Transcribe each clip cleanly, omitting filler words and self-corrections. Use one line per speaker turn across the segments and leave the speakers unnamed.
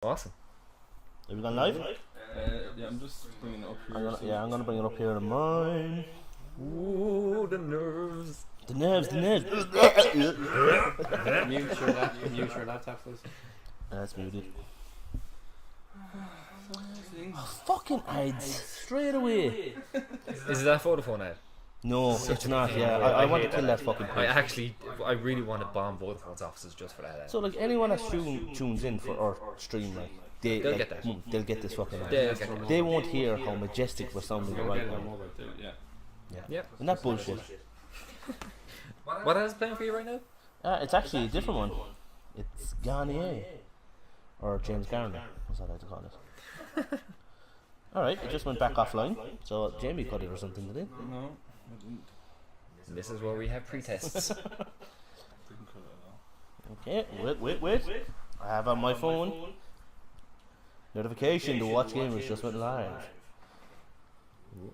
Awesome.
Have you gone live?
Yeah, I'm just bringing it up here.
I'm gonna bring it up here in mine.
Ooh, the nerves.
The nerves.
Mute your laptop, please.
That's muted. Fucking ads straight away.
Is it that Vodafone ad?
No, it's not. Yeah, I want to kill that fucking place.
I really want to bomb Vodafone's offices just for that ad.
So like anyone that tunes in for or stream like
They'll get that.
They'll get this fucking ad.
They'll get that.
They won't hear how majestic we're sounding right now.
Yeah.
Yeah. And that bullshit.
What ad is playing for you right now?
It's actually a different one. It's Garnier. Or James Garner, as I like to call it. Alright, it just went back offline. So Jamie cut it or something, did he?
No, I didn't.
This is where we have pre-tests.
Didn't cut it at all.
Okay, wait. I have on my phone notification the Watch Gamers just went live.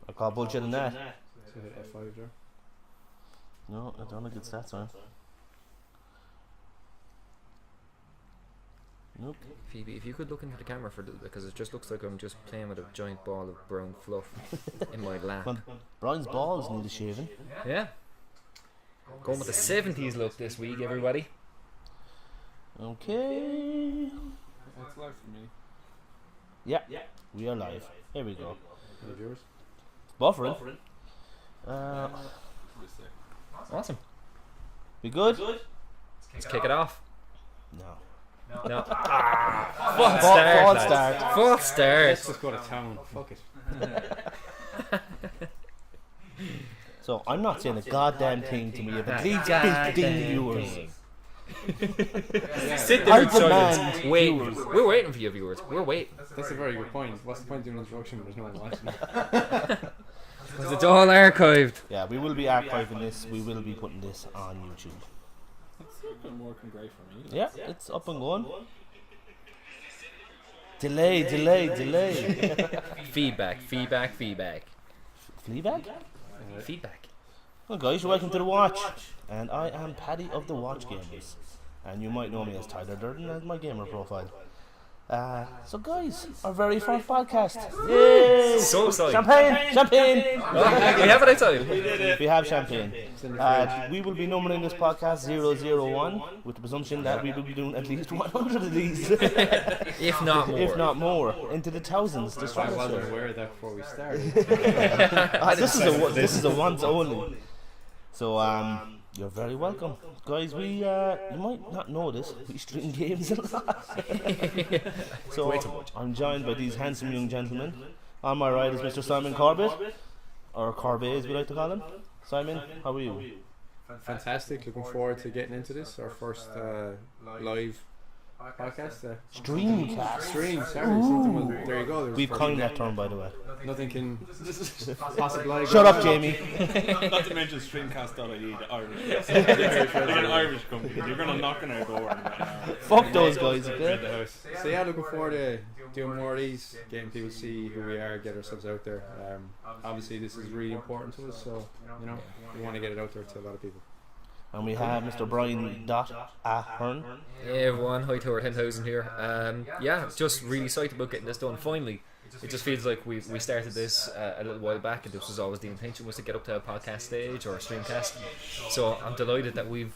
I call bullshit on that.
So hit F5 there.
No, I don't get stats on. Nope.
Phoebe, if you could look into the camera because it just looks like I'm just playing with a giant ball of brown fluff in my lap.
Well, Brian's balls need a shaving.
Yeah. Going with the 70s look this week, everybody.
Okay.
It's live for me.
Yeah, we are live. Here we go.
Any viewers?
Buffering.
Just say.
Awesome.
We good?
Let's kick it off.
No.
No.
False
False
start.
False start.
Let's just go to town. Fuck it.
So I'm not saying a goddamn thing to me about these
Goddamn
15 viewers.
thing.
Yeah,
Sit there in
I
silence.
demand
Wait.
viewers.
We're waiting for you, viewers. We're waiting.
that's a very good point. What's the point of doing an introduction when there's no one watching?
Because it's all archived.
Yeah, we will be archiving this. We will be putting this on YouTube.
It's looking working great for me.
Yeah, it's up and going. Delay.
Feedback.
Fleabag?
Feedback.
Well, guys, you're welcome to The Watch. And I am Paddy of The Watch Gamers. And you might know me as Tyler Durden as my gamer profile. So, guys, our very first podcast. Yay!
So excited.
Champagne!
We have it outside.
We have champagne.
It's in the fridge.
We will be numbering this podcast 001 with the presumption that we will be doing at least 100 of these.
If not more.
If not more. Into the thousands. The
I wasn't
stratosphere.
aware of that before we started.
This is a once only. So you're very welcome, guys. We you might not know this, we stream games a lot. So
Way too much.
I'm joined by these handsome young gentlemen. On my right is Mr. Simon Corbett, or Corbett as we like to call him. Simon, how are you?
Fantastic. Looking forward to getting into this. Our first live podcast.
STREAMCAST.
Stream. Sorry. Something was, there you go. There was
We've coined that term, by the way.
Nothing can possibly.
Shut up, Jamie.
Not to mention StreamCast.ie, the Irish. They're an Irish company. You're going to knock on our door right now.
Fuck those guys, okay?
The house. So yeah, looking forward to doing more of these, getting people to see who we are, get ourselves out there. Obviously, this is really important to us, so we want to get it out there to a lot of people.
And we have Mr. Brian Ahern.
Hey everyone, hi to our 10,000 here. Yeah, just really excited about getting this done finally. It just feels like we started this a little while back, and this was always the intention, was to get up to a podcast stage or a streamcast. So I'm delighted that we've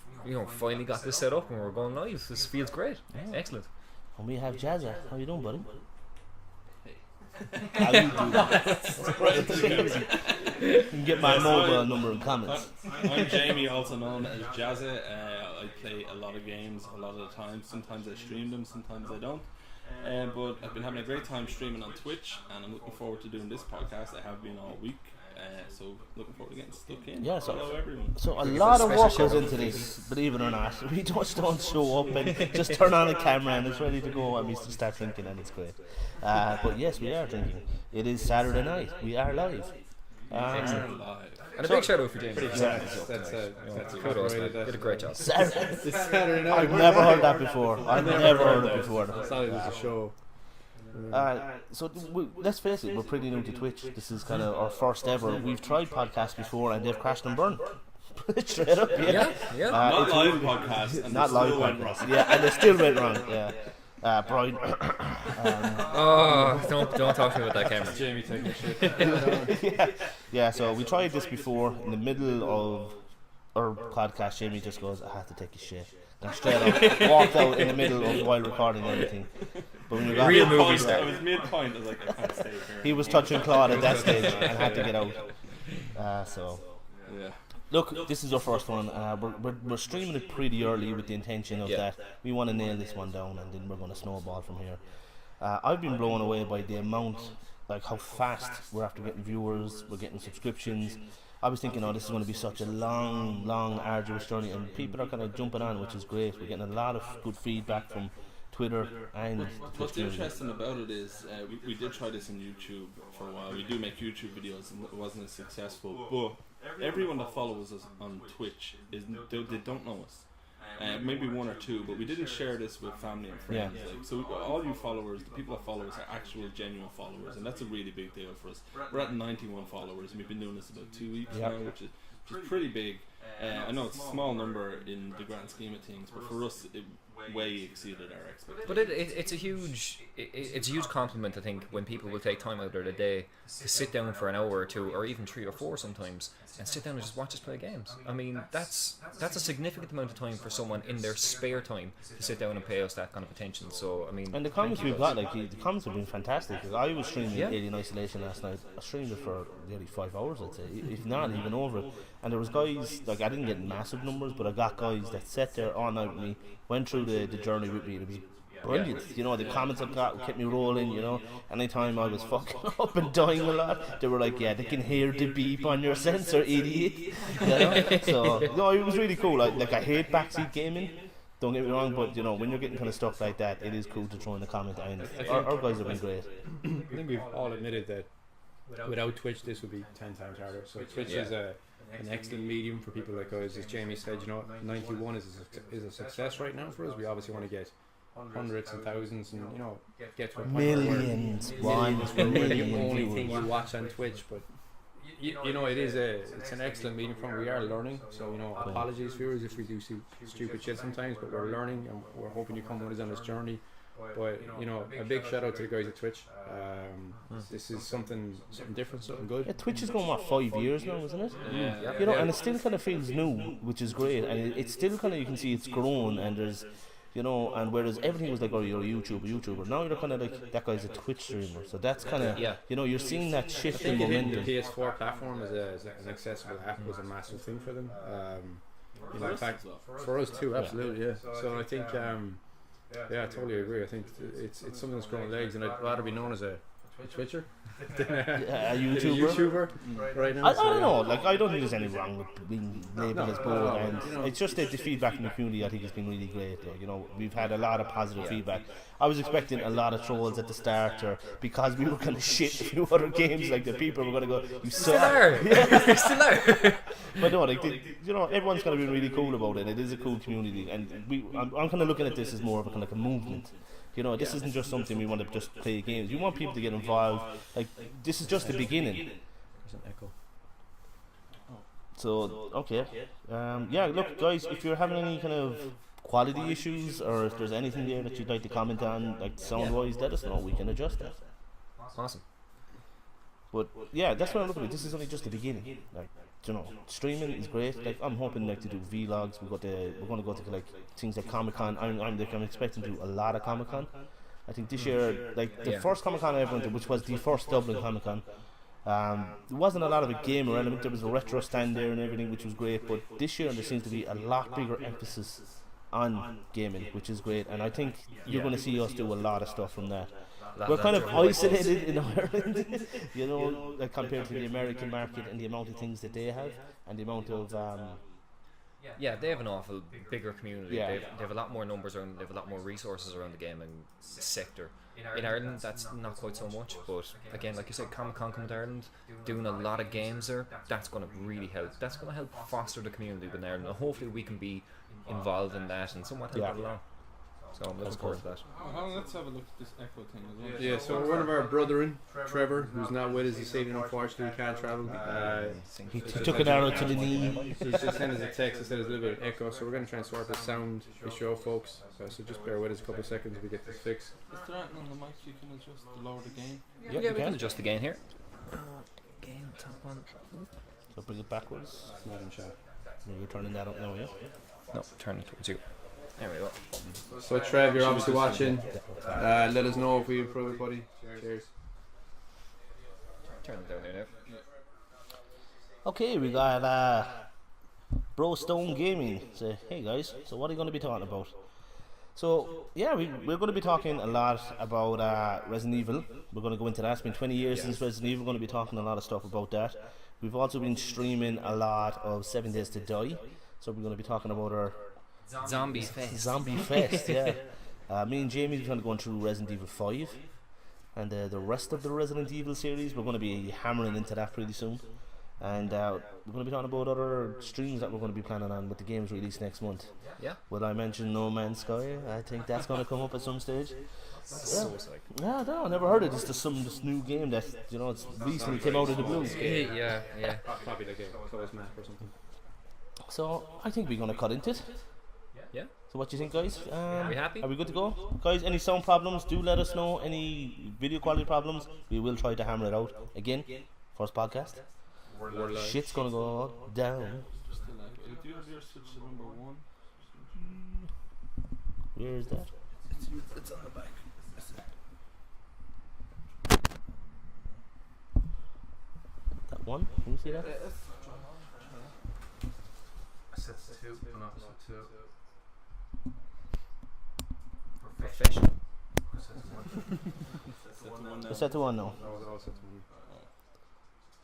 finally got this set up and we're going live. This feels great.
Yeah.
Excellent.
And we have Jazza. How you doing, buddy? How you doing? You can get my mobile number in comments.
I'm Jamie, also known as Jazza. I play a lot of games a lot of the time. Sometimes I stream them, sometimes I don't. But I've been having a great time streaming on Twitch, and I'm looking forward to doing this podcast. I have been all week, so looking forward to getting stuck in.
Yeah, so-
hello everyone.
So a
Give
lot
us a
of
special
work goes
shout-out
into
for
this, believe it or not. We just don't show up and just turn on a camera and it's ready to go and we start drinking and it's great. But yes, we are drinking. It is Saturday night. We are live.
We're live.
And a big shout out for James.
That's
Kudos, man. Did a great job.
Saturday.
It's Saturday night.
I've never heard that before. I've never heard it before.
I thought it was a show.
So let's face it, we're pretty new to Twitch. This is kind of our first ever. We've tried podcasts before and they've crashed and burned. Straight up, yeah.
Yeah.
Not
it's
live
really-
podcast, and
Not
it
live
still went
podcasts.
wrong.
Yeah, and it still went wrong. Yeah. Brian.
Oh, don't talk to me about that camera.
Jamie taking a shit.
Yeah, so we tried this before in the middle of our podcast. Jamie just goes, I have to take a shit. And straight up walked out in the middle of while recording everything. But when we got
Real movie star.
I was mid-point, I was like, I can't stay here.
he was touching Claude at that stage and had to get out.
Yeah.
Look, this is our first one. We're streaming it pretty early with the intention of that we want to nail this one down, and then we're going to snowball from here. I've been blown away by the amount, like how fast we're after getting viewers, we're getting subscriptions. I was thinking, this is going to be such a long, arduous journey, and people are kind of jumping on, which is great. We're getting a lot of good feedback from Twitter and the Twitch
What's
community.
interesting about it is we did try this on YouTube for a while. We do make YouTube videos, and it wasn't as successful. But everyone that follows us on Twitch they don't know us. Maybe one or two, but we didn't share this with family and friends.
Yeah.
Like, so all you followers, the people that follow us, are actual genuine followers, and that's a really big deal for us. We're at 91 followers, and we've been doing this about 2 weeks now, which is pretty big. I know it's a small number in the grand scheme of things, but for us, it way exceeded our expectations.
But it's a huge compliment, I think, when people will take time out of their day to sit down for an hour or two, or even 3 or 4 sometimes, and sit down and just watch us play games. I mean, that's a significant amount of time for someone in their spare time to sit down and pay us that kind of attention. So I mean,
And the comments we've
guys.
got, the comments have been fantastic. I was streaming Alien Isolation last night. I streamed it for nearly 5 hours, I'd say, if not even over it. And there was guys, like, I didn't get massive numbers, but I got guys that sat there all night with me, went through the journey with me. It was brilliant. The comments I got kept me rolling. Anytime I was fucking up and dying a lot, they were like, yeah, they can hear the beep on your sensor, idiot. So no, it was really cool. Like I hate backseat gaming, don't get me wrong, but when you're getting kind of stuff like that, it is cool to throw in the comment. And our guys have been great.
I think we've all admitted that without Twitch, this would be 10 times harder. So Twitch is an excellent medium for people like us. As Jamie said, 91 is a success right now for us. We obviously want to get hundreds and thousands, and get to a point
Millions,
where the
million
only thing
viewers.
you watch on Twitch. But it's an excellent medium from. We are learning, so apologies viewers if we do see stupid shit sometimes, but we're learning and we're hoping you come with us on this journey. But a big shout out to the guys at Twitch. This is something different, something good.
Yeah, Twitch is going 5 years now, isn't it?
Yeah.
And it still kind of feels new, which is great, and it's still kind of, you can see it's grown, and there's and whereas everything was like, oh, you're a YouTuber, now you're kind of like, that guy's a Twitch streamer, so that's kind of you're seeing that shift in momentum.
The PS4 platform as an accessible app was a massive thing for them. In fact, for us too, absolutely, yeah. So I think, I totally agree. I think it's something that's growing legs, and I'd rather be known as a Twitcher than a YouTuber right now.
I don't know, like, I don't think there's anything wrong with being labelled as both, and it's just that the feedback from the community, I think, has been really great. We've had a lot of positive feedback. I was expecting a lot of trolls at the start, or because we were kind of shit a few other games, like the people were going to go, you suck.
Still are.
But no, like, everyone's kind of been really cool about it. It is a cool community, and I'm kind of looking at this as more of a kind of like a movement. This isn't just something we want to just play games. We want people to get involved. Like, this is just the beginning.
There's an echo.
So, okay. Look, guys, if you're having any kind of quality issues, or if there's anything there that you'd like to comment on, like sound-wise, let us know. We can adjust that.
Awesome.
But yeah, that's what I'm looking at. This is only just the beginning. Like, streaming is great. Like, I'm hoping to do vlogs. We're going to go to like things like Comic-Con. I'm expecting to do a lot of Comic-Con. I think this year, like the first Comic-Con I ever went to, which was the first Dublin Comic-Con, there wasn't a lot of a gamer element. There was a retro stand there and everything, which was great. But this year there seems to be a lot bigger emphasis on gaming, which is great. And I think you're going to see us do a lot of stuff from that. We're kind of isolated in Ireland, like compared to the American market and the amount of things that they have and the amount of
they have an awful bigger community.
Yeah.
They have a lot more numbers around. They have a lot more resources around the gaming sector. In Ireland, that's not quite so much. But again, like you said, Comic-Con coming to Ireland, doing a lot of games there. That's going to really help. That's going to help foster the community in Ireland. And hopefully, we can be involved in that and somewhat help it along. So I'm looking forward to that.
Let's have a look at this echo thing as well.
Yeah, so one of our brethren, Trevor, who's not with us this evening, unfortunately, he can't travel.
He took an arrow to the knee.
He's just sent us a text that said there's a little bit of echo, so we're going to try and sort the sound issue out, folks. So just bear with us a couple of seconds we get this fixed.
Is there anything on the mic you can adjust to lower the gain?
Yeah, we can adjust the gain here. Gain, top one.
So bring it backwards.
It's not in chat.
You're turning that up now, yeah?
No, turn it towards you. There we go.
So Trev, you're obviously watching. Let us know if we improve it, buddy. Cheers.
Turn it down there now.
Okay, we got Bro Stone Gaming. Say, hey guys, so what are you going to be talking about? So, yeah, we're going to be talking a lot about Resident Evil. We're going to go into that. It's been 20 years since Resident Evil. We're going to be talking a lot of stuff about that. We've also been streaming a lot of 7 Days to Die. So we're going to be talking about our
Zombie Fest,
yeah. Me and Jamie's going to go through Resident Evil 5. And the rest of the Resident Evil series, we're going to be hammering into that pretty soon. And we're going to be talking about other streams that we're going to be planning on with the games released next month.
Yeah.
Will I mention No Man's Sky? I think that's going to come up at some stage.
So sick.
Yeah, no, I never heard it. It's just this new game that, you know, it's recently came out of the blue.
Yeah.
Probably like a closed map or something.
So I think we're going to cut into it.
Yeah.
So what do you think, guys?
Are we happy?
Are we good to go? Guys, any sound problems, do let us know. Any video quality problems, we will try to hammer it out. Again, first podcast. Shit's gonna go down.
Do you have your switch to number 1?
Where is that?
It's on the back.
That one? Can you see that?
Set 2. No, set 2.
Professional.
It's set to one now.
That was all set to 1.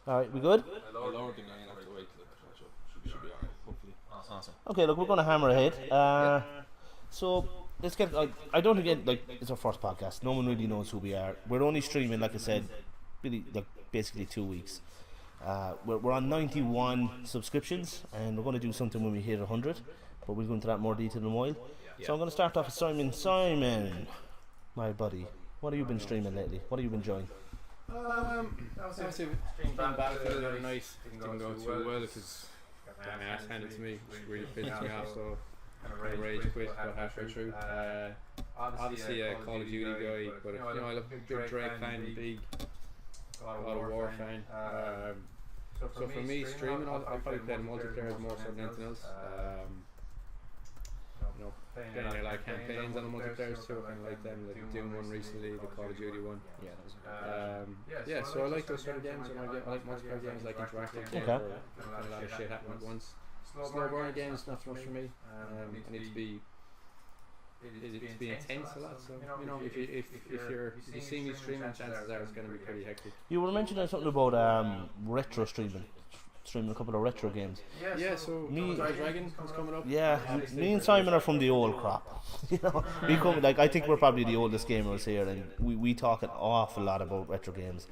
Alright, we good?
I lowered the gain after wait till it catch up. Should be alright, hopefully.
Awesome.
Okay, look, we're gonna hammer ahead. So let's get. I don't think it's our first podcast. No one really knows who we are. We're only streaming, like I said, really basically 2 weeks. We're on 91 subscriptions, and we're going to do something when we hit 100. But we'll go into that more detail in a while. So I'm going to start off with Simon. Simon, my buddy, what have you been streaming lately? What have you been enjoying?
Obviously, streamed Battlefield the other night. Didn't go too well because got my ass handed to me, which really pissed me off. So kind of rage quit about halfway through. Obviously, a Call of Duty guy, but you know, I'm a big Drake fan, big God of War fan. So for me, streaming, I'll probably play the multiplayer more so than anything else. You know, playing a lot of campaigns on the multiplayers too. I like them, like Doom one recently, the Call of Duty one.
Yeah, that was
Yeah, so I like those sort of games. I like multiplayer games, like interactive games where kind of a lot of shit happen at once. Slow burner games, not so much for me. I need to be intense a lot. So you know, if you see me streaming, chances are it's going to be pretty hectic.
You were mentioning something about retro streaming a couple of retro games.
Yeah, so Dragon is coming up.
Yeah, me and Simon are from the old crop. You know, we come I think we're probably the oldest gamers here, and we talk an awful lot about retro games.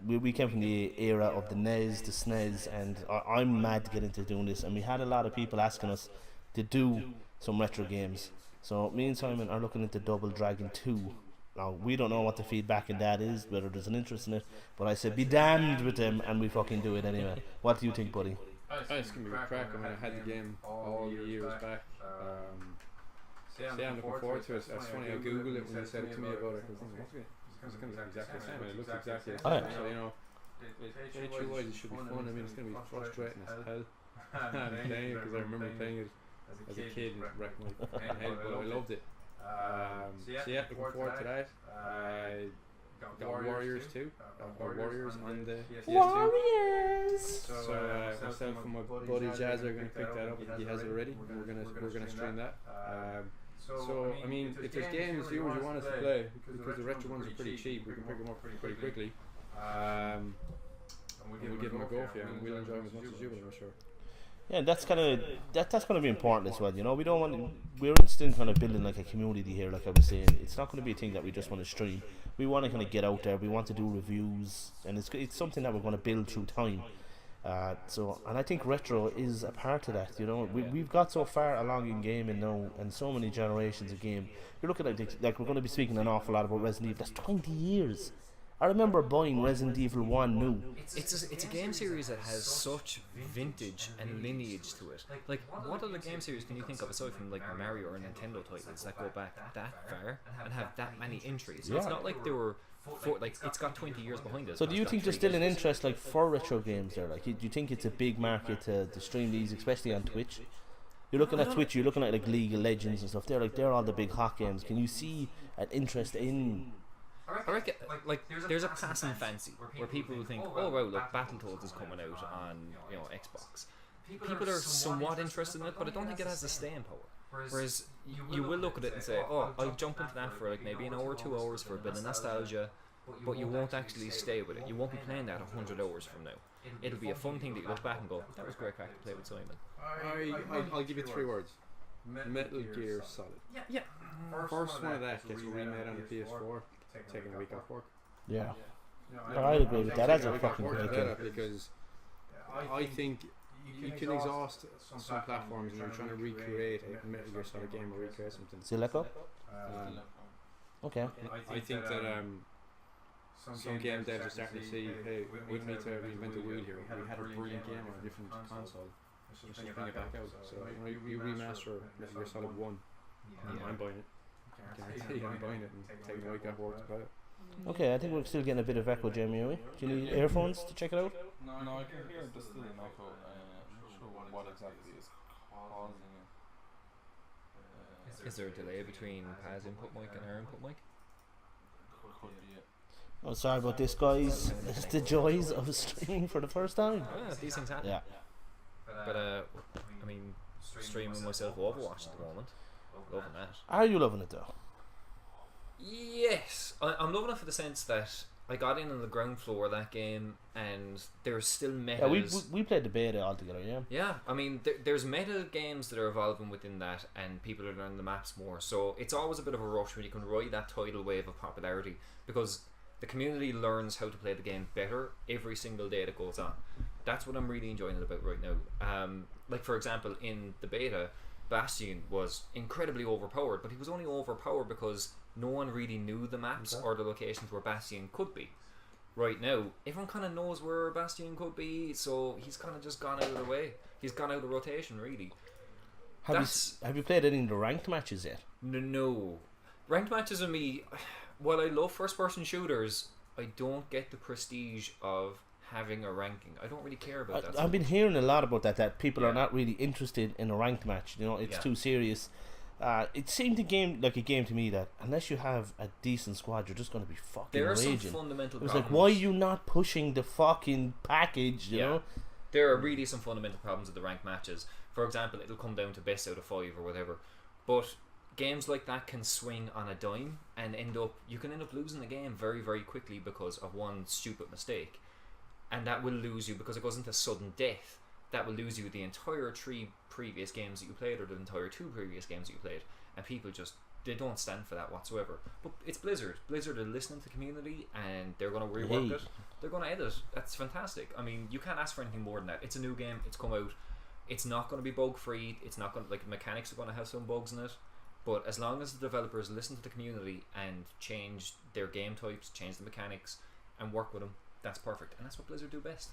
We came from the era of the NES, the SNES, and I'm mad to get into doing this. And we had a lot of people asking us to do some retro games. So me and Simon are looking into Double Dragon 2. Now, we don't know what the feedback in that is, whether there's an interest in it, but I said be damned with them, and we fucking do it anyway. What do you think, buddy?
It's going to be a crack. I mean, I had the game all the years back. So yeah, I'm looking forward to it. It's funny, I googled it when you said it to me about it. It's going to be exactly the same, and it looks exactly the same. So, you know, HU-wise it should be fun. I mean, it's going to be frustrating as hell. I'm playing it because I remember playing it as a kid and wrecked my head, but I loved it. So yeah, looking forward to that. I got Warriors too, or Warriors on the PS2.
Warriors!
So myself and my buddy Jazz are going to pick that up. He has it already. We're gonna stream that. So I mean, if there's games viewers you want us to play, because the retro ones are pretty cheap, we can pick them up pretty quickly. And we'll give them a go for you, and we'll enjoy them as much as you will, I'm sure.
Yeah, that's kind of that's going to be important as well. You know, we don't want we're interested in kind of building like a community here. Like I was saying, it's not going to be a thing that we just want to stream. We want to kind of get out there. We want to do reviews, and it's something that we're going to build through time. And I think retro is a part of that. You know, we've got so far along in gaming now, and so many generations of game. You're looking at like we're going to be speaking an awful lot about Resident Evil. That's 20 years. I remember buying Resident Evil 1 new.
It's a game series that has such vintage and lineage to it. Like, what other game series can you think of aside from like Mario or Nintendo titles that go back that far and have that many entries?
Yeah.
It's not like they were. Like it's got 20 years behind it.
So do you think there's still an interest like for retro games there? Like, do you think it's a big market to stream these, especially on Twitch? You're looking at Twitch, you're looking at like League of Legends and stuff. They're all the big hot games. Can you see an interest in?
I reckon, like there's a passing fancy where people will think, oh wow, look, Battletoads is coming out on Xbox. People are somewhat interested in it, but I don't think it has the staying power. Whereas you will look at it and say, oh, I'll jump into that for like maybe an hour, 2 hours for a bit of nostalgia, but you won't actually stay with it. You won't be playing that 100 hours from now. It'll be a fun thing that you look back and go, that was great crack to play with Simon.
I'll give you 3 words. Metal Gear Solid.
Yeah.
First one of that gets remade on the PS4, taking a week off work.
Yeah. I'd agree with that. That's a fucking
Work
great
that
game.
up because I think you can exhaust some platforms and you're trying to recreate a Metal Gear Solid game or recreate something.
Still echo? Okay.
I think that some game devs are starting to see, hey, we need to reinvent the wheel here. We had a brilliant game on a different console. Let's just bring it back out. So you remaster Metal Gear Solid 1. I'm buying it. I'm buying it and taking a week off work to play it.
Okay, I think we're still getting a bit of echo, Jamie, are we? Do you need earphones to check it out?
No, I can hear there's still an echo. I'm not sure what exactly is causing it.
Is there a delay between Paz input mic and our input mic?
Could be it.
Oh, sorry about this, guys. It's the joys of streaming for the first time.
Yeah, these things happen.
Yeah.
But I mean, streaming myself Overwatch at the moment. Loving that.
Are you loving it though?
Yes, I'm loving it for the sense that I got in on the ground floor of that game, and there's still
Yeah,
metas.
we played the beta all together, yeah.
Yeah, I mean, there's meta games that are evolving within that, and people are learning the maps more. So it's always a bit of a rush when you can ride that tidal wave of popularity, because the community learns how to play the game better every single day that goes on. That's what I'm really enjoying it about right now. Like for example, in the beta, Bastion was incredibly overpowered, but he was only overpowered because no one really knew the maps or the locations where Bastion could be. Right now, everyone kind of knows where Bastion could be, so he's kind of just gone out of the way. He's gone out of rotation, really.
Have you played any of the ranked matches yet?
No. Ranked matches with me, while I love first-person shooters, I don't get the prestige of having a ranking. I don't really care about that.
I've been hearing a lot about that people are not really interested in a ranked match. You know, it's too serious. It seemed a game to me that unless you have a decent squad, you're just going to be fucking
there are
raging.
some fundamental
It was
problems.
like, why are you not pushing the fucking package, you know?
There are really some fundamental problems with the ranked matches. For example, it'll come down to best out of 5 or whatever. But games like that can swing on a dime and you can end up losing the game very, very quickly because of one stupid mistake. And that will lose you because it goes into sudden death. That will lose you the entire 3 previous games that you played or the entire 2 previous games that you played. And people they don't stand for that whatsoever. But it's Blizzard. Blizzard are listening to the community and they're going to rework it. They're going to edit. That's fantastic. I mean, you can't ask for anything more than that. It's a new game. It's come out. It's not going to be bug free. It's not going to, like, mechanics are going to have some bugs in it. But as long as the developers listen to the community and change their game types, change the mechanics, and work with them, that's perfect. And that's what Blizzard do best.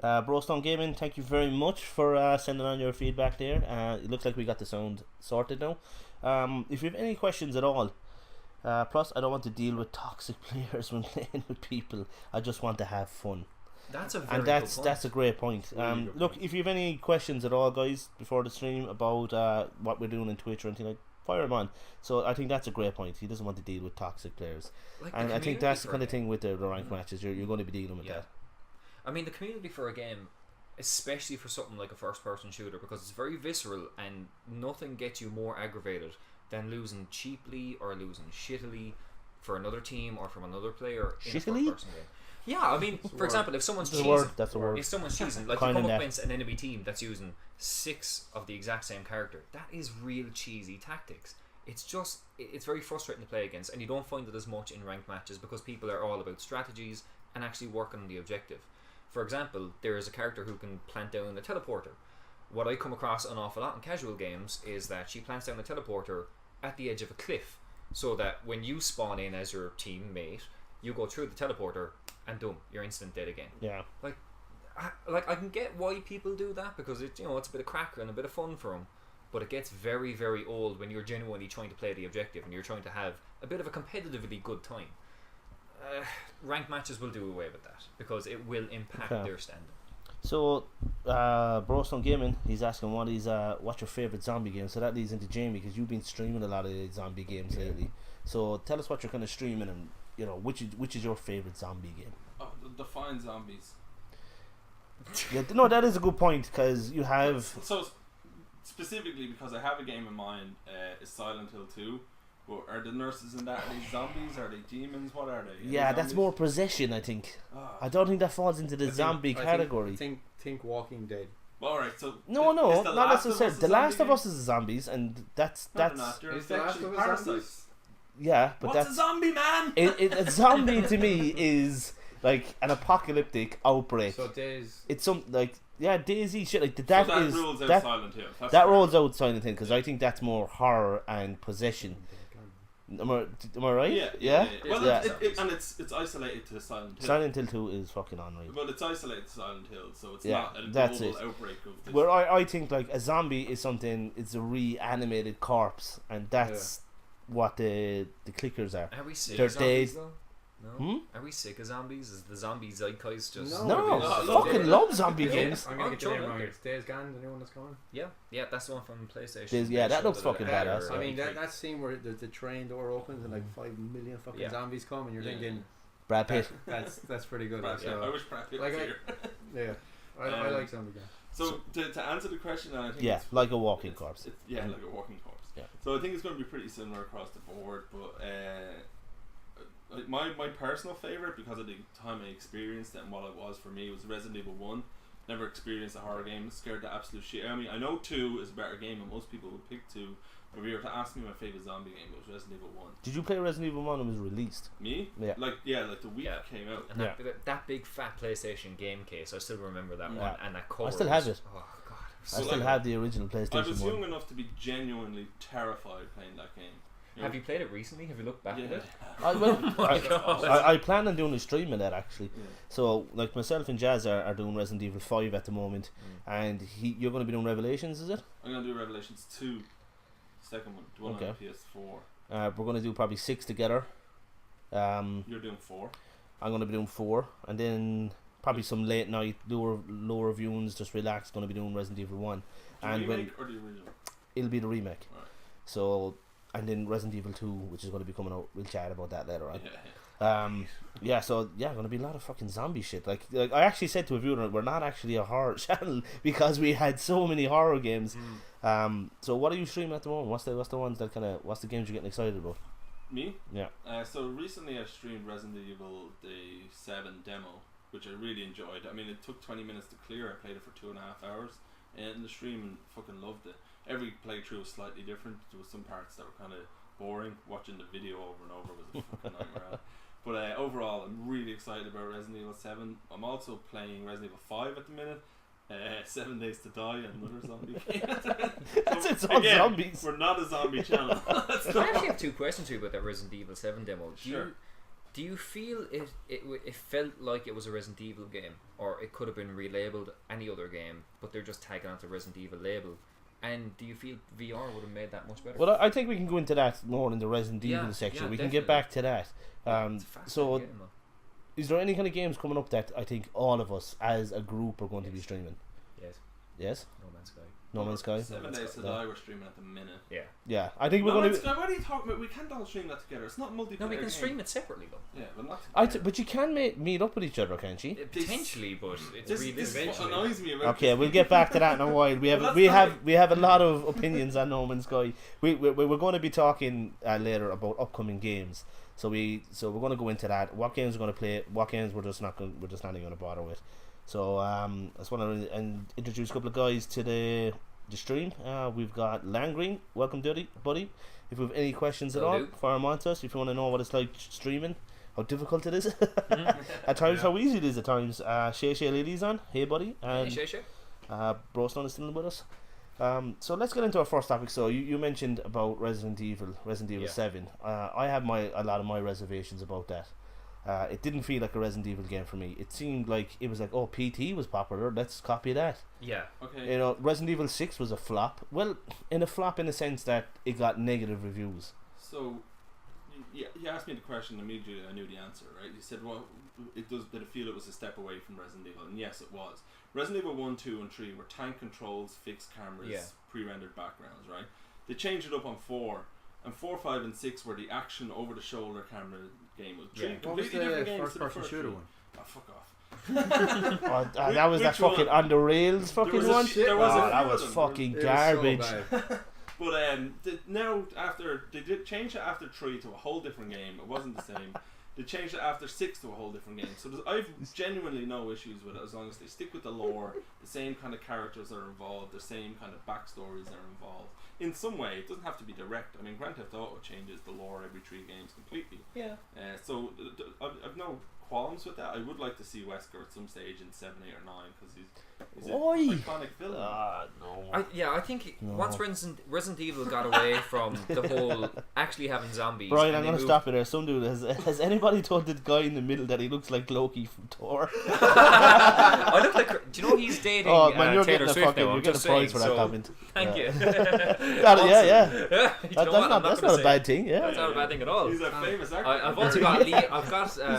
Brostone Gaming, thank you very much for sending on your feedback there. It looks like we got the sound sorted now. If you have any questions at all, plus I don't want to deal with toxic players when playing with people. I just want to have fun.
That's a very
that's
good point.
that's a great point. Look, if you have any questions at all, guys, before the stream about what we're doing in Twitch or anything, like, fire him on. So I think that's a great point. He doesn't want to deal with toxic players,
Like,
and I think that's the kind of thing with the ranked matches. You're going to be dealing with that.
I mean, the community for a game, especially for something like a first-person shooter, because it's very visceral and nothing gets you more aggravated than losing cheaply or losing shittily for another team or from another player in a
Shittily?
first-person game. Yeah, I mean, for example, if someone's
That's a
cheesing,
word. That's a word.
if someone's cheesing, like you
Kinda
come up
that.
against an enemy team that's using 6 of the exact same character, that is real cheesy tactics. It's very frustrating to play against, and you don't find it as much in ranked matches because people are all about strategies and actually working on the objective. For example, there is a character who can plant down a teleporter. What I come across an awful lot in casual games is that she plants down a teleporter at the edge of a cliff, so that when you spawn in as your teammate, you go through the teleporter and boom, you're instant dead again.
Yeah.
I can get why people do that, because it's a bit of crack and a bit of fun for them, but it gets very, very old when you're genuinely trying to play the objective and you're trying to have a bit of a competitively good time. Ranked matches will do away with that because it will impact their standing.
So, Brostone Gaming, he's asking what's your favourite zombie game? So that leads into Jamie, because you've been streaming a lot of zombie games lately. So tell us what you're kind of streaming, and which is your favourite zombie game?
Oh, Define Zombies.
Yeah, no, that is a good point, because you have.
So specifically, because I have a game in mind, is Silent Hill 2. Well, are the nurses in that, are they zombies? Are they demons? What are they?
Yeah, that's more possession, I think. I don't think that falls into the zombie category.
Think Walking Dead.
Alright, so
No, not necessarily. The Last of Us is zombies, and that's
Is the Last of Us parasites?
Yeah, but
What's a zombie, man?
A zombie to me is like an apocalyptic outbreak.
So Days.
It's some Daisy shit like
that rules out Silent Hill.
That rolls out Silent Hill, because I think that's more horror and possession. Am I right?
Yeah. Well, it's isolated to Silent Hill.
Silent Hill 2 is fucking unreal.
Well, it's isolated to Silent Hill, so it's
Yeah,
not a
that's
global
it.
outbreak of this.
Where I think like a zombie is something, it's a reanimated corpse, and that's what the clickers are.
Are we sick
They're
of zombies
dead.
though? No? Are we sick of zombies? Is the zombie zeitgeist just...
No, I fucking love zombie games.
I'm gonna get the
sure,
name wrong
okay.
here. It's Days Gone, the new one that's coming.
Yeah, that's the one from PlayStation.
That looks fucking badass.
I mean, that scene where the train door opens and like 5 million fucking zombies come, and you're thinking,
Brad Pitt.
That's pretty good.
I wish Brad Pitt was here.
Yeah, I like zombie games.
So to answer the question, I think
like a walking corpse.
Like a walking corpse.
Yeah.
So I think it's going to be pretty similar across the board, but my personal favourite, because of the time I experienced it and what it was for me, was Resident Evil 1. Never experienced a horror game, scared the absolute shit. I mean, I know 2 is a better game, and most people would pick 2. But if you were to ask me my favourite zombie game, it was Resident Evil 1.
Did you play Resident Evil 1 when it was released?
Me?
Yeah.
Like the week it came out.
And that big fat PlayStation game case, I still remember that one, and that cover.
I still have it.
Oh god.
I still have the original PlayStation 1.
I was young enough to be genuinely terrified playing that game.
Have you played it recently? Have you looked back at it?
I plan on doing a stream of that actually. Yeah. So like myself and Jazz are doing Resident Evil 5 at the moment, and you're going to be doing Revelations, is it?
I'm going to do Revelations 2, second one, the one on PS4.
We're going to do probably 6 together.
You're doing 4.
I'm going to be doing 4, and then probably some late night lower viewings, just relax. Going to be doing Resident Evil 1.
And remake or the original?
It'll be the remake.
Right.
So. And then Resident Evil 2, which is going to be coming out. We'll chat about that later on. Going to be a lot of fucking zombie shit. Like I actually said to a viewer, we're not actually a horror channel because we had so many horror games. So what are you streaming at the moment? What's the ones that what's the games you're getting excited about?
Me?
Yeah.
So recently I streamed Resident Evil the 7 demo, which I really enjoyed. I mean, it took 20 minutes to clear. I played it for 2.5 hours, and the stream fucking loved it. Every playthrough was slightly different. There was some parts that were kind of boring. Watching the video over and over was a fucking nightmare. But overall, I'm really excited about Resident Evil 7. I'm also playing Resident Evil 5 at the minute. 7 Days to Die, another zombie game.
It's all zombies.
We're not a zombie channel.
I actually have 2 questions for you about that Resident Evil 7 demo. Do you feel it felt like it was a Resident Evil game, or it could have been relabeled any other game, but they're just tagging onto Resident Evil label? And do you feel VR would have made that much better?
Well, I think we can go into that more in the Resident Evil section. We can get back to that. So, is there any kind of games coming up that I think all of us as a group are going to be streaming? Yes?
No Man's Sky.
No Man's Sky?
7 Days to Die we're streaming at the minute.
Yeah, I think we're going to...
What are you talking about? We can't all stream that together. It's not multiplayer.
No, we can stream it separately though.
Yeah, but not
but you can meet up with each other, can't you?
Potentially, but it's
this what annoys me about
okay, we'll get back to that in a while. We have a lot of opinions on No Man's Sky. We're going to be talking later about upcoming games. So we're going to go into that. What games we're going to play? What games we're just not even going to bother with. So I just want to introduce a couple of guys to the stream. We've got Langreen. Welcome, buddy. If you have any questions at all, fire them on to us. If you want to know what it's like streaming, how difficult it is. At times, how easy it is at times. Shay Lili's on. Hey, buddy. And
Hey, Shay.
Brosnan is still with us. So let's get into our first topic. So you mentioned about Resident Evil
Yeah.
7. I have a lot of my reservations about that. It didn't feel like a Resident Evil game for me. It seemed like it was like, oh, PT was popular, let's copy that.
Yeah.
Okay.
You know, Resident Evil 6 was a flop. Well, in the sense that it got negative reviews.
So, you asked me the question immediately. I knew the answer, right? You said, "Well, did it feel it was a step away from Resident Evil?" And yes, it was. Resident Evil 1, 2, and 3 were tank controls, fixed cameras, pre-rendered backgrounds, right? They changed it up on 4, and 4, 5, and 6 were the action over-the-shoulder camera game. Three
What was
completely different
the
games to the
first-person
first
shooter
three.
one?
Oh, fuck off.
That was that
Which one?
fucking on the rails fucking
was a
one.
there was a
that
few
was
of them.
fucking
It was
garbage.
so bad.
But now after they did change it after 3 to a whole different game. It wasn't the same. They changed it after 6 to a whole different game. So I've genuinely no issues with it as long as they stick with the lore. The same kind of characters are involved. The same kind of backstories are involved. In some way, it doesn't have to be direct. I mean, Grand Theft Auto changes the lore every 3 games completely.
Yeah.
So I've no qualms with that. I would like to see Wesker at some stage in 7, 8, or 9 because he's an
Why?
iconic villain.
No.
I think
No.
once Resident Evil got away from the whole actually having zombies.
Brian,
and
I'm
they
gonna
moved-
stop you there. Some dude has anybody told the guy in the middle that he looks like Loki from Thor?
I look like. Do you know he's dating
Oh man, you're
Taylor
getting a
Swift
fucking
now?
you're
I'm
getting a
just
prize
saying.
for that
So
comment.
thank you.
Yeah.
You know
That's
what? I'm
not
gonna
a
say
bad thing. Yeah.
That's not a bad thing at all.
He's a famous actor.
I've also got
He's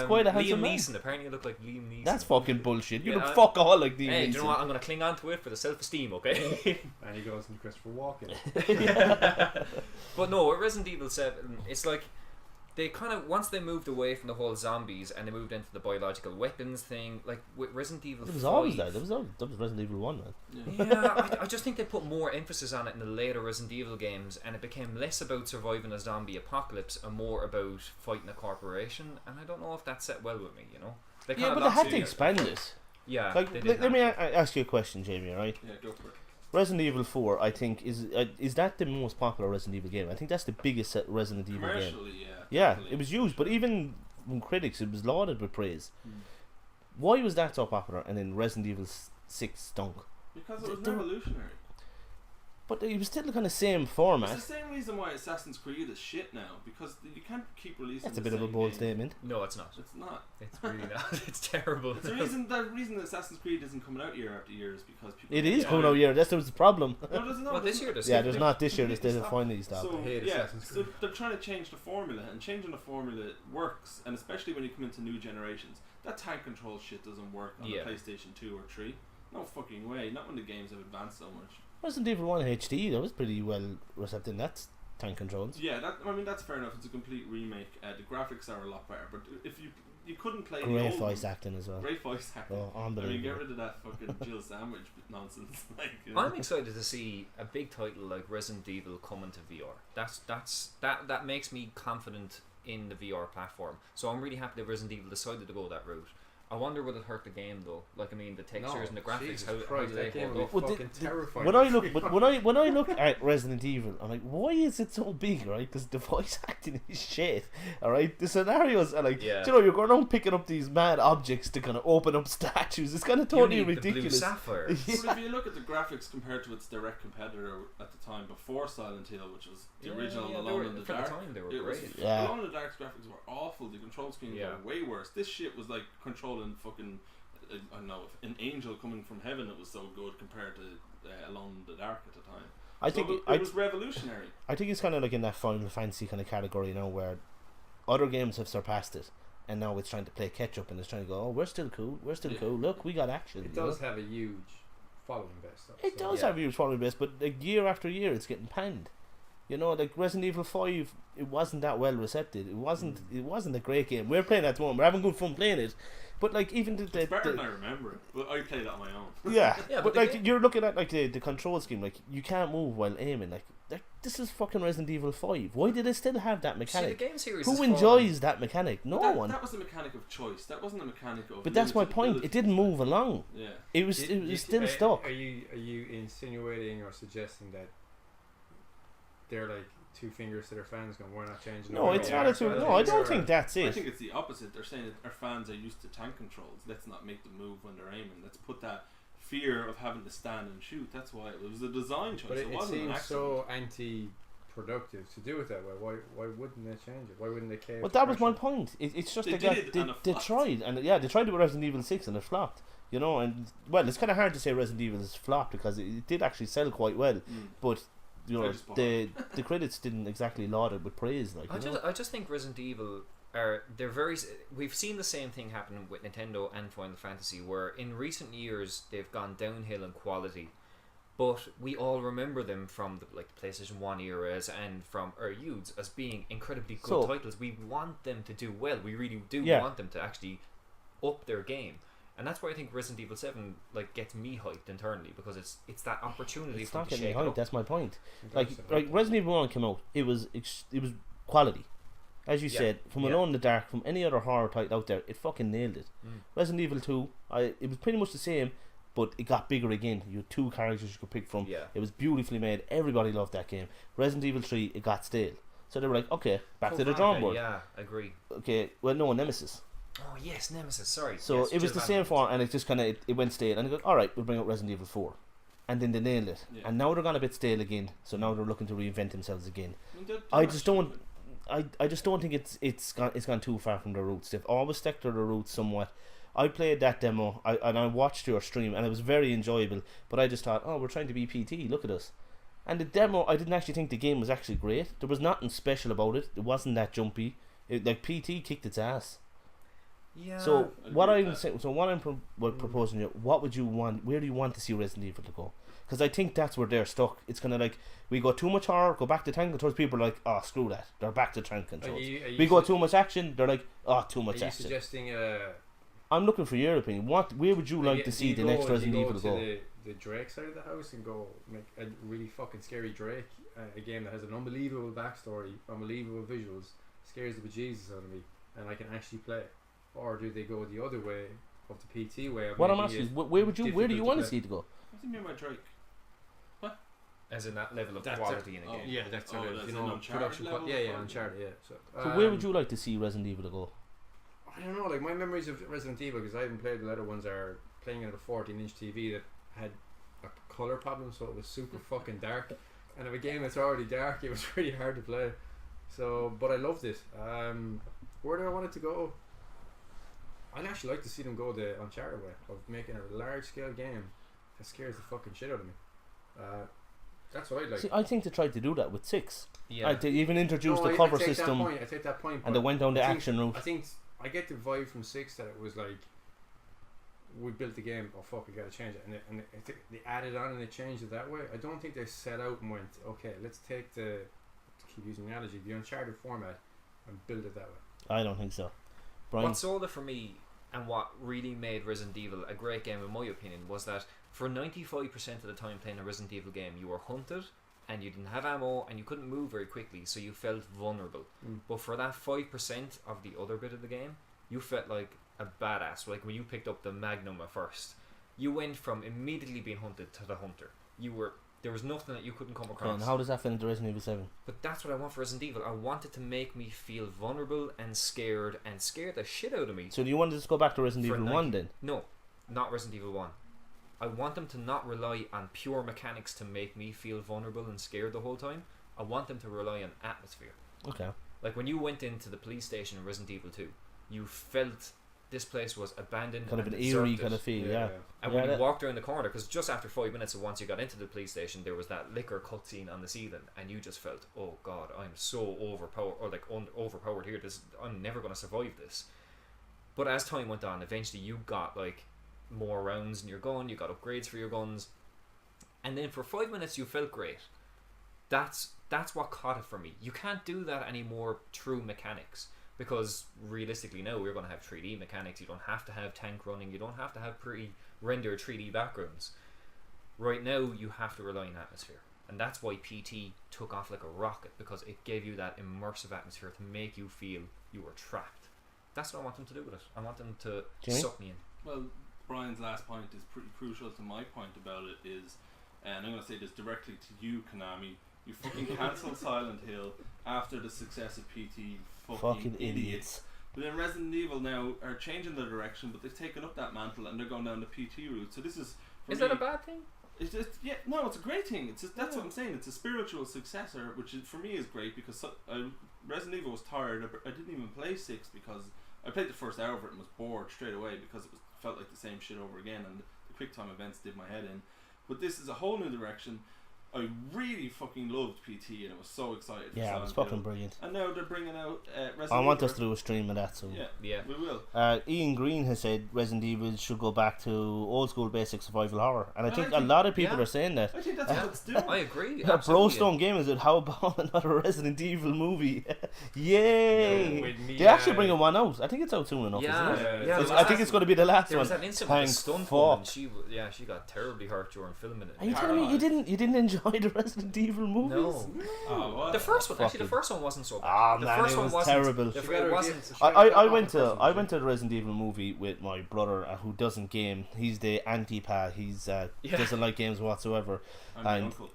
quite a
Liam
handsome man.
Neeson. Apparently, you look like Liam Neeson.
That's fucking bullshit. You
Yeah,
look fuck all like the.
Hey, do you know what? I'm gonna cling on to it for the self-esteem, okay?
And he goes into Christopher Walken.
But no, with Resident Evil 7, it's like they kind of once they moved away from the whole zombies and they moved into the biological weapons thing, like with Resident Evil.
It was
5,
always that. That was Resident Evil 1, man.
Yeah, I just think they put more emphasis on it in the later Resident Evil games, and it became less about surviving a zombie apocalypse and more about fighting a corporation. And I don't know if that set well with me, you know. They
Yeah,
kinda
but they
lost
had
me
to
there.
expand it.
Yeah,
Like,
they
let
did
me
have to.
ask you a question, Jamie. Right?
Yeah, go for it.
Resident Evil 4, I think, is that the most popular Resident Evil game? I think that's the biggest Resident Evil game.
Commercially, yeah.
Yeah,
definitely.
it was used, but even from critics, it was lauded with praise. Why was that so popular? And then Resident Evil 6 stunk.
Because it was
There-
revolutionary.
But it was still the kind of same
It's
format.
the same reason why Assassin's Creed is shit now, because you can't keep releasing.
That's a
the
bit of a
same
bold
game.
statement.
No, it's not.
It's not.
It's really not. It's terrible.
It's the reason that Assassin's Creed isn't coming out year after year is because people.
It is
Yeah.
coming out here. That's the problem.
No, there's not.
Well, this year there's
Yeah, there's not this year. They
completely
didn't finally stop.
So
I hate
yeah,
Assassin's
so
Creed.
they're trying to change the formula, and changing the formula works, and especially when you come into new generations. That tank control shit doesn't work on
Yeah.
the PlayStation 2 or 3. No fucking way. Not when the games have advanced so much.
Resident Evil 1 HD, that was pretty well received in that tank controls.
Yeah, that's fair enough. It's a complete remake. The graphics are a lot better, but if you couldn't play the
Great
old
voice
one,
acting as well.
great voice acting.
Oh,
I mean, get
unbelievable.
rid of that fucking Jill Sandwich nonsense. Like, you know.
I'm excited to see a big title like Resident Evil coming to VR. That makes me confident in the VR platform. So I'm really happy that Resident Evil decided to go that route. I wonder would it hurt the game though? Like I mean, the textures and the graphics.
Jesus
How
Christ,
do they
that game
hold
would
up?
be
Well,
fucking terrifying.
when I look at Resident Evil, I'm like, why is it so big, right? Because the voice acting is shit, all right. The scenarios are like,
Yeah.
you know, you're going around picking up these mad objects to kind of open up statues. It's kind of totally
You need
ridiculous.
The blue sapphire.
But if you look at the graphics compared to its direct competitor at the time before Silent Hill, which was the original Alone in the
for
Dark,
the time they were
it was
great.
Yeah.
Alone in the Dark's graphics were awful. The control screens
Yeah.
were way worse. This shit was like controlling fucking. I don't know, if an angel coming from heaven, it was so good compared to Alone in the Dark at the time.
I
So
think
it was revolutionary.
I think it's kind of like in that Final Fantasy kind of category, you know, where other games have surpassed it, and now it's trying to play catch up, and it's trying to go, oh, we're still cool, look, we got action.
It
you know?
does have a huge following base, though.
It
so-
does
yeah.
have a huge following base, but like year after year, it's getting panned. You know, like Resident Evil 5, it wasn't that well received. It wasn't a great game. We're playing it at the moment. We're having good fun playing it. But like even
It's better than I remember it, but I played it on my own.
yeah,
Yeah,
but
but the
like
game-
you're looking at like the control scheme, like you can't move while aiming. Like this is fucking Resident Evil 5. Why did it still have that
See, the
mechanic?
game series
Who
is
enjoys that mechanic? No
That,
one.
that was a mechanic of choice. That wasn't a mechanic of.
But that's my
limited
point.
ability.
It didn't move along.
Yeah.
It was still stuck.
Are you insinuating or suggesting that they're like two fingers to their fans going, we're not changing.
No, it's not a two. No, I don't think that's
I
it.
think it's the opposite. They're saying that our fans are used to tank controls. Let's not make them move when they're aiming. Let's put that fear of having to stand and shoot. That's why it was a design choice.
But it
wasn't an
seems
accident.
so anti-productive to do it that way. Why wouldn't they change it? Why wouldn't they cave?
But that was my point. It's just
They
they tried, and yeah, they tried it with Resident Evil 6 and it flopped. You know, and well, it's kind of hard to say Resident Evil is flopped because it did actually sell quite well, but you know the critics didn't exactly laud it with praise. Like
I just think Resident Evil we've seen the same thing happen with Nintendo and Final Fantasy, where in recent years they've gone downhill in quality, but we all remember them from the PlayStation 1 eras and from our youths as being incredibly good titles. We want them to do well. We really do want them to actually up their game. And that's why I think Resident Evil 7 gets me hyped internally, because it's that opportunity
it's
for them
not
to
getting me
shake it
hyped.
up.
That's my point. Like Resident Evil 1 came out, it was quality. As you said, from Alone in the Dark, from any other horror title out there, it fucking nailed it. Resident Evil 2, it was pretty much the same, but it got bigger again. You had two characters you could pick from.
Yeah.
It was beautifully made. Everybody loved that game. Resident Evil 3, it got stale. So they were like, okay, back to the drawing board.
Yeah, agree.
Okay, well, no, Nemesis.
Oh yes, Nemesis. Sorry.
So
yes,
it was the same form, and it just kind of it went stale. And they go, all right, we'll bring out Resident Evil 4, and then they nailed it. Yeah. And now they're gone a bit stale again. So now they're looking to reinvent themselves again. I just don't think it's gone too far from their roots. They've always stuck to their roots somewhat. I played that demo, and I watched your stream, and it was very enjoyable. But I just thought, oh, we're trying to be PT. Look at us. And the demo, I didn't actually think the game was actually great. There was nothing special about it. It wasn't that jumpy. PT kicked its ass.
Yeah.
So what I'm saying, proposing, what would you want? Where do you want to see Resident Evil to go? Because I think that's where they're stuck. It's kind of like we go too much horror, go back to tank controls. People are like, oh, screw that. They're back to tank controls. We go too much action. They're like, oh, too much action.
Are you suggesting?
I'm looking for your opinion. Where would you like to see the next Resident Evil to go?
The Drake side of the house and go make a really fucking scary Drake, a game that has an unbelievable backstory, unbelievable visuals, scares the bejesus out of me, and I can actually play it. Or do they go the other way of the PT way?
What I'm asking is, where do you want to see it go?
What do you mean by Drake? What?
As in that level of quality in a game.
Yeah, that's sort of, production. Uncharted. Yeah. So
where would you like to see Resident Evil to go?
I don't know. Like my memories of Resident Evil, because I haven't played the later ones, are playing on a 14-inch TV that had a color problem, so it was super fucking dark. And of a game that's already dark, it was really hard to play. So, but I loved it. Where do I want it to go? I'd actually like to see them go the Uncharted way of making a large scale game that scares the fucking shit out of me. That's what I'd like.
See, I think they tried to do that with 6.
Yeah.
They even introduced the cover system.
I take that point.
And they went down the action route.
I think I get the vibe from 6 that it was like, we built the game, oh fuck, we gotta change it, and they added on and they changed it that way. I don't think they set out and went, okay, let's take to keep using the analogy, the Uncharted format and build it that way.
I don't think so. Brian?
What sold it for me, and what really made Resident Evil a great game in my opinion, was that for 95% of the time playing a Resident Evil game, you were hunted and you didn't have ammo and you couldn't move very quickly, so you felt vulnerable. But for that 5% of the other bit of the game, you felt like a badass. Like when you picked up the Magnum at first, you went from immediately being hunted to the hunter. There was nothing that you couldn't come across.
And how does that fit into Resident Evil 7?
But that's what I want for Resident Evil. I want it to make me feel vulnerable and scared the shit out of me.
So do you want to just go back to Resident Evil 1 then?
No, not Resident Evil 1. I want them to not rely on pure mechanics to make me feel vulnerable and scared the whole time. I want them to rely on atmosphere.
Okay.
Like when you went into the police station in Resident Evil 2, you felt this place was abandoned,
kind of an
deserted.
eerie kind of feel, yeah.
And when you walked around the corner, because just after 5 minutes of once you got into the police station, there was that liquor cutscene on the ceiling, and you just felt, oh god, I'm so overpowered, or like overpowered here. I'm never going to survive this. But as time went on, eventually you got like more rounds in your gun, you got upgrades for your guns, and then for 5 minutes you felt great. That's what caught it for me. You can't do that anymore through mechanics. Because realistically now we're going to have 3D mechanics. You don't have to have tank running. You don't have to have pre-rendered 3D backgrounds. Right now you have to rely on atmosphere. And that's why PT took off like a rocket. Because it gave you that immersive atmosphere to make you feel you were trapped. That's what I want them to do with it. I want them to suck me in.
Well, Brian's last point is pretty crucial to my point about it is, and I'm going to say this directly to you, Konami, You fucking cancelled Silent Hill after the success of PT.
Fucking idiots.
But then Resident Evil now are changing their direction, but they've taken up that mantle and they're going down the PT route. So this is.
Is that a bad thing?
It's just, yeah, no, it's a great thing. It's just, that's what I'm saying. It's a spiritual successor, which is, for me is great because Resident Evil was tired. I didn't even play 6 because I played the first hour of it and was bored straight away because it felt like the same shit over again, and the quick time events did my head in. But this is a whole new direction. I really fucking loved PT and I was so excited.
Yeah, it was fucking brilliant.
And now they're bringing out Resident
I want
Evil.
us to do a stream of that soon.
Yeah, we will.
Ian Green has said Resident Evil should go back to old school basic survival horror, and I think a lot of people are saying that.
I think that's what it's doing.
I agree.
Brostone Gaming said, "How about another Resident Evil movie?" Yay!
With me,
They're actually bringing one out. I think it's out soon enough.
Yeah,
isn't it?
yeah.
I think it's going to be the last
There
one.
was that incident with
Thank
the stunt
fuck.
woman. She got terribly hurt during filming it.
Are you telling me you didn't enjoy the Resident Evil movies?
No.
Oh, what?
The first one, actually, the first one wasn't so bad.
Ah,
the
man,
first
it
one
was
wasn't
terrible.
It wasn't.
I went to the Resident Evil movie with my brother who doesn't game. He's the anti-pa. He's doesn't like games whatsoever.
I'm the uncle.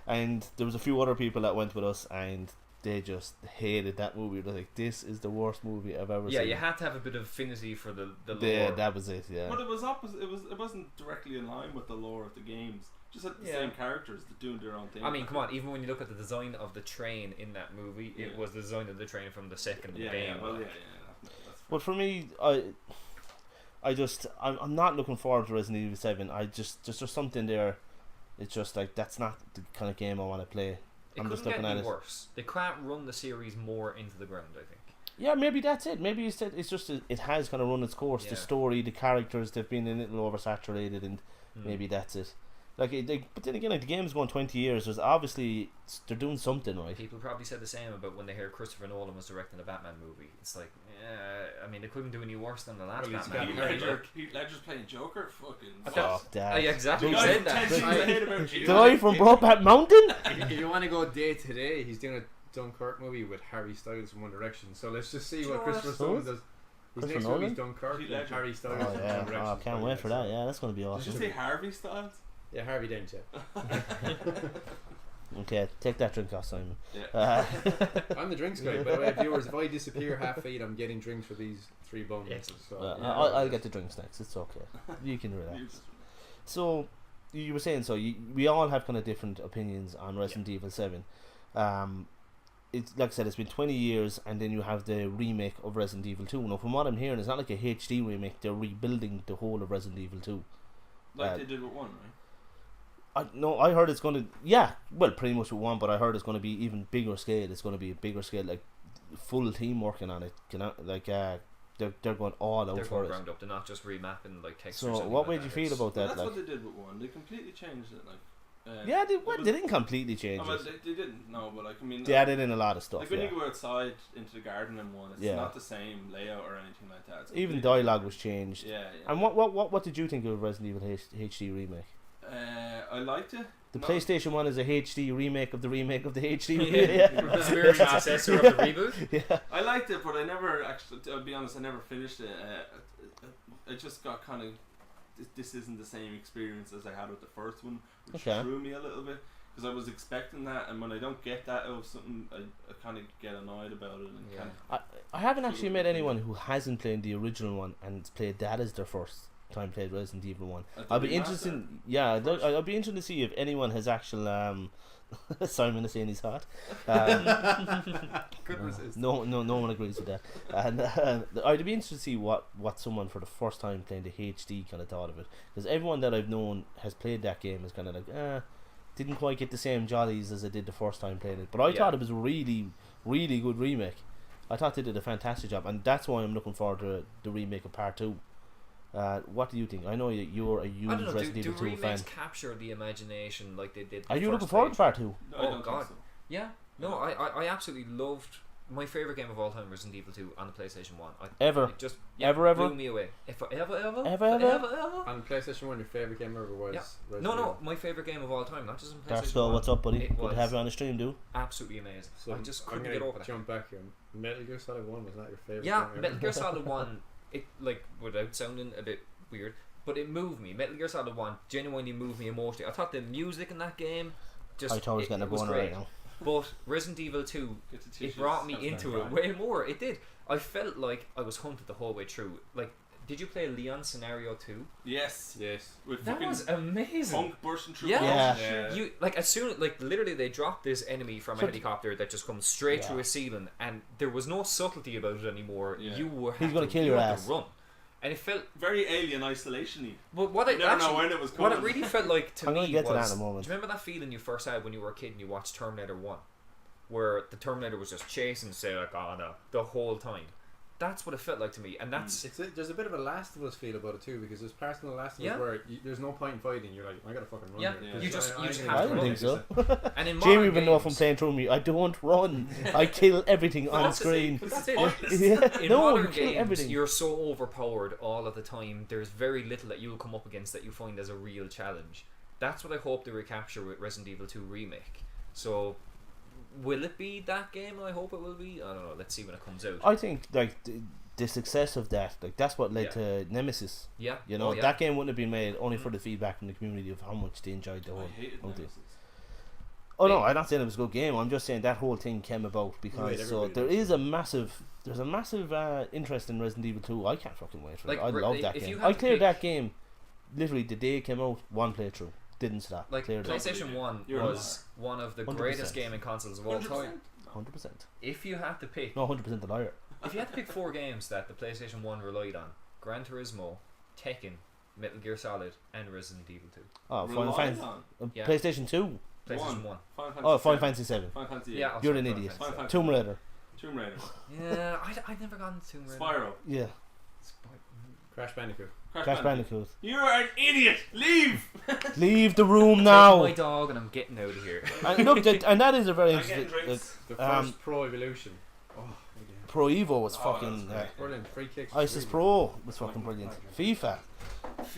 And there was a few other people that went with us, and they just hated that movie. They're like, "This is the worst movie I've ever seen."
Yeah, you had to have a bit of affinity for the lore.
Yeah, that was it. Yeah.
But it was opposite. It wasn't directly in line with the lore of the games. Just had the same characters doing their own thing.
I mean, come on. Even when you look at the design of the train in that movie, it was the design of the train from the second game.
Yeah, well,
like.
that's
But for me, I'm not looking forward to Resident Evil 7. There's something there. It's just like that's not the kind of game I want to play. I'm just looking at it.
Worse. They can't run the series more into the ground, I think.
Yeah, maybe that's it. Maybe it's just it has kind of run its course.
Yeah.
The story, the characters, they've been a little oversaturated, and maybe that's it. Like, but then again, like the game's going 20 years. There's obviously they're doing something right.
People probably said the same about when they heard Christopher Nolan was directing a Batman movie. It's like, I mean, they couldn't do any worse than the last Batman movie.
Heath Ledger's playing Joker. Fucking.
Fuck that.
Yeah, exactly.
The
He
guy
said that.
10 things I hate about you.
The guy from Brokeback Mountain.
If you want to go day to day, he's doing a Dunkirk movie with Harry Styles from One Direction. So let's just see what Christopher Nolan does. His
Christopher
next
Nolan?
movie's Dunkirk
Heath
with
Ledger.
Harry Styles
Oh
from
yeah,
One Direction.
I can't wait for that. Yeah, that's going to be
Did
awesome.
you say Harvey Styles?
Yeah, Harvey Dent, yeah.
Okay, take that drink off, Simon.
Yeah.
I'm the drinks guy, by the way, viewers. If I disappear half feet, I'm getting drinks for these 3 bones. So,
I'll get the drinks next. It's okay. You can relax. So you were saying we all have kind of different opinions on Resident Evil 7. It's like I said, it's been 20 years, and then you have the remake of Resident Evil 2. Now, from what I'm hearing, it's not like a HD remake. They're rebuilding the whole of Resident Evil 2.
Like they did with 1, right?
I heard it's going to, pretty much with 1, but I heard it's going to be even bigger scale. It's going to be a bigger scale, like full team working on it. They're going all out
They're
for
going
it.
ground up. They're not just remapping like textures.
So, what way do you feel about that?
That's
Like,
what they did with 1. They completely changed it. Like,
they didn't completely change
well,
it.
they didn't. No, but like I mean,
They added in a lot of stuff.
like when
Yeah.
you go outside into the garden in 1, it's
Yeah.
not the same layout or anything like that. It's
Even
completely
dialogue was changed.
Yeah.
And what did you think of Resident Evil HD remake?
I liked it.
The
No.
PlayStation 1 is a HD remake of the remake of the HD
Yeah.
remake.
Spiritual successor of the reboot.
Yeah.
I liked it, but I never actually. I'll be honest, I never finished it. I just got kind of. This isn't the same experience as I had with the first one, which
Okay.
threw me a little bit because I was expecting that, and when I don't get that out of something, I kind of get annoyed about it. And
Yeah.
I haven't actually met anyone who hasn't played the original one and played that as their first time played Resident Evil 1. I'll be interested. I'll be interested to see if anyone has actual. Simon is saying he's hot. No one agrees with that. And I'd be interested to see what someone for the first time playing the HD kind of thought of it, because everyone that I've known has played that game is kind of like, didn't quite get the same jollies as I did the first time playing it. But I thought it was a really, really good remake. I thought they did a fantastic job, and that's why I'm looking forward to the remake of Part 2. What do you think? I know you're a huge
I don't know.
Resident
Do
Evil 2 fan.
remakes capture the imagination like they did?
Are you looking forward to Part 2?
No, I don't think
God.
so.
Yeah. No, I absolutely loved my favorite game of all time, Resident Evil 2 on the PlayStation 1.
Ever?
It just
Ever?
blew me away. Ever?
On PlayStation 1, your favourite game ever was Resident
No,
Evil.
my favourite game of all time, not just on PlayStation
Dark Skull,
1.
what's up, buddy?
It
Good to
was
have you on the stream, dude.
absolutely amazing.
So
I just
I'm
couldn't
gonna
get over that.
jump back here. Metal Gear Solid 1 was not your favourite
Yeah,
game ever?
Metal Gear Solid 1, it, like, without sounding a bit weird, but it moved me. Metal Gear Solid 1 genuinely moved me emotionally. I thought the music in that game just
Hightower's getting a
was
boner
great.
right now.
But Resident Evil 2, it brought me into it way more. It did. I felt like I was hunted the whole way through. Like, did you play Leon Scenario 2?
Yes.
With that was amazing.
Punk bursting through.
Yeah.
You like as soon like literally they dropped this enemy from a helicopter that just comes straight through a ceiling, and there was no subtlety about it anymore.
Yeah.
You were
He's gonna kill your ass.
To run, and it felt
very Alien Isolation-y.
But what I
never know when it was
what
coming.
it really felt like to
I'm
me
gonna get
was,
to that in a moment.
do you remember that feeling you first had when you were a kid and you watched Terminator 1, where the Terminator was just chasing Sarah Connor the whole time? That's what it felt like to me, and that's
There's a bit of a Last of Us feel about it too, because there's parts in the Last of Us where there's no point in fighting. You're like, I gotta fucking run.
Yeah,
here.
you just
I
have to
don't
run.
think so.
And in
Jamie
modern
will know from
games-
playing through me. I don't run. I kill everything on
that's
screen.
But that's it.
Yeah.
In
No,
modern
you kill
games,
everything.
you're so overpowered all of the time. There's very little that you'll come up against that you find as a real challenge. That's what I hope they recapture with Resident Evil 2 Remake. So, will it be that game? I hope it will be. I don't know. Let's see when it comes out.
I think like the success of that, like that's what led to Nemesis.
Yeah,
You know, that game wouldn't have been made only for the feedback from the community of how much they enjoyed the whole thing. Oh no, I'm not saying it was a good game. I'm just saying that whole thing came about because there's a massive interest in Resident Evil 2. I can't fucking wait for it. I love that game. I cleared that game literally the day it came out. One playthrough, didn't stop.
Like
cleared
PlayStation 1 was one of the
100%.
greatest gaming consoles of all time.
100%.
If you had to pick,
No, 100% the liar.
if you had to pick 4 games that the PlayStation 1 relied on: Gran Turismo, Tekken, Metal Gear Solid, and Resident Evil 2.
Oh, Final Fantasy.
Yeah.
PlayStation 2.
PlayStation 1.
Oh, Final Fantasy 7.
Final Fantasy.
Yeah, I'll
You're
say
an
Final
idiot.
Fantasy 7.
Tomb Raider.
Tomb Raider.
Yeah, I've never gotten Tomb Raider.
Spyro.
Yeah.
Crash Bandicoot.
Crash Bandicoot.
You're an idiot. Leave.
Leave the room
Take
now.
my dog and I'm getting out of here.
And look, and that is a very
I'm
interesting.
getting drinks.
The first Pro Evolution. Oh, again.
Pro Evo was
Oh,
fucking.
that was
Brilliant. Free kicks.
ISIS
really.
Pro was fucking brilliant. FIFA.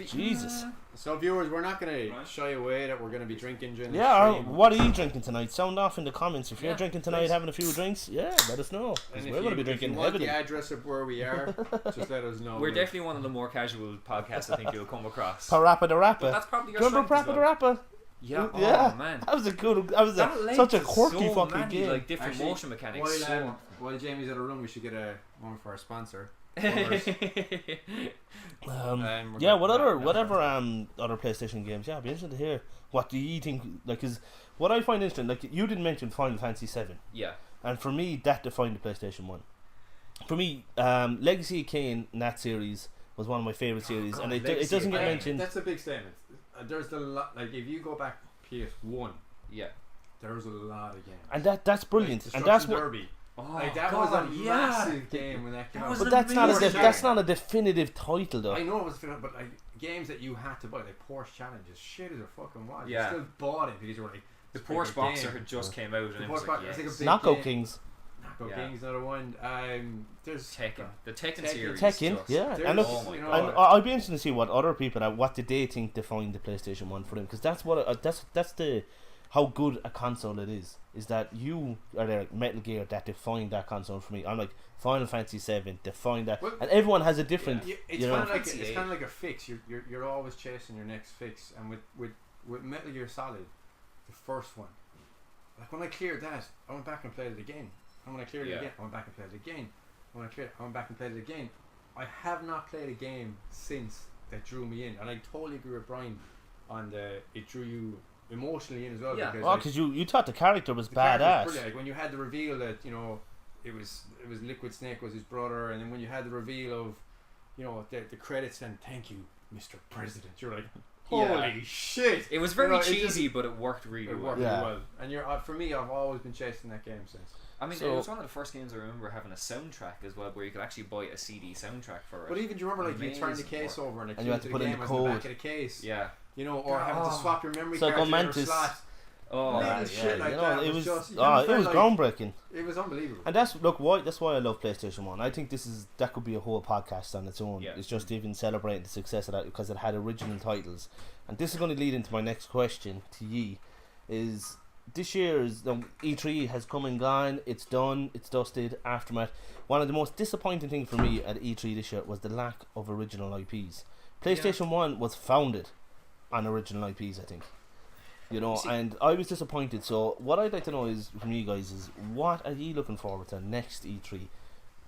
Jesus.
So viewers, we're not going to shy away that we're going to be drinking during the
Yeah,
stream.
what are you drinking tonight? Sound off in the comments. If you're
Yeah,
drinking tonight,
please.
having a few drinks, yeah, let us know. 'Cause
And
we're going to be
if
drinking
you want
heavily.
the address of where we are, just let us know.
We're definitely one of the more casual podcasts I think you'll come across.
Parappa the
But
Rapper.
that's probably
Do
your
you remember
strength as
Parappa the
well.
Rapper?
Yeah.
Yeah.
Oh man.
That was a good. That was
That
such a
length is
quirky
so
fucking
many,
game.
like different
Actually,
motion mechanics.
While Jamie's at a run, we should get one for our sponsor.
Yeah, whatever other PlayStation games. Yeah, I'd be interested to hear what do you think. Like, cause what I find interesting, like you didn't mention Final Fantasy 7,
Yeah.
and for me that defined the PlayStation 1. For me, Legacy of Kain in that series was one of my favorite series,
God,
and it
Legacy
doesn't
of
get
Kain.
mentioned.
That's a big statement. There's a lot. Like if you go back PS1,
Yeah.
there's a lot of games.
And that's brilliant,
Like
and that's
Destruction
what.
Derby.
Oh,
Like that
God,
was a
yeah.
massive game when that came out.
was
But that's not
amazing.
that's not a definitive title though.
I know it was, but like games that you had to buy, like Porsche Challenges, shit is a fucking was.
Yeah.
You still bought it because you were like,
The
it's a pretty
Porsche
good
Boxer
game.
had just came out, and
The
it was
Porsche
like,
Boxer, it's like a
yes.
big
Knockout
game.
Kings,
Knockout
Yeah.
Kings, another one. There's
Tekken. The Tekken
Tekken.
series.
Tekken,
just-
yeah.
There's,
And look,
oh my
you
God.
know,
I'd be interested to see what other people what did they think defined the PlayStation 1 for them, because that's what that's the how good a console it is that you are there, like Metal Gear that defined that console for me. I'm like Final Fantasy 7 defined that,
Well,
and everyone has a different.
it's
you know,
kind of like
Fantasy
it's
eight.
kind of like a fix. You're always chasing your next fix, and with Metal Gear Solid, the first one, like when I cleared that, I went back and played it again. And when I cleared it
Yeah.
again, I went back and played it again. When I cleared, I went back and played it again. I have not played a game since that drew me in, and I totally agree with Brian on it drew you emotionally in as well.
Yeah.
Because
oh, because you thought the character was
the character was
badass.
brilliant. Like when you had the reveal that it was Liquid Snake was his brother, and then when you had the reveal of the credits and thank you, Mr. President, you're like, holy
Yeah.
shit!
It was very
it
cheesy, but it worked really
It
well.
worked
Yeah.
really well, and for me, I've always been chasing that game since.
I mean,
So-
it was one of the first games I remember having a soundtrack as well, where you could actually buy a CD soundtrack for it.
But even do you remember, like you turn the
Amazing
case
work.
over and it
And you had to
the
put in
game
the
was in the back
code.
of the case,
Yeah.
or having to
Oh.
swap your memory
So
card in your
Mantis.
slot.
Oh,
Little
yeah,
shit like
you know,
that
it
was
was
just- you
it
never
was
felt like-
groundbreaking.
It was unbelievable.
And that's that's why I love PlayStation 1. I think that could be a whole podcast on its own.
Yeah.
It's just even celebrating the success of that because it had original titles. And this is going to lead into my next question to ye, is this year's E3 has come and gone, it's done, it's dusted, aftermath. One of the most disappointing things for me at E3 this year was the lack of original IPs. PlayStation 1 was founded on original IPs, I think. You know, and I was disappointed. So what I'd like to know is from you guys is what are you looking forward to next E3?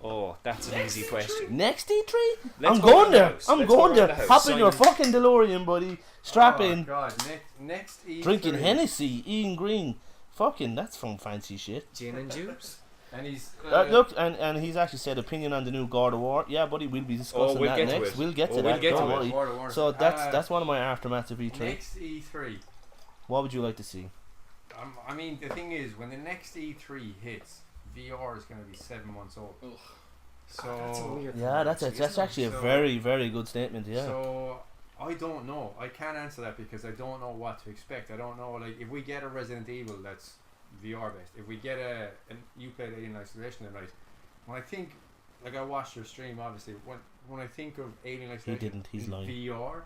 Oh, that's an easy question.
Next E3?
Let's
I'm
go
going
around the
there.
house.
I'm
Let's go
going
around
there.
the house.
Hop in your
Simon.
fucking DeLorean, buddy. Strap in.
God, next E3.
Drinking Hennessy, eating green. Fucking, that's some fancy shit.
Gin and juice.
And he's
Look, and he's actually said opinion on the new God of War. Yeah, buddy, we'll be discussing
we'll
that
get to
next.
it.
We'll get to
We'll
that.
get
Don't
to
worry.
it.
War.
So that's one of my aftermaths of E3.
Next E3.
What would you like to see?
I mean, the thing is, when the next E3 hits, VR is going to be 7 months old.
Ugh.
So
That's a weird
Yeah, that's actually a
So-
very, very good statement. Yeah.
So I don't know. I can't answer that because I don't know what to expect. I don't know. Like, if we get a Resident Evil that's VR based, if we get you played Alien Isolation tonight, when I think, like, I watched your stream obviously. When I think of Alien Isolation,
didn't, he's
in
lying.
VR,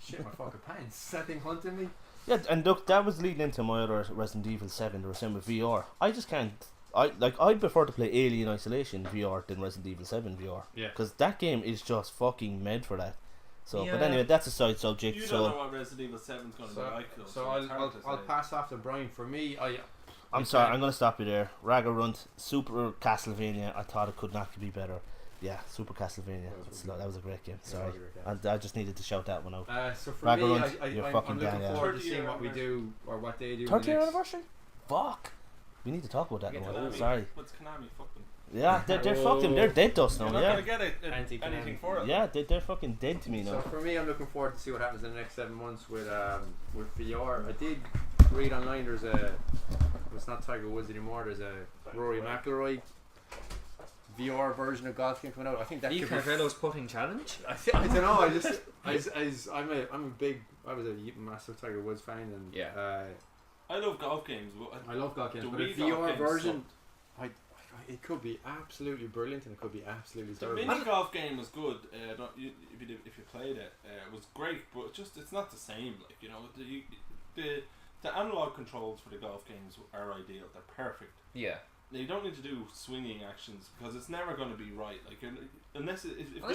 shit my fucking pants. Is that thing hunting me?
Yeah, and look, that was leading into my other Resident Evil 7, the same with VR. I just can't. I'd prefer to play Alien Isolation VR than Resident Evil 7 VR.
Yeah.
Because that game is just fucking made for that. So, but
Yeah.
anyway, that's a side subject.
You
so
don't know what Resident Evil 7's going to be like, though.
So
it's hard to
I'll
say.
pass off to Brian. For me,
I'm sorry, I'm going to stop you there. Raga Runt, Super Castlevania. I thought it could not be better. Yeah, Super Castlevania. That was a great game. Sorry, I just needed to shout that one out.
So for
Raga
me,
Runt, you're
I'm
fucking
looking
down, yeah.
forward to seeing what we do or what they do.
30-year anniversary? Fuck. We need to talk about that
Get
now.
Konami.
Sorry.
What's Konami? Fuck them.
Yeah, they're fucking. They're dead to us
You're
now.
not
Yeah.
going to get
Anti-Konami.
anything for it.
Yeah, they're fucking dead to me
So
now.
for me, I'm looking forward to see what happens in the next 7 months with VR. I did read online it's not Tiger Woods anymore. There's a Rory McIlroy VR version of golf game coming out. I think that
Lee
could be.
Carvello's putting challenge.
I don't know. I was a massive Tiger Woods fan, and
Yeah.
I love golf games. But
I love golf games.
The
But a
Wii golf
VR
games
version, it could be absolutely brilliant, and it could be absolutely
the
terrible.
mini golf game was good. If you played it, it was great. But it's not the same. Like, you know, the analog controls for the golf games are ideal. They're perfect.
Yeah.
Now, you don't need to do swinging actions because it's never going to be right. Like, unless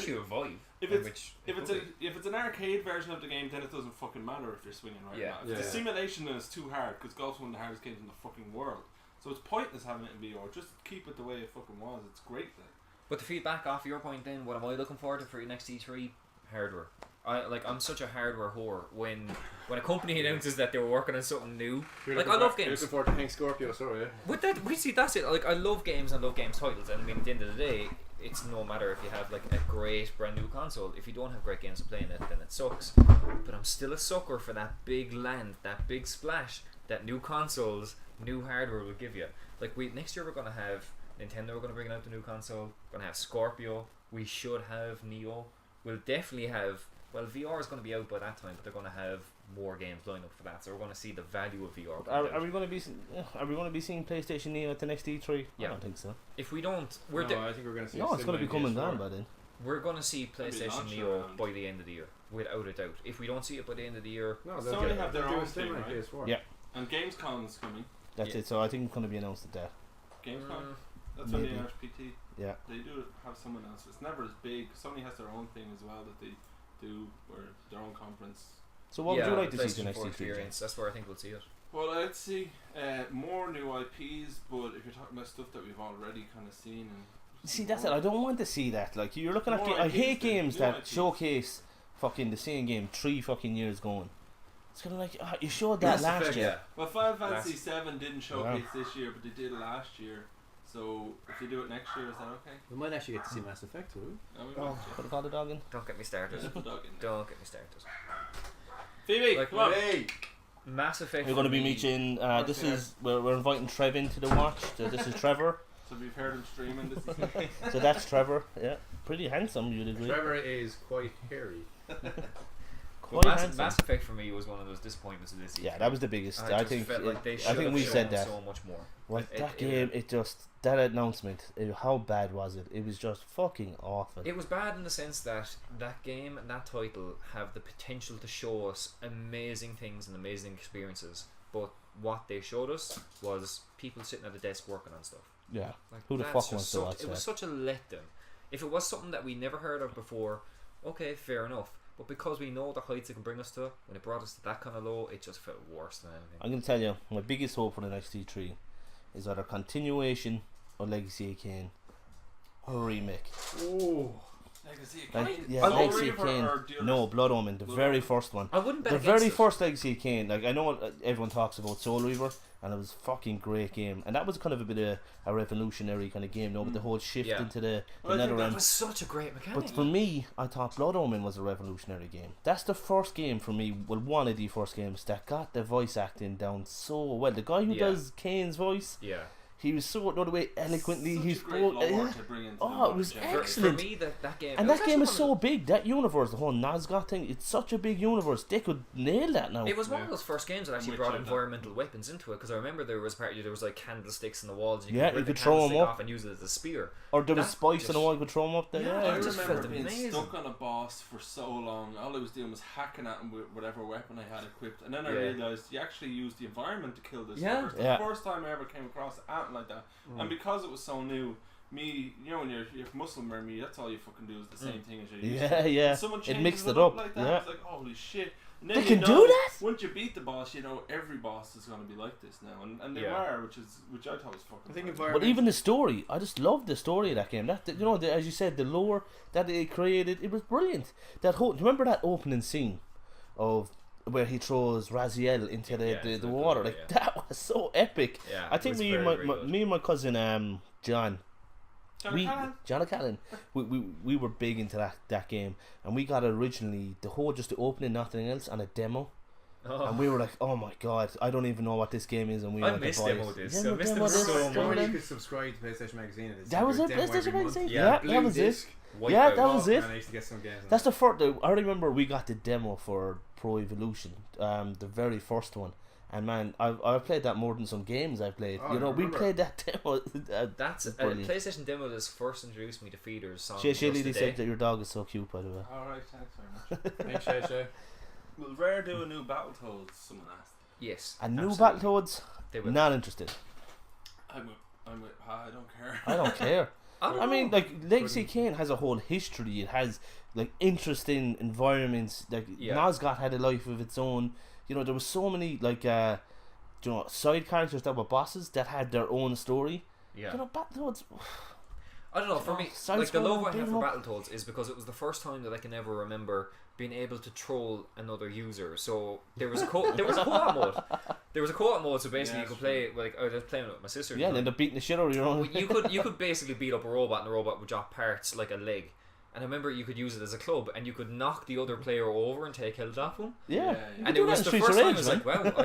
you avoid.
if it's an arcade version of the game, then it doesn't fucking matter if you're swinging right
Yeah.
or not. If the simulation then is too hard because golf's one of the hardest games in the fucking world. So it's pointless having it in VR. Just keep it the way it fucking was. It's great then.
But to feedback off your point, then, what am I looking forward to for your next E3? Hardware. I'm such a hardware whore. When a company announces that they were working on something new, I love
You're
games.
looking forward to Hank Scorpio, sorry. Yeah.
With that, we see that's it. Like, I love games and love games titles, and I mean, at the end of the day, it's no matter if you have like a great brand new console. If you don't have great games to play in it, then it sucks. But I'm still a sucker for that big land, that big splash that new consoles, new hardware will give you. Like, next year we're gonna have Nintendo. We're gonna bring out the new console. We're gonna have Scorpio. We should have Neo. We'll definitely have. Well, VR is going to be out by that time, but they're going to have more games lined up for that, so we're going to see the value of VR.
Are we going to be seeing PlayStation Neo at the next E3?
Yeah.
I don't think so.
If we don't,
I think we're going to see.
No, it's going to be coming down by then.
We're going to see PlayStation
launch
Neo
around.
by the end of the year, without a doubt. If we don't see it by the end of the year,
No,
Sony have their own thing, right?
PS4.
Yeah.
And Gamescom's coming.
That's it. So I think it's going to be announced at that.
Gamescom. That's when
maybe.
the RSPT.
Yeah.
They do have someone else. It's never as big. Sony has their own thing as well that they do, or their own conference.
So what would you like to see
PlayStation
the next
4
E3?
experience? That's where I think we'll see it.
Well, I'd see more new IPs, but if you're talking about stuff that we've already kind of seen, and
See, that's it. I don't want to see that. Like, you're looking at.
More
I
IPs
hate
then,
games
new
that
IPs.
showcase fucking the same game 3 fucking years going. It's kind of like you showed that
Mass
last
Effect,
year.
Well, Final Fantasy VII didn't showcase this year, but they did last year. So if you do it next year, is that okay?
We might actually get to see Mass Effect too.
No, we
Oh,
won't.
put a call the dog in.
Don't get me started.
Put the dog in.
Don't get me started.
Phoebe,
Like,
come on.
Hey!
Mass Effect.
We're going to be
for me-
meeting. This is we're inviting Trev into the watch. So this is Trevor.
So we've heard him streaming. This is
So that's Trevor. Yeah, pretty handsome. You'd agree.
Trevor is quite hairy.
Quite
Mass,
handsome.
Mass Effect for me was one of those disappointments of this year.
Yeah, that was the biggest. I
just
think.
felt like they
I
should
think
have
we said
shown
that.
so much more.
Like
It-
that
it-
game, that announcement. How bad was it? It was just fucking awful.
It was bad in the sense that that game and that title have the potential to show us amazing things and amazing experiences, but what they showed us was people sitting at a desk working on stuff.
Yeah.
Like,
Who the
that's
fuck
just
wants to watch
It was
that?
such a letdown. If it was something that we never heard of before, okay, fair enough. But because we know the heights it can bring us to, when it brought us to that kind of low, it just felt worse than anything.
I'm going to tell you, my biggest hope for the next T3 is either continuation of Legacy of Kain or a remake.
Oh, Legacy of
Like,
Kain.
yeah, Legacy of Kain. No, Blood Omen, the very first one.
I wouldn't bet
The
against
very
it.
first Legacy of Kain. Like, I know everyone talks about Soul Reaver, and it was a fucking great game, and that was kind of a bit of a revolutionary kind of game, with the whole shift
Yeah.
into the
Well, I think
Netherlands.
It was such a great mechanic.
But for me, I thought Blood Omen was a revolutionary game. That's the first game for me, well, one of the first games that got the voice acting down so well. The guy who
Yeah.
does Kane's voice,
yeah.
he was so, the way eloquently
Such
he
a great
spoke.
lore to bring into the
Oh, it
modern
was
generation.
excellent.
For me, that game.
And
it was
that game is
actually
so
one of
big, that universe, the whole Nazgûl thing, it's such a big universe. They could nail that now.
It was one of those first games that actually
Which
brought
I've
environmental weapons into it, because I remember there was there was like candlesticks in the walls.
Yeah,
rip
you
the
could throw 'em
candlestick
up.
off and use it as a spear.
Or there was
that
spikes
just-
on the wall, you could throw them up there.
Yeah,
Yeah,
I
it just
remember
felt
being
amazing.
stuck on a boss for so long. All I was doing was hacking at him with whatever weapon I had equipped, and then I
Yeah.
realised you actually use the environment to kill this.
Yeah.
fucker.
Yeah.
The first time I ever came across anything like that, and because it was so new, me, when you're muscle memory, that's all you fucking do is the same thing as you used to.
yeah, yeah.
And someone
It
changes
mixed it
up
up.
like that.
Yeah.
It's like, holy shit. And then
They
you
can
know,
do that?
Once you beat the boss, you know every boss is going to be like this now, and they
Yeah.
were, which I thought was fucking.
I think
brilliant.
environment.
But even the story, I just loved the story of that game. That as you said, the lore that it created, it was brilliant. That whole, remember that opening scene of where he throws Raziel into
Yeah,
the
into the
water?
pool,
Like
yeah.
that was so epic.
Yeah,
I
it
think
was
me
very,
and
very
my
good.
me and my cousin John,
John O'Callaghan?
we were big into that game, and we got originally the opening, nothing else, and a demo.
Oh.
And we were like, oh my god, I don't even know what this game is, and we
I
went to
missed
buy
demo
it.
discs.
Yeah,
I missed
demo
them so
discs,
much.
remember
When you
them?
could subscribe to PlayStation Magazine, and
That was it,
demo every
PlayStation
month.
Magazine?
Yeah,
Yeah,
Blue
that was it.
disc.
Yeah,
Wipeout.
that was it.
And I used to get some games.
That's the first. I remember we got the demo for Pro Evolution, the very first one, and man, I've played that more than some games I've played.
Oh,
You know,
I
we
remember.
played that demo.
That's
It's brilliant.
PlayStation demo that first introduced me to Feeder's song.
Shay
Just
Lady
Today.
said that your dog is so cute, by the way.
Alright, thanks very much.
Thanks, Shay.
Will Rare do a new Battletoads? Someone asked.
Yes.
And new
absolutely.
Battletoads,
They will.
not interested.
I don't care.
I don't care.
don't
I mean,
know.
like Legacy Kain has a whole history. It has like interesting environments. Like
Yeah.
Nazgûl had a life of its own. You know, there was so many like side characters that were bosses that had their own story.
Yeah.
You know, Battletoads.
I don't know. For me,
Side
like the
scroller,
love I
beat
have
'em
for
up.
Battletoads is because it was the first time that I can ever remember being able to troll another user. So there was a co-op mode. There was a co-op mode, so basically
Yeah,
you could play like I was playing with my sister.
Yeah, and end up beating the shit out of your own.
you could basically beat up a robot, and the robot would drop parts like a leg. And I remember you could use it as a club, and you could knock the other player over and take health off them.
Yeah.
Yeah,
You
And
can
it
do
was
that
the
in
first
Streets of
time I
Rage,
was
man.
like, wow,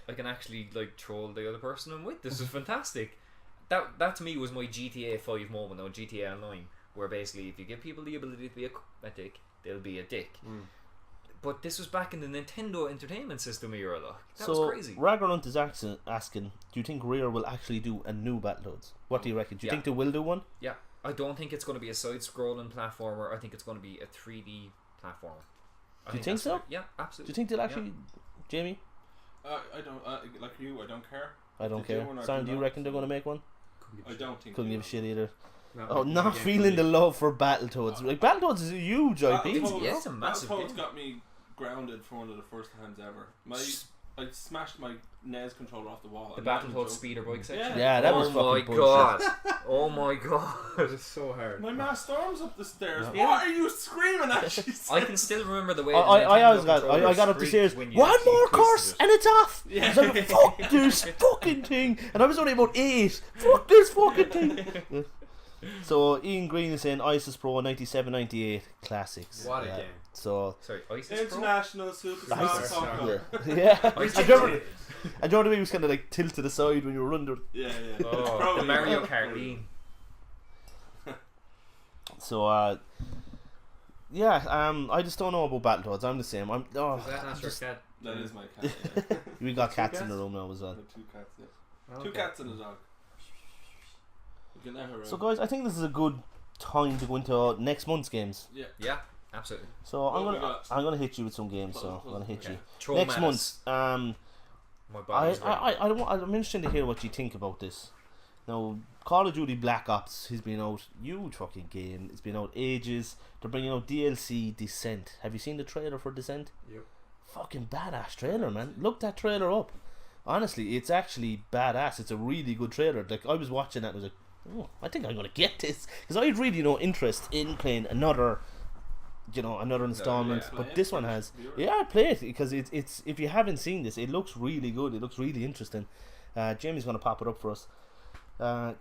I can actually like troll the other person I'm with. This is fantastic. That to me was my GTA 5 moment, or GTA Online, where basically if you give people the ability to be a dick, they'll be a dick. But this was back in the Nintendo Entertainment System era, though. That was crazy.
Ragarunt is asking, do you think Rare will actually do a new Battletoads? What do you reckon? Do you think they will do one?
Yeah, I don't think it's going to be a side-scrolling platformer. I think it's going to be a 3D platformer.
Do you think so?
Yeah,
Do
absolutely.
you think they'll actually, Jamie?
I don't like you. I don't care.
I don't
They do
care.
one or
Simon,
do
do you
not.
reckon they're going to make one?
I don't think.
Couldn't
they
give a
will.
shit either.
No,
Oh,
the
not
game
feeling the
for me.
love for Battletoads. Like Battletoads is a huge IP.
Yeah, it's a massive
Battletoads
game.
got me grounded for one of the first times ever. I smashed my NES controller off the wall.
The
I'm not even
Battletoads
joking.
speeder bike section.
Yeah, that
oh
was
my
fucking
god! Oh my god!
It's so hard.
My ma storms up the stairs.
Yeah.
What are you screaming at? She said.
I can still remember the way.
I always got up the stairs. One more course and it's off.
Yeah.
I was like, fuck this fucking thing. And I was only about 8. Fuck this fucking thing. So Ian Green is saying ISIS Pro 97-98 classics.
What a game.
So
Sorry, ISIS Pro?
International Superstar
ISIS,
Soccer.
yeah.
ISIS
I remember the way he was kind of like tilt to the side when you were under.
Yeah.
Oh,
Probably.
the Mario Kart lean.
So I just don't know about Battletoads. I'm the same.
Is that not your cat?
That is my cat. Yeah.
We got cats in
cats?
the room now as well.
The 2 cats. Yeah.
Okay.
2 cats and a dog. You can never.
So guys, I think this is a good time to go into next month's games.
Yeah.
Yeah, absolutely.
So
What we got?
I'm gonna hit you with some games. So I'm gonna hit
Okay.
you
Throw
next
them at
month.
us. My
I
body's ready.
don't want, I'm interested to hear what you think about this. Now, Call of Duty Black Ops has been out, huge fucking game. It's been out ages. They're bringing out DLC Descent. Have you seen the trailer for Descent?
Yep.
Fucking badass trailer, man. Look that trailer up. Honestly, it's actually badass. It's a really good trailer. Like, I was watching that and I was like, oh, I think I'm gonna get this, because I had really no interest in playing another installment. But this one has. Yeah, play it, because it's if you haven't seen this, it looks really good. It looks really interesting. Jamie's gonna pop it up for us.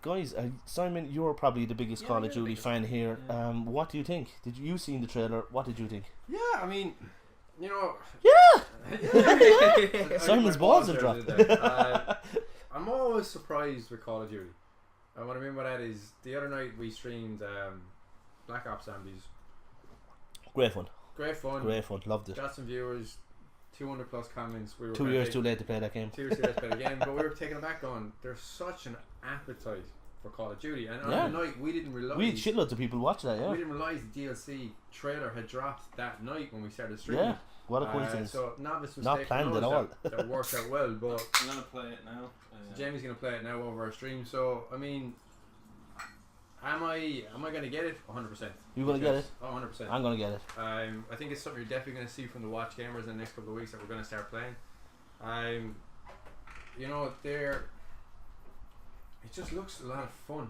Guys, Simon, you're probably the biggest Call of Duty fan here. What do you think? Did you seen the trailer? What did you think?
Yeah, I mean, you know.
Yeah. Simon's balls have dropped.
I'm always surprised with Call of Duty. And what I mean by that is, the other night we streamed Black Ops Zombies.
Great fun.
Great fun.
Great fun. Loved it.
Got some viewers. 200 plus comments. We were
2 years too late to play that game.
2 years too late to play the game, but we were taking it back going, there's such an appetite for Call of Duty, and on the night we didn't realise.
We had shitloads of people watch that, yeah.
We didn't realise the DLC trailer had dropped that night when we started streaming.
Yeah, what a coincidence.
So novice mistake.
Not planned at all.
That worked out well, but
I'm gonna play it now.
Jamie's gonna play it now over our stream. So I mean, am I gonna get it? 100%.
You gonna get it?
Oh, 100%.
I'm gonna get it.
I think it's something you're definitely gonna see from the Watch Gamers in the next couple of weeks that we're gonna start playing. You know, it just looks a lot of fun,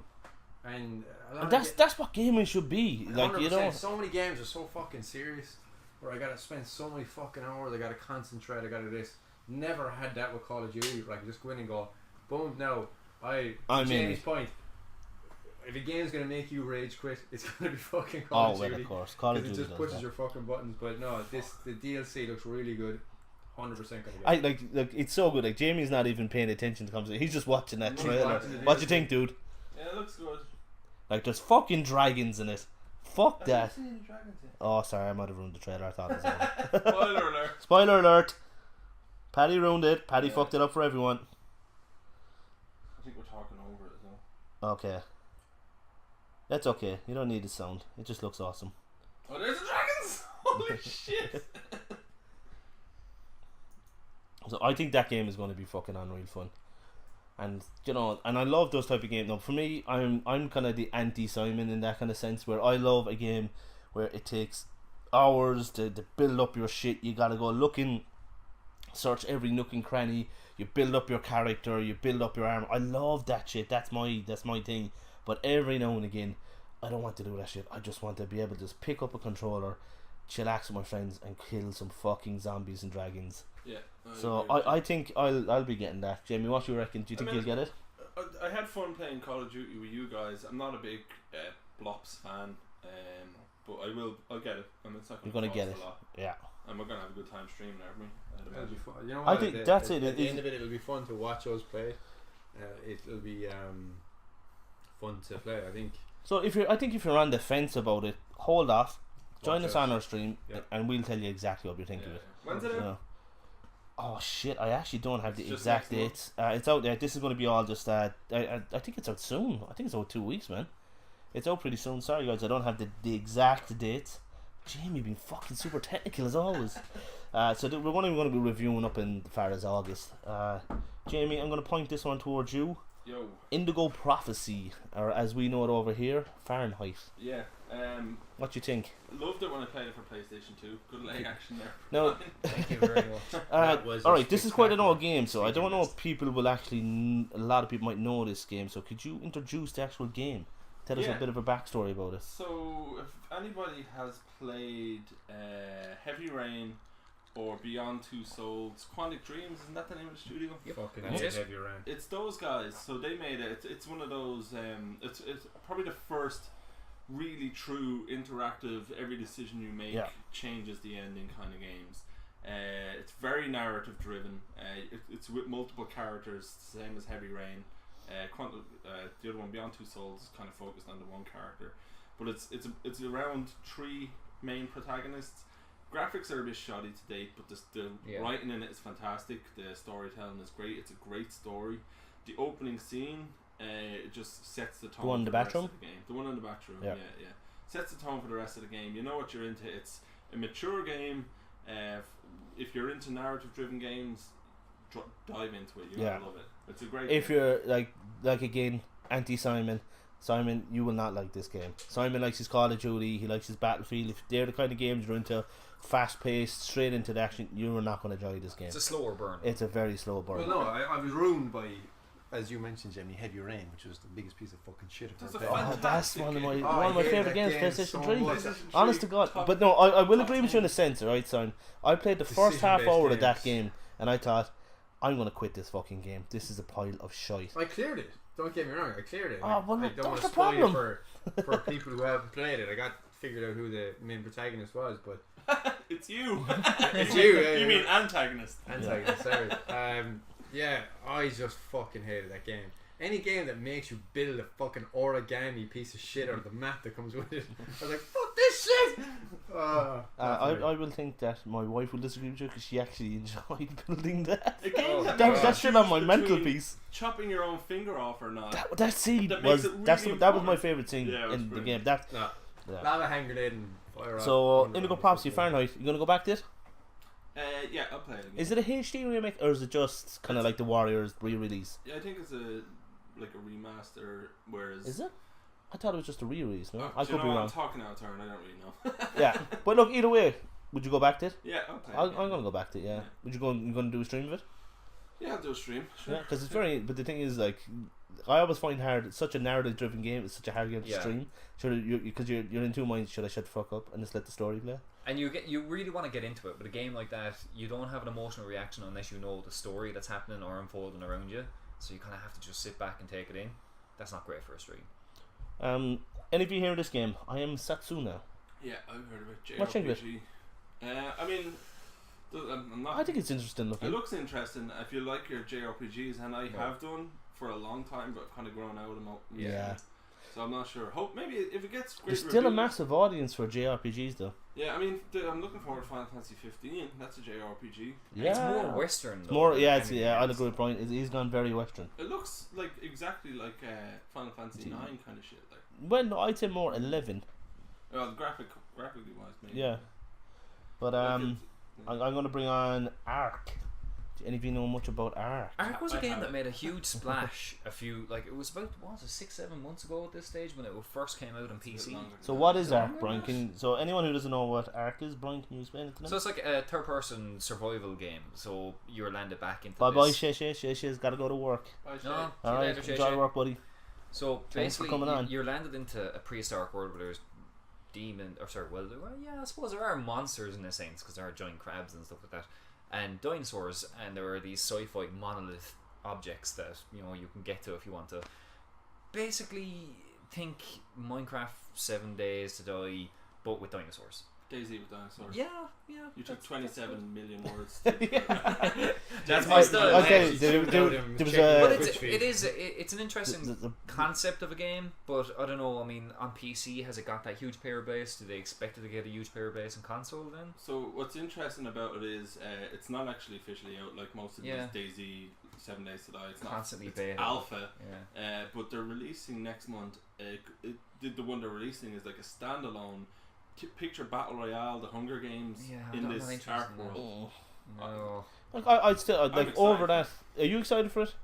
and
that's what gaming should be. Like, you know,
so many games are so fucking serious, where I gotta spend so many fucking hours. I gotta concentrate. I gotta do this. Never had that with Call of Duty. Like, just go in and go, boom. Now, Jamie's point. If a game's gonna make you rage quit, it's gonna be fucking Call of Duty.
Oh, well, of course, Call of Duty
it just pushes your fucking buttons. But no, the DLC looks really good. 100% gonna get it.
Like it's so good. Like, Jamie's not even paying attention to the conversation. He's just watching that trailer. What do you think, dude?
Yeah, it looks good.
Like, there's fucking dragons in it. Fuck that.
Have you seen the dragons yet?
Oh, sorry, I might have ruined the trailer. I thought it was over.
Spoiler alert.
Spoiler alert. Paddy ruined it. Paddy fucked it up for everyone.
I think we're talking over it as well.
Okay. That's okay. You don't need the sound. It just looks awesome.
Oh, there's the dragons! Holy shit!
So I think that game is going to be fucking unreal fun. And, you know, and I love those type of games. Now, for me, I'm kind of the anti-Simon in that kind of sense, where I love a game where it takes hours to build up your shit. You gotta go looking, search every nook and cranny. You build up your character. You build up your armor. I love that shit. That's my thing. But every now and again, I don't want to do that shit. I just want to be able to just pick up a controller, chillax with my friends, and kill some fucking zombies and dragons.
Yeah.
So I think I'll be getting that. Jamie, what do you reckon? Do you think you'll get it?
I had fun playing Call of Duty with you guys. I'm not a big Blops fan, but I'll get it. And it's not
You're gonna get it.
a lot.
Yeah.
And we're gonna have a good time streaming, aren't we?
It'll be fun. You know
I
what,
think that's it.
At the end of it, it'll be fun to watch us play. It'll be fun to play, I think.
So if you're on the fence about it, hold off. Join us on our stream, and we'll tell you exactly what we think of it.
When's it out?
Oh shit! I actually don't have the
It's just
exact
next
dates. It's out there. This is going to be all just. I think it's out soon. I think it's out 2 weeks, man. It's out pretty soon. Sorry guys, I don't have the exact dates. Jamie being fucking super technical as always. So we're going to be reviewing up in far as August. Jamie, I'm going to point this one towards you.
Yo.
Indigo Prophecy, or as we know it over here, Fahrenheit.
Yeah.
What do you think?
Loved it when I played it for PlayStation 2. Good leg action there.
No.
Thank you very much.
Alright, this is quite an old game, so I don't know if people will actually. A lot of people might know this game, so could you introduce the actual game? Tell us a bit of a backstory about it.
So, if anybody has played Heavy Rain or Beyond Two Souls, Quantic Dreams, isn't that the name of the studio?
Yep.
Fucking
That's it.
heavy around.
It's those guys. So they made it. It's one of those. It's probably the first really true interactive. Every decision you make changes the ending kind of games. It's very narrative driven. It's with multiple characters, same as Heavy Rain. The other one, Beyond Two Souls, is kind of focused on the one character, but it's around 3 main protagonists. Graphics are a bit shoddy to date, but the writing in it is fantastic. The storytelling is great. It's a great story. The opening scene, it just sets the tone.
The one in the bathroom?
Rest of the game. The one in the bathroom.
Yeah.
Yeah. Sets the tone for the rest of the game. You know what you're into. It's a mature game. If you're into narrative-driven games, dive into it. You're gonna love it. It's a great.
If
game.
you're like again anti-Simon. Simon, you will not like this game. Simon likes his Call of Duty. He likes his Battlefield. If they're the kind of games you're into, fast-paced, straight into the action, you are not going to enjoy this game.
It's a slower burn.
It's a very slow burn.
Well, no, I was ruined by, as you mentioned, Jimmy, Heavy Rain, which was the biggest piece of fucking shit I've ever played.
That's one of my
I hate
favorite
that
games,
game
PlayStation
so
3.
much.
Honest to God. But no, I will agree with you in a sense, right, Simon? I played the first half hour of that game, and I thought, I'm going to quit this fucking game. This is a pile of shite.
I cleared it. Don't get me wrong, I cleared it.
Oh, well,
I don't
that's
want
the
to spoil
problem.
it for people who haven't played it. I got figured out who the main protagonist was, but
It's you.
it's you.
You mean antagonist?
Antagonist, sorry. Yeah, I just fucking hated that game. Any game that makes you build a fucking origami piece of shit out of the map that comes with it, I was like, fuck this shit!
I will think that my wife will disagree with you because she actually enjoyed building that.
A game that
That's
makes
that shit
you
on my
choose
mental
between
piece.
chopping your own finger off or not.
That scene
That
was
makes it really
that was my
important.
favorite scene
Yeah, it was
in the
brilliant.
game.
No.
Yeah.
Lava hand grenade and fire off.
So Indigo Prophecy Fahrenheit, you gonna go back to it?
Yeah, I'll play it again.
Is it a HD remake or is it just kind of like the Warriors re-release?
Yeah, I think it's a remaster. Whereas
Is it? I thought it was just a re-release. No, I
do you
could be
know what?
wrong.
I'm talking out of turn. I don't really know.
Yeah, but look, either way, would you go back to it?
Yeah, I'll play.
I'm gonna go back to it. Yeah. Would you go? You gonna do a stream of it?
Yeah, I'll do a stream. Sure.
Yeah, because it's very. But the thing is, like, I always find hard. It's such a narrative-driven game. It's such a hard game to stream. Should you? Because you're in two minds. Should I shut the fuck up and just let the story play?
And you really want to get into it, but a game like that, you don't have an emotional reaction unless you know the story that's happening or unfolding around you. So you kind of have to just sit back and take it in. That's not great for a stream.
Any of you hear this game? I am Satsuna.
Yeah, I've heard of it. JRPG.
What's English?
I mean, I'm not.
I think it's interesting
It
looking.
looks interesting if you like your JRPGs, and I have done for a long time, but kind of grown out of them.
Yeah.
So I'm not sure. Hope maybe if it gets great
There's still a
reviews-
massive audience for JRPGs though.
Yeah, I mean, I'm looking forward to Final Fantasy 15. That's a JRPG.
Yeah.
It's more Western.
It's
though,
more.
than
Yeah,
anything
I'll
else.
agree with Brian. He's gone very Western.
It looks like exactly like Final Fantasy 9 kind of shit. Like,
Well, no, I'd say more 11.
well, graphically wise, maybe.
Yeah. But I'm gonna bring on Ark. Do any of you know much about Ark?
Ark was
I
a game
have
that
it.
made a huge splash it was about 6-7 months ago at this stage when it first came out on PC.
So what is Ark, Brian? So anyone who doesn't know what Ark is, Brian, can you explain it to them?
So it's like a third-person survival game. So you're landed back into
Bye bye,
this.
Shay's gotta go to work.
Bye, Shay.
No, see you
Alright,
later, Shay
enjoy
Shay.
work, buddy.
So
Thanks for
basically,
coming on.
you're landed into a prehistoric world where there's I suppose there are monsters in a sense because there are giant crabs and stuff like that, and dinosaurs, and there are these sci-fi monolith objects that you can get to if you want to. Basically, think Minecraft 7 Days to Die, but with dinosaurs.
Daisy with dinosaurs.
Yeah.
You took 27 million words.
That's my style.
Okay, there was
But
a.
it's an interesting concept of a game, but I don't know. I mean, on PC, has it got that huge player base? Do they expect it to get a huge player base on console then?
So what's interesting about it is it's not actually officially out like most of these Daisy 7 Days to Die. It's
Constantly
not.
beta.
It's alpha.
Yeah.
But they're releasing next month. The one they're releasing is like a standalone. Picture Battle Royale, the Hunger Games in this Ark world.
No.
Like I'd still like
excited.
over that. Are you excited for it?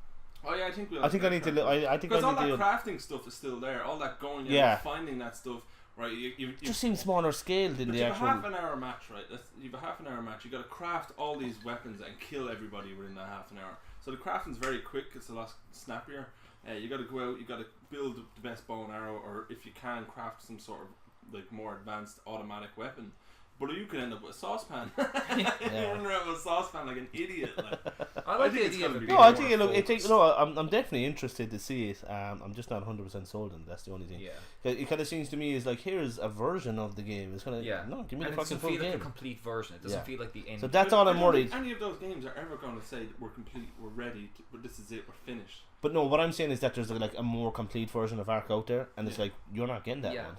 Oh yeah, I think we'll.
I think I need to. I think
because
I
all
need
that
to.
crafting stuff is still there. All that going, finding that stuff, right? You
Just seems smaller scale than
but
the
you have
actual.
a half an hour match, right? You have a half an hour match. You got to craft all these weapons and kill everybody within that half an hour. So the crafting's very quick. It's a lot snappier. You got to go out. You got to build the best bow and arrow, or if you can, craft some sort of like more advanced automatic weapon. But you could end up with a saucepan. You're running around with a saucepan like an idiot. Like.
I like the
think it's
idea of
gonna
it
be
being
No, I
more
think it look. It takes.
focused.
No, I'm definitely interested to see it. I'm just not 100% sold on it. That's the only thing.
Yeah.
It kind of seems to me is like here's a version of the game. It's kind of no, give me
And
the
it
fucking
doesn't
full
feel like
game.
a complete version. It doesn't feel like the end.
So that's all
I
I'm
don't
worried.
think any of those games are ever going to say that we're complete, we're ready, but this is it, we're finished.
But no, what I'm saying is that there's like a more complete version of Ark out there, and it's like you're not getting that one.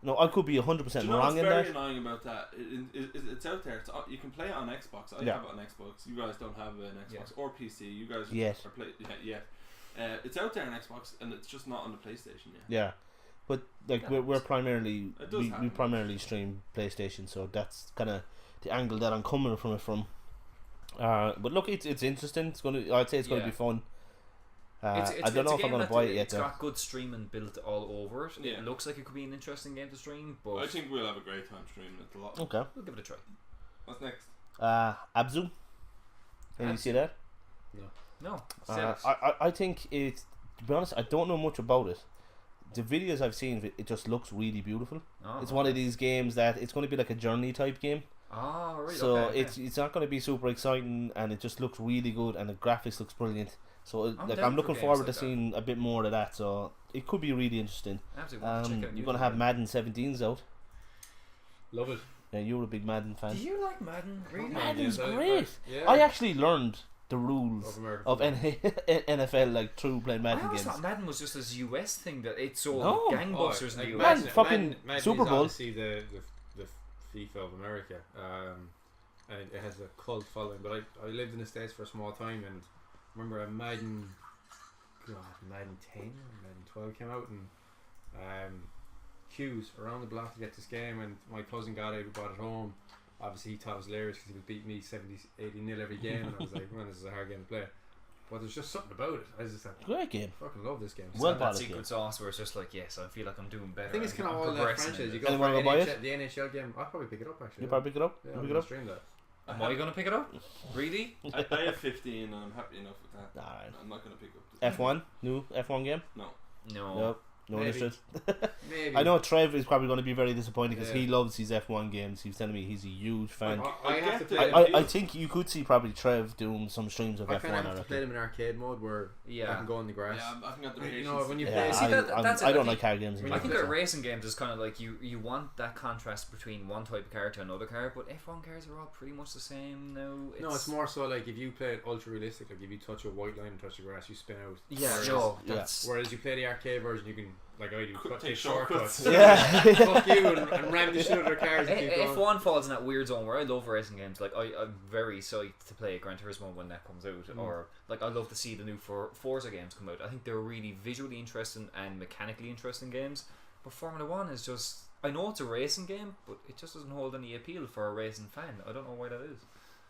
No, I could be 100%
Do you know
wrong
what's
in
very
that.
annoying about that? It's out there. You can play it on Xbox. I have it on Xbox. You guys don't have an Xbox or PC. You guys are play yet. It's out there on Xbox, and it's just not on the PlayStation yet.
Yeah, but like we're primarily we primarily stream PlayStation, so that's kind of the angle that I'm coming from it from. But look, it's interesting. I'd say it's gonna be fun. I don't know if I'm going to buy it yet.
It's got good streaming built all over it.
Yeah.
It looks like it could be an interesting game to stream, but
I think we'll have a great time streaming it a lot.
Okay.
we'll give it a try.
What's next?
Abzu. Can you see that?
No, sell it.
I think it's, to be honest, I don't know much about it. The videos I've seen of it, it just looks really beautiful.
Oh,
It's one of these games that it's going to be like a journey type game.
Oh, right.
So
okay.
it's not going to be super exciting, and it just looks really good, and the graphics looks brilliant. So
down
I'm looking
for games
forward
like
to
that.
seeing a bit more of that. So it could be really interesting.
Absolutely want to check out
You're going to have Madden 17s out.
Love it.
Yeah, you're a big Madden fan.
Do you like Madden? Really?
Madden's
Yeah,
great.
Yeah.
I actually learned the
Of
rules
American
of
football.
NFL like through playing
I
Madden
always
games.
thought Madden was just this US thing that it sold
No.
gangbusters in
Like
the
Man,
US.
fucking Super Bowl.
Obviously the FIFA of America, and it has a cult following. But I lived in the States for a small time, and remember Madden 10 or Madden 12 came out, and queues around the block to get this game, and my cousin got it, brought it home. Obviously he thought it was hilarious because he would beat me 70-80 every game, and I was like, man, this is a hard game to play. But there's just something about it. I just like,
Great game.
fucking love this game.
It's
Well
got that
polished
secret
game.
sauce where it's just like, yes, I feel like I'm doing better.
I think it's kind of
I'm
all that
progressing
franchise.
in
You
it.
go for
Anyone go buy it?
the NHL game. I'll probably pick it up actually.
You probably pick it up.
Yeah,
You
I'm
pick it
gonna
up.
stream that.
Am I going to pick it up? Really?
I have 15 and I'm happy enough with that.
Alright.
I'm not going to pick up the
F1, new F1 game.
No.
No.
Nope. No
Maybe.
interest.
Maybe.
I know Trev is probably going to be very disappointed because
Yeah.
he loves his F1 games. He was telling me he's a huge fan.
I
I
have to
get
play.
it.
I think you could see probably Trev doing some streams of
I
F1.
kind of
I
have to play
reckon.
them in arcade mode where I
Yeah.
can go in the grass.
Yeah, I haven't got the
You
patience.
know, when you
Yeah,
play,
See, that's it.
I
I
don't
think-
like car games.
I
I think
so.
that racing games is kind of like you want that contrast between one type of car to another car, but F1 cars are all pretty much the same now.
no, it's more so like if you play it ultra realistic, like if you touch a white line and touch the grass, you spin out.
Yeah,
Whereas-
no,
Yeah.
that's
Whereas you play the arcade version, you can, like I do,
Quick
take
take
shortcuts.
shortcuts.
Yeah.
Fuck you and ram the shit out of their cars and keep going.
F1 falls in that weird zone where I love racing games. Like I'm very psyched to play Gran Turismo when that comes out, or like I love to see the new Forza games come out. I think they're really visually interesting and mechanically interesting games. But Formula One is just, I know it's a racing game, but it just doesn't hold any appeal for a racing fan. I don't know why that is.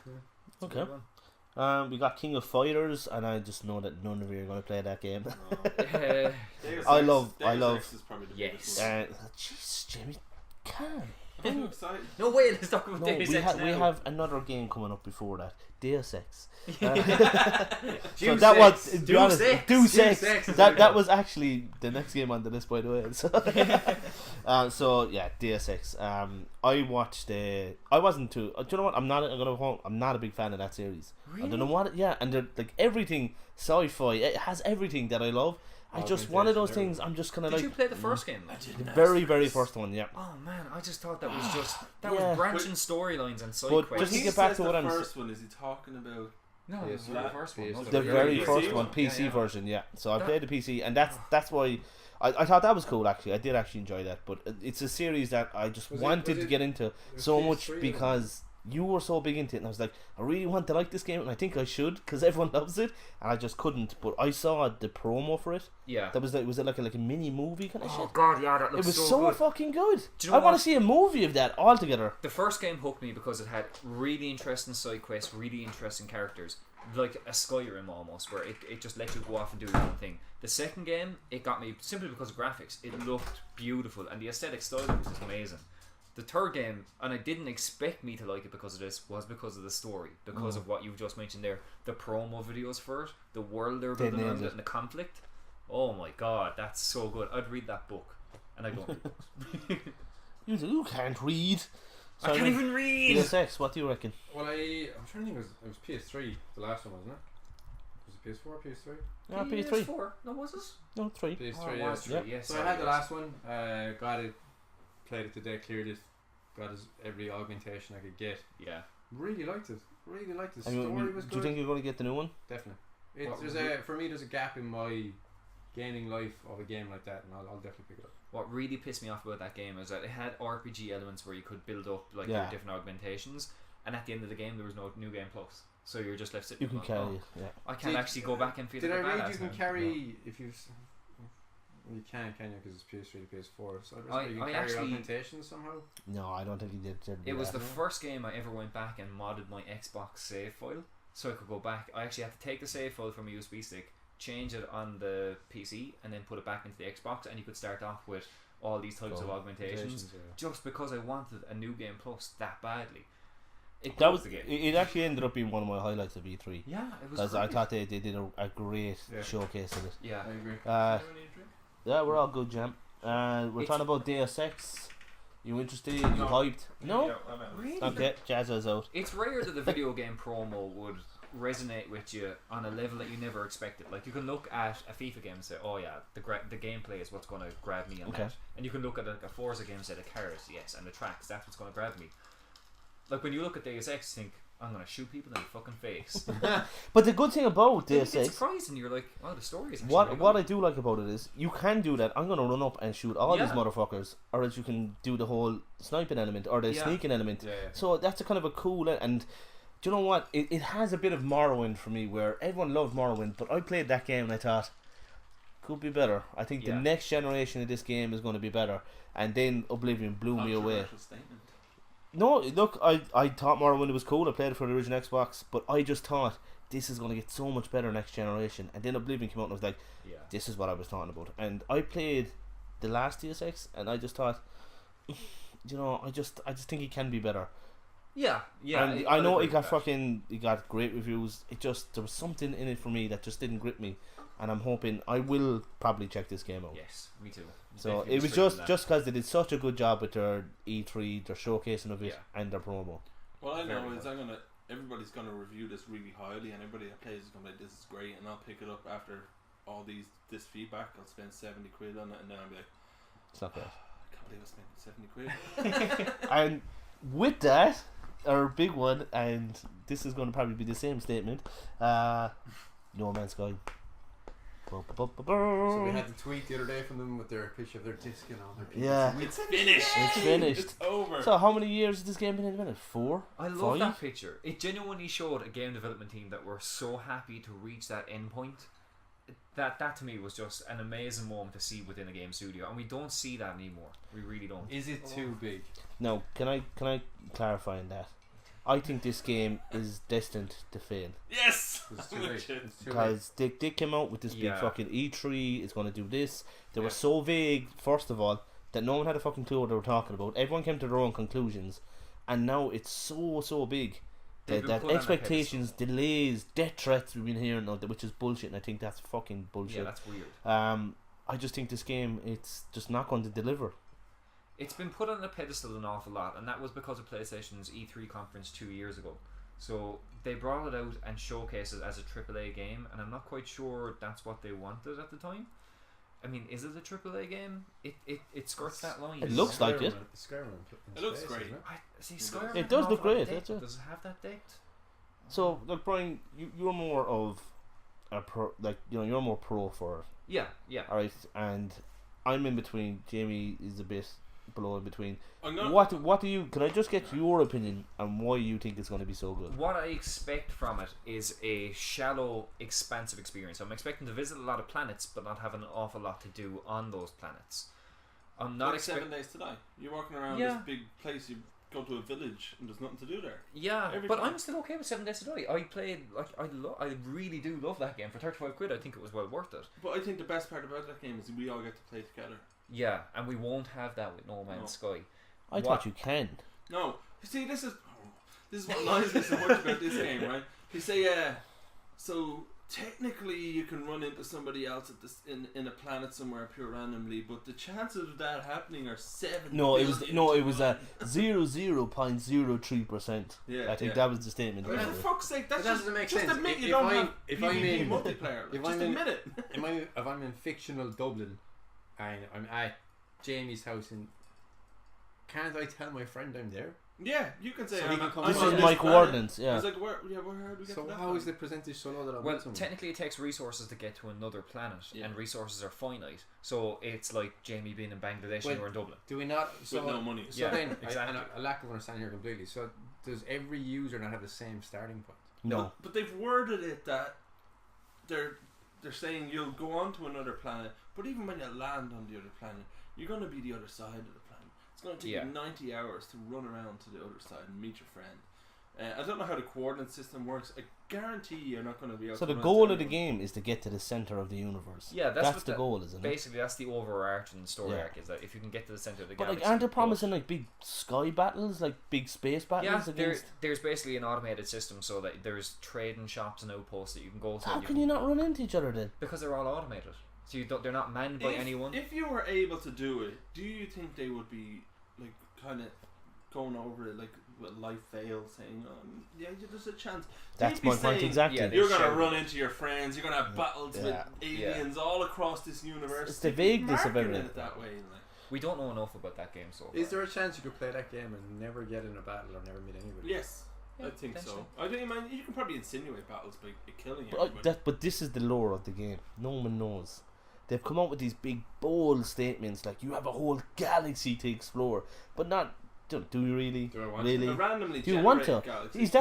It's a
Okay.
weird one.
We got King of Fighters, and I just know that none of you are going to play that game.
No.
Uh,
Deus
I
Ex-
love-
Deus
I love-
Ex is probably the
Yes.
biggest one.
Jeez, Jimmy, can.
I'm too excited.
no way, let's talk about
No,
Deus Ex now.
we have another game coming up before that. Deus Ex. So
Deus
that was,
Ex.
to be
Deus
honest,
Ex.
Deus
Deus
Ex.
Ex is
That
really
was actually the next game on the list, by the way. So yeah, Deus Ex. I watched. I wasn't too. Do you know what? I'm not a big fan of that series. I don't know what. Yeah, and they're like everything sci-fi. It has everything that I love. I just one of those
Augmentation,
things. I'm just kind of
Did
like
you play the first game?
the very first one. Yeah.
Oh man, I just thought that was just that
Yeah.
was branching storylines and side
But
quests.
just to
He
get back
says
to what
the
I'm
first one, is he talking about?
No,
Yes,
the
yeah.
first one.
Yes,
no,
The
the
very
PC
first
one.
one, PC
Yeah, yeah.
version, yeah. So I
That-
played the PC, and that's why I thought that was cool. Actually, I did actually enjoy that. But it's a series that I just
Was it-
wanted
was
to
it-
get into
it was
so
PS3,
much
wasn't it?
because you were so big into it, and I was like, I really want to like this game, and I think I should because everyone loves it, and I just couldn't. But I saw the promo for it.
Yeah.
That was like, was it like a mini movie kind of
Oh
shit?
god, yeah, that
It
looks
was
so
so
good.
fucking good.
Do you know
I want
what?
to see a movie of that altogether.
The first game hooked me because it had really interesting side quests, really interesting characters, like a Skyrim almost, where it just let you go off and do your own thing. The second game, it got me simply because of graphics. It looked beautiful and the aesthetic style was just amazing. The third game, and I didn't expect me to like it because of this, was because of the story, because of what you just mentioned there, the promo videos for it, the world they're
They
building around
nailed
it,
it.
and the conflict. Oh my god, that's so good. I'd read that book, and I don't read books.
You can't read.
I can't even read.
Deus Ex, what do you reckon?
Well, I'm trying to think. It was PS3, the last one, wasn't it? Was it PS4, PS3?
Yeah, PS3.
PS4? No, was it?
No, 3.
PS3,
Oh, it
yeah.
was three,
Yeah.
yes.
So I had the last one. Got it, played it today, cleared it, got every augmentation I could get.
Yeah.
Really liked it. Really liked it. The
I mean,
story was
do
good.
you think you're going to get the new one?
Definitely.
What-
For me, there's a gap in my gaming life of a game like that, and I'll definitely pick it up.
What really pissed me off about that game is that it had RPG elements where you could build up like
Yeah.
your different augmentations, and at the end of the game there was no new game plus, so you're just left sitting.
You can
going,
carry
"Oh,
it, yeah.
I can't
Did-
actually go back and feel
Did I
like a
read
badass
you can
now."
carry if you've? You can you? Because it's PS3 to PS4. So
I-
you can
I
carry
actually-
augmentations somehow.
No, I don't think he did.
It was the
Yeah.
first game I ever went back and modded my Xbox save file, so I could go back. I actually had to take the save file from a USB stick, change it on the PC and then put it back into the Xbox, and you could start off with all these types of augmentations. Just because I wanted a New Game Plus that badly.
That was it. Actually ended up being one of my highlights of E3.
Yeah, it was.
Because I thought they did a great showcase of it.
Yeah,
I agree.
Yeah, we're all good, Jam. We're talking about Deus Ex. You interested? You hyped? No?
really.
Okay, Jazza's out.
It's rare that the video game promo would resonate with you on a level that you never expected. Like, you can look at a FIFA game and say, oh yeah, the gameplay is what's going to grab me on that. And you can look at a Forza game and say, the cars, yes, and the tracks, that's what's going to grab me. Like, when you look at Deus Ex, you think, I'm going to shoot people in the fucking face.
But the good thing about Deus Ex,
it's surprising. You're like, oh, the story is
what I do like about it is you can do that. I'm going to run up and shoot all these motherfuckers, or else you can do the whole sniping element or the sneaking element. So that's a kind of a cool, and do you know what? It has a bit of Morrowind for me, where everyone loved Morrowind, but I played that game and I thought, could be better. I think the next generation of this game is going to be better. And then Oblivion blew me away. No, look, I thought Morrowind was cool. I played it for the original Xbox, but I just thought this is going to get so much better next generation. And then Oblivion came out and I was like, this is what I was talking about. And I played the last Deus Ex and I just thought, you know, I just think it can be better.
Yeah.
And I know it got great reviews. There was something in it for me that just didn't grip me. And I'm hoping I will probably check this game out.
Yes, me too.
So it was just because they did such a good job with their E3, their showcasing of it, and their promo.
What I know is everybody's gonna review this really highly, and everybody that plays is gonna be like, this is great, and I'll pick it up after all this feedback. I'll spend 70 quid on it, and then I'll be like,
it's not bad.
I can't believe I spent 70 quid.
And with that, our big one, and this is going to probably be the same statement. No Man's Sky.
So we had the tweet the other day from them with their picture of their disc and all their pieces.
Yeah,
it's finished.
It's finished.
It's over.
So how many years has this game been in development? 4?
I love that picture. It genuinely showed a game development team that were so happy to reach that end point. That to me was just an amazing moment to see within a game studio, and we don't see that anymore. We really don't.
Is it too big?
No. Can I clarify on that? I think this game is destined to fail.
Yes!
It's too big.
Because they came out with this big fucking E3, it's going to do this. They were so vague, first of all, that no one had a fucking clue what they were talking about. Everyone came to their own conclusions. And now it's so big that expectations, delays, death threats we've been hearing, which is bullshit, and I think that's fucking bullshit.
Yeah, that's weird.
I just think this game, it's just not going to deliver.
It's been put on a pedestal an awful lot, and that was because of PlayStation's E3 conference 2 years ago. So they brought it out and showcased it as a AAA game, and I'm not quite sure that's what they wanted at the time. I mean, is it a AAA game? It skirts that line.
It looks like it.
It looks great.
Skyrim
it does look great. Does
it have that depth?
So, like, Brian, you're more of a pro, like, you know, you're more pro for it.
Yeah.
All right, and I'm in between. Jamie is a bit below in between. What do you? Can I just get your opinion on why you think it's going to be so good?
What I expect from it is a shallow, expansive experience. I'm expecting to visit a lot of planets, but not have an awful lot to do on those planets. I'm not
like 7 days to die. You're walking around this big place. You go to a village and there's nothing to do there.
Yeah, but I'm still okay with 7 Days to Die. I played I really do love that game for 35 quid. I think it was well worth it.
But I think the best part about that game is we all get to play together.
Yeah, and we won't have that with No Man's Sky.
I thought you can.
No, you see, this is what annoys me so much about this game, right? You say, so technically you can run into somebody else at this in a planet somewhere pure randomly, but the chances of that happening are 7.
It was 0.03%.
Yeah,
I think that was the statement.
I mean, for fuck's sake, that
doesn't make
just
sense.
Admit you don't have PvP multiplayer. Just admit it.
If I'm in fictional Dublin and I'm at Jamie's house, and can't I tell my friend I'm there?
Yeah, you can say.
So
this is my coordinates. Yeah.
It's like where do we get
so
to that
how is the percentage so low that I'm
well, technically it takes resources to get to another planet, and resources are finite. So it's like Jamie being in Bangladesh and you're in Dublin.
Do we not? So
with no money.
So then,
exactly.
I lack of understanding here completely. So does every user not have the same starting point?
No.
But they've worded it that they're saying you'll go on to another planet, but even when you land on the other planet, you're going to be the other side of the planet. It's going to take you 90 hours to run around to the other side and meet your friend. I don't know how the coordinate system works. I guarantee you're not going to be able
So
to
the
run
goal
into
of the
everyone.
game is to get to the center of the universe.
Yeah,
that's the goal, isn't it?
Basically, that's the overarching story
Yeah.
arc. Is that if you can get to the center of the
But
galaxy,
like, aren't they
but-
promising like big sky battles, like big space battles
Yeah,
against?
there's basically an automated system so that there's trading shops and outposts that you can go to.
How
and
can you not run into each other then?
Because they're all automated. So they're not manned by anyone.
If you were able to do it, do you think they would be like kind of going over it like with life fail, saying, "Yeah, there's a chance."
That's
They'd be
my point
saying,
exactly.
Yeah, they
You're gonna
shout
run
it.
into your friends. You're gonna have battles with aliens all across this universe.
It's the
They'd be
vagueness of
marketing
everything.
it that way. Like.
We don't know enough about that game so far.
Is there a chance you could play that game and never get in a battle or never meet anybody?
Yes,
Yeah,
I think so.
potentially.
I think, man, you can probably insinuate battles by killing
But,
everybody.
but this is the lore of the game. No one knows. They've come out with these big, bold statements like you have a whole galaxy to explore, but not. Do you really?
Do I want
really?
A randomly
Do you want
generated
to?
galaxy.
Is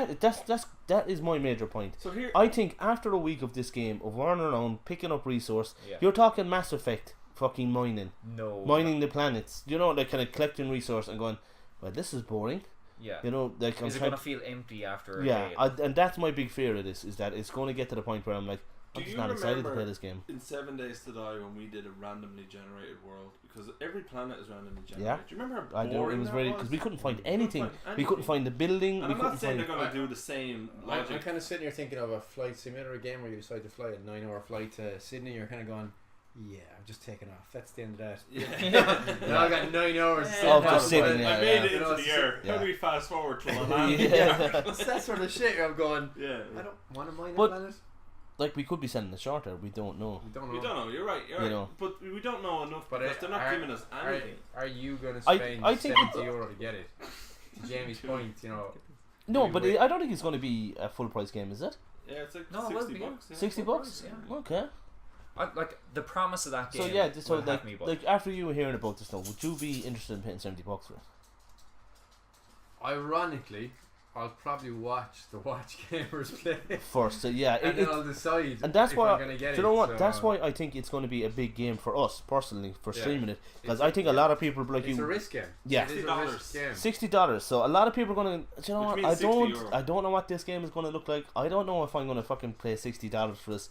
that is my major point.
So here,
I think after a week of this game of running around picking up resource,
Yeah.
you're talking Mass Effect fucking mining
No.
the planets. You know, like kind of collecting resource and going, well, this is boring.
Yeah.
You know, like I'm
Is it
trying
going to feel empty after a
yeah,
day?
and that's my big fear of this is that it's going to get to the point where I'm like, I'm
Do
just
you
not excited to
remember
play this game.
in 7 Days to Die when we did a randomly generated world, because every planet is randomly generated.
Yeah.
Do you remember how
I do.
boring
It was
that
very
was?
because we couldn't find
couldn't
anything.
find
We couldn't
anything.
find the building.
And
We
I'm
couldn't
not saying
find.
they're going to do the same
I'm
logic.
kind of sitting here thinking of a flight simulator game where you decide to fly a 9-hour flight to Sydney. You're kind of going, yeah, I'm just taking off. That's the end of that.
Yeah.
Now I got 9 hours.
Yeah.
Oh, just sitting
I
there,
made
yeah.
it
You know,
into the air.
yeah.
How do we fast forward to a land?
Yeah.
It's that sort of shit. I'm going,
Yeah.
I don't want to mine a
But-
planet.
Like we could be sending it shorter. We don't know.
We don't know.
We don't know. You're right. You're
You
right.
know.
But we don't know enough
But
because they're not giving us anything.
Are you going to
I-
spend
I think
€70 to get it? To Jamie's point, you know.
No,
We
but
wait.
I don't think it's going to be a full price game. Is it?
Yeah, it's like
No, it will
60
be, yeah.
bucks. Yeah.
$60?
Yeah.
Okay.
Like the promise of that game.
So yeah, so
will have me, but
like after you were hearing about this now, would you be interested in paying $70 for it?
Ironically, I'll probably watch the Watch Gamers play.
First, so yeah,
And then I'll decide
and that's
if
why
I'm going to get
do
it.
you know what?
so-
That's why I think it's going to be a big game for us personally for
Yeah.
streaming it because
It's-
I think a lot of people like
It's a
you.
risk game.
Yeah.
It is a
$60.
risk game.
$60. So a lot of people are going to. You know
Which
what?
means
I
€60.
don't know what this game is going to look like. I don't know if I'm going to fucking pay $60 for this.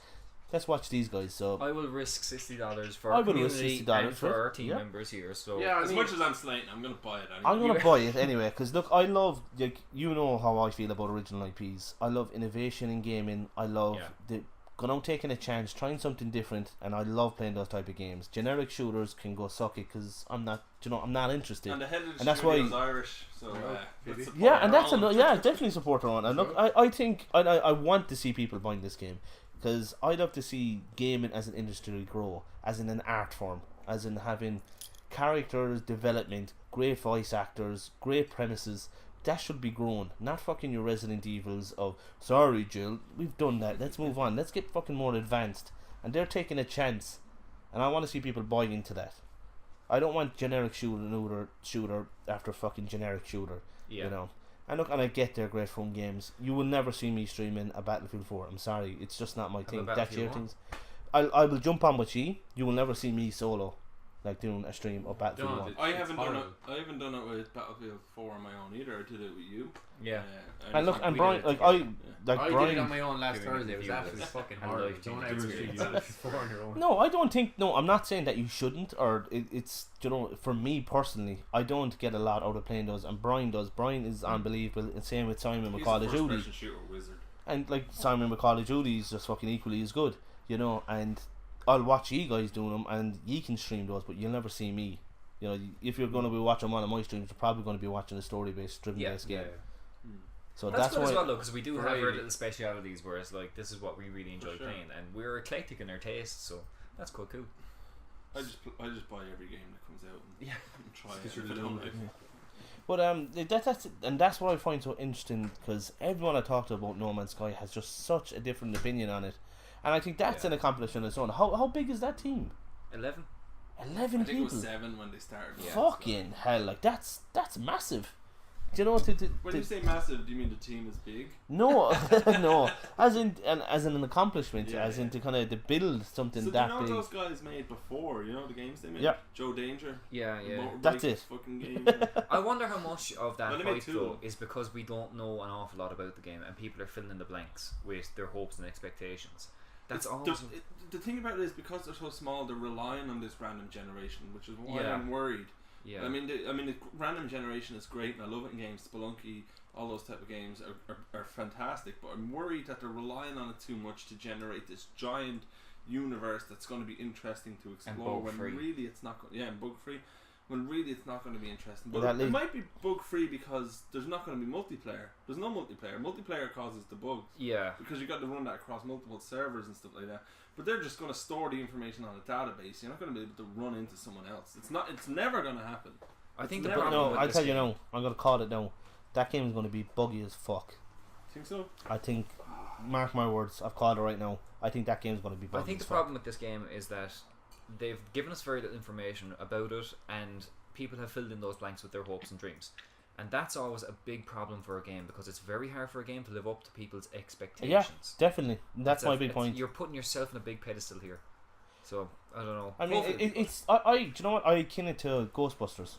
Let's watch these guys. So
I will risk $60 for
I
our
will risk
community
$60
and
for
for
it,
our team
yeah.
members here. So
Yeah, I
As
mean,
much as I'm slating, I'm going to buy it anyway.
I'm gonna buy it anyway because look, I love like you know how I feel about original IPs. I love innovation in gaming. I love the going out taking a chance, trying something different, and I love playing those type of games. Generic shooters can go suck it because I'm not, I'm not interested.
And the head of the
And that's
studio
why-
is Irish, so let's support
Yeah, and
our
that's
own.
definitely support her on. And look, I think I want to see people buying this game because I love to see gaming as an industry grow, as in an art form, as in having characters development, great voice actors, great premises. That should be grown, not fucking your Resident Evils of sorry Jill, we've done that. Let's move on. Let's get fucking more advanced. And they're taking a chance, and I want to see people buying into that. I don't want generic shooter after fucking generic shooter.
yeah.
You know. And look, and I get they're great fun games. You will never see me streaming a Battlefield 4. I'm sorry, it's just not my
And
thing.
a
That's your
Battlefield
things. I will jump on with you. You will never see me solo, like doing a stream of Battlefield
Don't.
1.
I
It's
haven't done it.
horrible.
I haven't done it with Battlefield 4 on my own either. I did it with you.
Yeah.
And look, and
we
Brian,
did it
like
together.
like
I did it
Brian.
on my own last
Giving
Thursday. It was
viewers
absolutely fucking
a
horrible.
life-changing
Don't ever do
experience.
Battlefield 4 on your own.
No, I don't think. No, I'm not saying that you shouldn't, or it's for me personally, I don't get a lot out of playing those, and Brian does. Brian is unbelievable, and same with Simon with
He's
Call
a
of Duty,
first-person shooter wizard.
and like Simon with Call of Duty is just fucking equally as good, you know. And I'll watch you guys doing them, and you can stream those, but you'll never see me. You know, if you're going to be watching one of my streams, you're probably going to be watching a story-based, driven-based game. So
That's good
why.
as well though, because we do have our
Variety.
little specialities where it's like this is what we really enjoy
For sure.
playing, and we're eclectic in our tastes, so that's cool.
I just buy every game that comes out and,
Yeah.
and try
Just
it.
'cause
If
you're
I don't
lonely.
like it.
But that's what I find so interesting because everyone I talked to about No Man's Sky has just such a different opinion on it, and I think that's an accomplishment on its own. How big is that team?
11.
11
I think it was
people.
7 when they started.
Yeah.
Fucking hell! Like that's massive. Do you know what?
When you say massive, do you mean the team is big?
No, no. As in an accomplishment,
Yeah,
as in to kind of to build something
So
that
do you know
big.
what those guys made before? You know the games they made?
Yeah.
Joe Danger.
Yeah, yeah.
Motorbike
That's it.
Fucking game.
I wonder how much of that
Well, they made
hype
two.
though is because we don't know an awful lot about the game and people are filling in the blanks with their hopes and expectations. That's
It's-
always
the thing about it is because they're so small, they're relying on this random generation, which is why
Yeah.
I'm worried.
yeah.
I mean, the random generation is great, and I love it in games. Spelunky, all those type of games are fantastic. But I'm worried that they're relying on it too much to generate this giant universe that's going to be interesting to explore. When
bug-free.
really it's not. And bug free. When really it's not going to be interesting. But
That
it might be bug free because there's not going to be multiplayer. There's no multiplayer. Multiplayer causes the bugs.
yeah.
Because you got to run that across multiple servers and stuff like that. But they're just going to store the information on a database. You're not going to be able to run into someone else. It's not. It's never going to happen.
I think
It's
the
never-
problem
No,
with
I'll
this
tell you
game-
now. I'm gonna call it now. That game is gonna be buggy as fuck.
Think so?
I think. Mark my words. I've called it right now. I think that game's gonna be buggy.
I think the
as fuck.
problem with this game is that they've given us very little information about it, and people have filled in those blanks with their hopes and dreams. And that's always a big problem for a game because it's very hard for a game to live up to people's expectations.
Definitely. That's my
It's
big point.
You're putting yourself on a big pedestal here. So, I don't know.
I mean,
Hopefully-
it's. Do you know what? I akin it to Ghostbusters.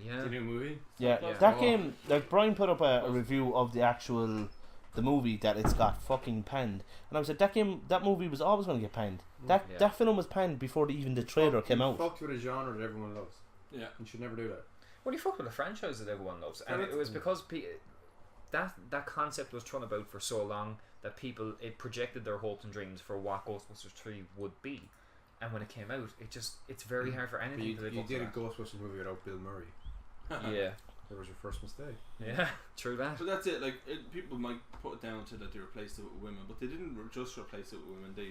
yeah.
The new movie.
Yeah,
Yeah.
that
Oh.
game. Like Brian put up a review of the movie that it's got fucking panned, and I was like, that movie was always going to get panned. That
Yeah.
that film was panned before even the trailer came out.
Fucked with a genre that everyone loves.
Yeah.
You should never do that.
Well, you fucked with a franchise that everyone loves, and it was because that concept was thrown about for so long that it projected their hopes and dreams for what Ghostbusters 3 would be, and when it came out, it's very hard for
But
anything to live
you
up
did a
to
Ghostbusters movie without Bill Murray.
that. Yeah,
That was your first mistake.
yeah, true that.
But that's it. Like people might put it down to that they replaced it with women, but they didn't just replace it with women. They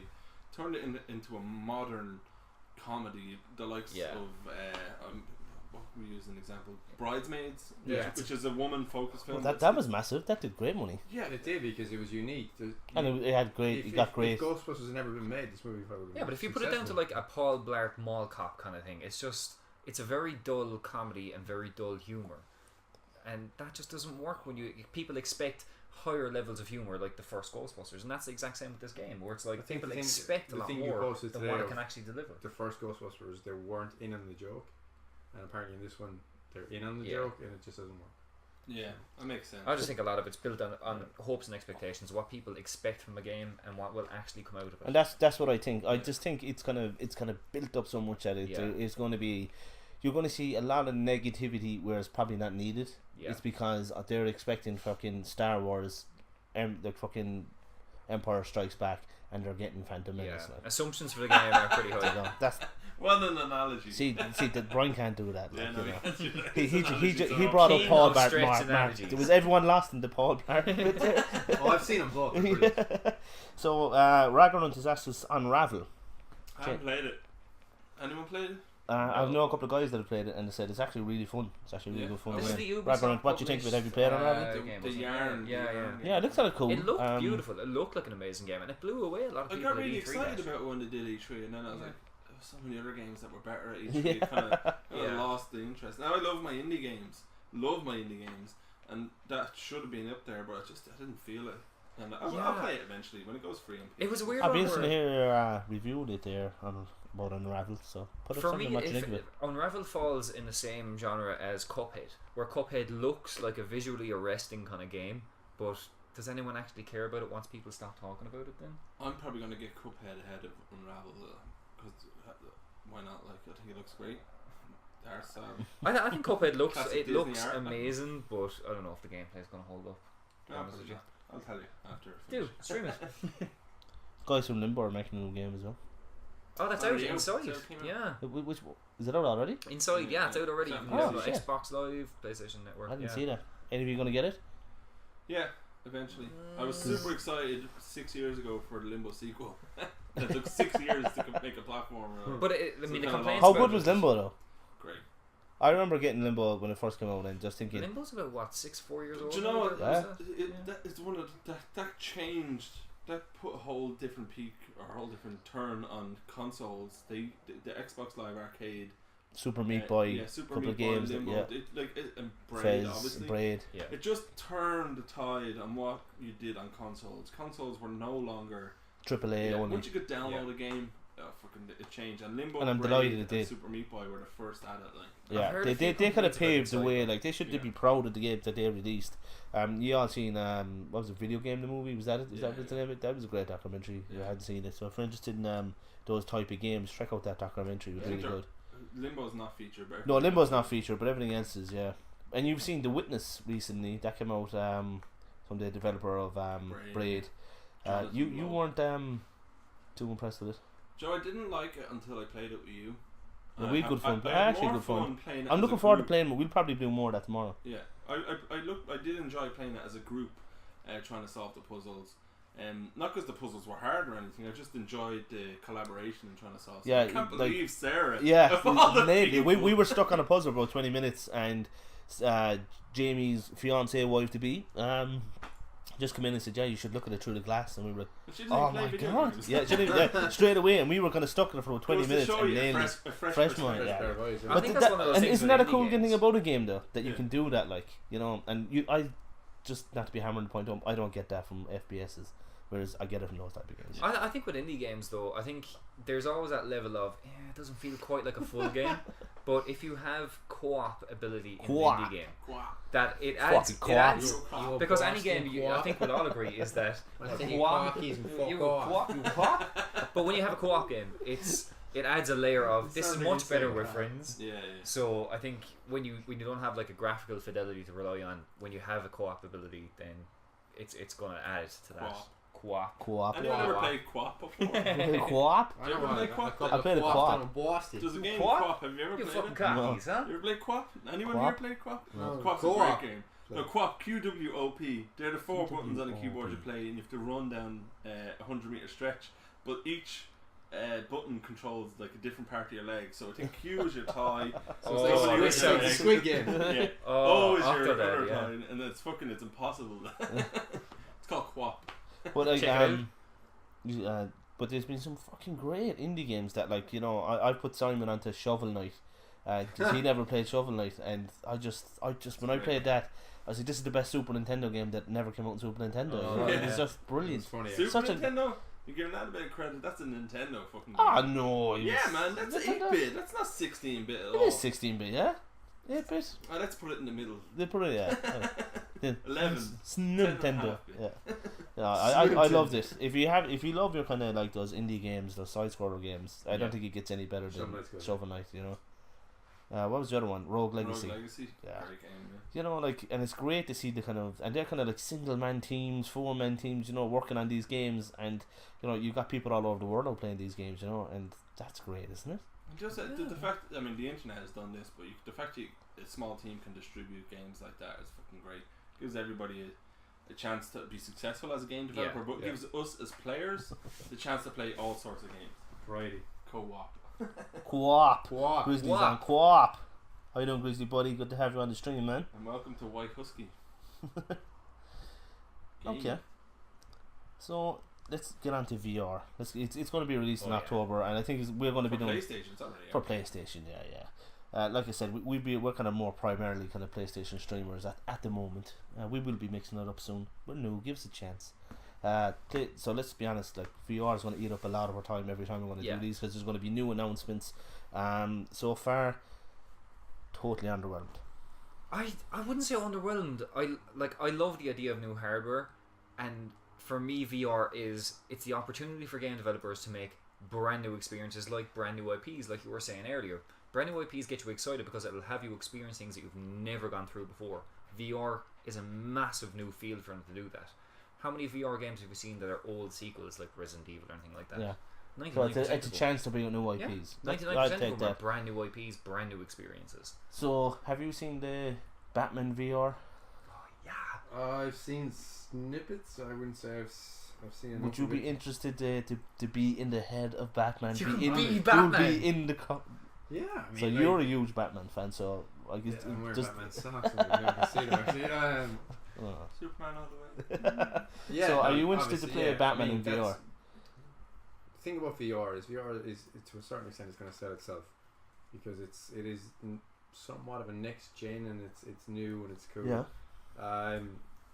turned it into a modern comedy, the likes
Yeah.
of what we use an example, Bridesmaids,
Yeah.
which is a woman-focused film.
That was massive. That did great money,
yeah.
It did because it was unique.
and it had great. It got great.
If Ghostbusters had never been made, this movie probably would
Yeah, but if you put it down to like a Paul Blart Mall Cop kind of thing, it's a very dull comedy and very dull humor, and that just doesn't work when people expect higher levels of humor like the first Ghostbusters, and that's the exact same with this game, where it's like
I think
people
the thing-
expect a
the
lot
thing you
more
posted
than
today
what it
of-
can actually deliver.
the first Ghostbusters, they weren't in on the joke, and apparently in this one they're in on the
Yeah.
joke, and it just doesn't work.
Yeah, that makes sense.
I just think a lot of it's built on hopes and expectations, what people expect from a game and what will actually come out of it.
And that's what I think. I just think it's kind of built up so much that
Yeah.
it's going to be. You're going to see a lot of negativity where it's probably not needed.
Yeah.
It's because they're expecting fucking Star Wars, the fucking Empire Strikes Back, and they're getting Phantom
Yeah.
Menace. Like.
Assumptions for the game are pretty
You
high.
know, that's
Well, an analogy.
see that Brian can't do that.
yeah,
Like,
no,
you know.
we can't do that.
He
It's analogies
he
are
brought up
King
Paul
of
Blart.
stretched
Mark.
analogies.
There was everyone lost in the Paul Blart bit there.
Oh, I've seen them both. They're brilliant.
So Ragnar has asked us Unravel.
I haven't played it. Anyone played it?
I know a couple of guys that have played it and they said it's actually really fun. It's actually really
Yeah.
good fun.
This
This
is
is
Yeah.
the
Ragnar,
Ubisoft
what do you think of it? Have you
published,
played Unravel?
The
game, wasn't it?
yarn.
Yeah,
the
yeah.
yarn
Yeah, it looks kind of cool.
It looked beautiful. It looked like an amazing game, and it blew away a lot of
I
people.
got really
at E3
excited
last year.
about it when they did E3, and then I was
Yeah.
like, there were so many other games that were better at E3.
Yeah.
Kind of
Yeah.
lost the interest. Now I love my indie games, and that should have been up there, but I didn't feel it. And I'll
Yeah.
play it eventually when it goes free. On
It was a weird
I'd be
one
interested to
where-
hear reviewed it there about Unravel. So put up
For
something
me,
what you
if
think of it.
Unravel falls in the same genre as Cuphead, where Cuphead looks like a visually arresting kind of game, but does anyone actually care about it once people stop talking about it then?
I'm probably going to get Cuphead ahead of Unravel because why not? Like I think it looks great. There's
I think Cuphead looks
Classic
looks
Disney art, like.
amazing, but I don't know if the gameplay is going to hold up. to be honest with you.
I'll tell you after.
Dude, stream it.
Guys from Limbo are making a new game as well.
Oh, that's
Already
out
out.
inside.
So it came out.
Yeah,
Which is it out already?
inside. Yeah, it's out already. You can
Oh,
do it on
shit.
Xbox Live, PlayStation Network.
I didn't
yeah.
see that. Any of you gonna get it?
Yeah, eventually. I was super excited 6 years ago for the Limbo sequel. It took 6 years to make a platform.
But I mean, the
kinda
complaints.
How
about
good
it
was Limbo though?
Great.
I remember getting Limbo when it first came out and just thinking,
Limbo's about what 4 years old.
Do you know what?
now?
Yeah.
That is one of that changed. That put a whole different peak or a whole different turn on consoles. The Xbox Live Arcade
Super Meat Boy,
Super
couple
Meat
of
Boy,
games,
Limbo,
yeah.
and Braid,
Fez,
obviously.
Braid.
Yeah.
It just turned the tide on what you did on consoles. Consoles were no longer
AAA only.
once you could download a game, fucking it changed. And Limbo,
And I'm
Braid,
delighted it
and
did.
Super Meat Boy were the first at it. Like,
Yeah,
heard a few
they could have
complaints about
paved the
Inside
way.
Out.
Like they should be proud of the games that they released. You all seen what was it, Video Game the movie? Was that it? Is that what's the name of it? That was a great documentary. You hadn't seen it, so if you're interested in those type of games, check out that documentary. It was really good.
Limbo's not featured, but
No, Limbo's not featured, but everything else is, yeah. And you've seen The Witness recently. That came out from the developer of Braid. You weren't too impressed with it.
Joe, I didn't like it until I played it with you.
We good fun.
I had
Actually
more
good fun.
playing it
I'm
as
looking
a
forward to
group.
playing it. We'll probably do more of that tomorrow.
Yeah, I did enjoy playing it as a group, trying to solve the puzzles. Not because the puzzles were hard or anything. I just enjoyed the collaboration and trying to solve.
Yeah,
I can't
like-
believe Sarah.
Yeah,
of all the
maybe. We
people.
were stuck on a puzzle for about 20 minutes, and Jamie's fiance, wife to be, just come in and said, "Yeah, you should look at it through the glass." And we were like,
But she didn't
"Oh
play
my
video
god!"
games.
Yeah, she didn't- yeah, straight away, and we were kind of stuck in it for about 20
Goes to
minutes
show
and
you
nailed it.
a fresh
Fresh
perspective.
mind, yeah.
Pair of eyes, yeah.
I
But
think
th-
that's one of those
and
things
isn't
with
that a
indie
cool
games.
thing about a game though, that you
Yeah.
can do that, like, you know? And I just, not to be hammering the point home, I don't get that from FPSs, whereas I get it from those type of games.
I think with indie games though, I think there's always that level of it doesn't feel quite like a full game, but if you have co-op ability in
Co-op.
an indie game,
Quack.
that it adds,
Fucking
it adds
co-op.
because any game I think we'll all agree is that co-op, you co-op, but when you have a co-op game, it adds a layer of this is much better with friends.
Yeah,
So I think when you don't have like a graphical fidelity to rely on, when you have a co-op ability, then it's gonna add to that. Co-op.
Co-op.
Anyone ever played Quap before?
Co-op?
Did you ever play Quap?
I played a co-op.
There's a game
Quap?
Quap. Have you ever
You
played
fucking
it?
cockies, huh?
You ever played Quap? Anyone
Quap?
here played Quap?
No.
Quap's a
Co-op.
great game. No, Quap, QWOP. They're the 4 buttons on a keyboard you play, and you have to run down a 100-meter stretch. But each button controls like a different part of your leg. So I think Q is your thigh.
Oh,
W
this
is your
sounds
leg.
Squid Game.
Yeah.
Oh,
O is your
Octodad,
other
yeah.
thigh, and it's impossible. It's called Quap.
But like,
Check it
but there's been some fucking great indie games that, like, you know, I put Simon onto Shovel Knight because he never played Shovel Knight, and I just when I played that, I was like, this is the best Super Nintendo game that never came out on Super Nintendo.
Oh,
You know?
yeah.
It's just brilliant.
It's funny.
Super
Such a-
Nintendo? You're giving that a bit of credit. That's a Nintendo fucking game.
Ah, no.
Yeah, man, that's 8-bit. That's not 16-bit at
It
all.
is 16-bit, yeah? 8-bit?
Oh, let's put it in the middle.
They put it, yeah.
11.
It's Nintendo.
10.5-bit.
Yeah. Yeah, I love this. If you love your kind of like those indie games, those side scroller games, I don't think it gets any better than
Shovel Knight's good.
Shovel Knight, you know. What was the other one? Rogue Legacy.
Rogue Legacy.
Yeah.
Great game, yeah.
You know, like, and it's great to see the kind of, and they're kind of like single man teams, 4-man teams, you know, working on these games, and you know, you got people all over the world now playing these games, you know, and that's great, isn't it?
Just the fact, I mean, the internet has done this, but the fact that a small team can distribute games like that is fucking great. Gives everybody a chance to be successful as a game developer, but gives us as players the chance to play all sorts of games.
Variety.
Co-op.
Co-op.
Co-op.
Grizzly's
Co-op.
on co-op. How you doing, Grizzly buddy? Good to have you on the stream, man.
And welcome to White Husky.
Okay. So let's get on to VR. It's going to be released in
yeah.
October, and I think we're going to be
For
doing
PlayStation, it's already
for
out.
PlayStation. Yeah. Like I said, we're kind of more primarily kind of PlayStation streamers at the moment. We will be mixing it up soon. We're new. Give us a chance. So let's be honest. Like, VR is going to eat up a lot of our time every time we're going to do these, because there's going to be new announcements. So far, totally underwhelmed.
I wouldn't say underwhelmed. I love the idea of new hardware, and for me VR it's the opportunity for game developers to make brand new experiences, like brand new IPs, like you were saying earlier. Brand new IPs get you excited because it'll have you experience things that you've never gone through before. VR is a massive new field for them to do that. How many VR games have you seen that are old sequels, like Resident Evil or anything like that?
Yeah.
99%
So it's a
of them.
chance to bring out new IPs.
Yeah, 99%
I'd
of
take
them are
that.
brand new IPs, brand new experiences.
So have you seen the Batman VR?
Yeah.
I've seen snippets. I wouldn't say I've seen enough.
Would you
of
be
it.
interested to be in the head of Batman?
You
be in,
be
you'll
Batman.
be in the.
Yeah. I mean,
So
like,
you're a huge Batman fan. So I guess
Yeah, I'm wearing
just.
Batman socks. I can see them actually.
Oh.
Superman all the way.
Yeah.
So are
no,
you interested to
obviously,
play
yeah.
Batman
I mean,
in VR?
The thing about VR is to a certain extent it's going to sell itself. because it is somewhat of a next gen, and it's new and it's cool.
Yeah.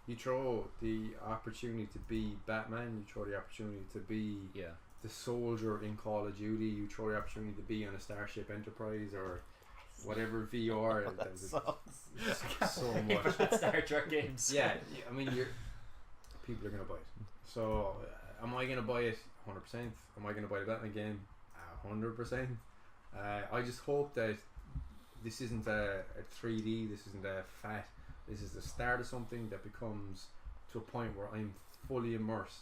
You throw the opportunity to be Batman. You throw the opportunity to be the soldier in Call of Duty. You throw the opportunity to be on a Starship Enterprise or whatever VR. So much.
Star Trek games.
Yeah, I mean, people are gonna buy it. So, am I gonna buy it? 100%. Am I gonna buy the Batman game? 100%. I just hope that this isn't a 3D. This isn't a fat. This is the start of something that becomes to a point where I'm fully immersed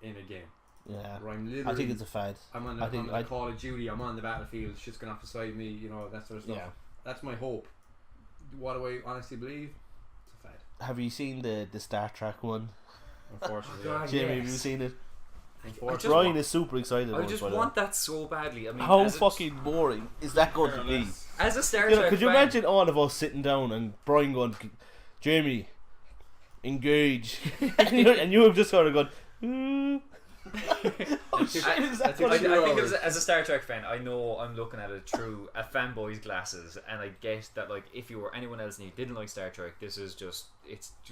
in a game.
Yeah.
Where I'm literally.
I think it's a fad.
I'm on the Call of Duty. I'm on the battlefield. Shit's going off beside me. You know, that sort of stuff.
Yeah.
That's my hope. What do I honestly believe? It's a fad.
Have you seen the Star Trek one?
Unfortunately,
God,
Jamie, have you seen it?
Brian
is super excited.
I just want that so badly. I mean,
how fucking boring is that going to be?
As a Star Trek
could you
fan,
imagine all of us sitting down and Brian going, Jamie, engage, and you have just sort of gone. Oh shit!
I think as a Star Trek fan, I know I'm looking at it through a fanboy's glasses, and I get that like if you were anyone else and you didn't like Star Trek, this is just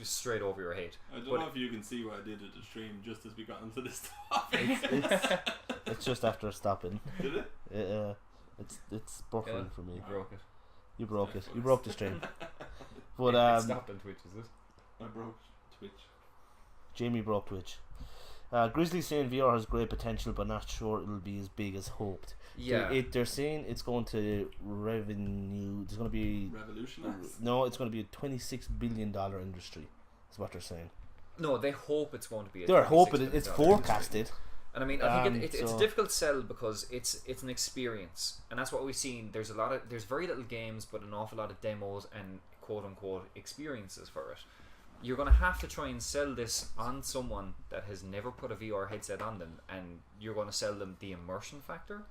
straight over your head.
I don't know if you can see what I did at the stream just as we got into this topic.
It's just after stopping.
Did it?
It's buffering for me.
You broke it.
You broke it. You broke the stream. But
it stopped on Twitch, is it?
I broke Twitch.
Jamie broke Twitch. Grizzly saying VR has great potential, but not sure it'll be as big as hoped.
Yeah.
They're saying it's going to revenue. There's going to be
revolutionize.
No, it's going to be a $26 billion industry. That's what they're saying.
No, they hope it's going to be.
They're hoping it's
industry.
forecasted.
And I mean, I think it's a difficult sell because it's an experience, and that's what we've seen. There's very little games, but an awful lot of demos and quote unquote experiences for it. You're going to have to try and sell this on someone that has never put a VR headset on them, and you're going to sell them the immersion factor.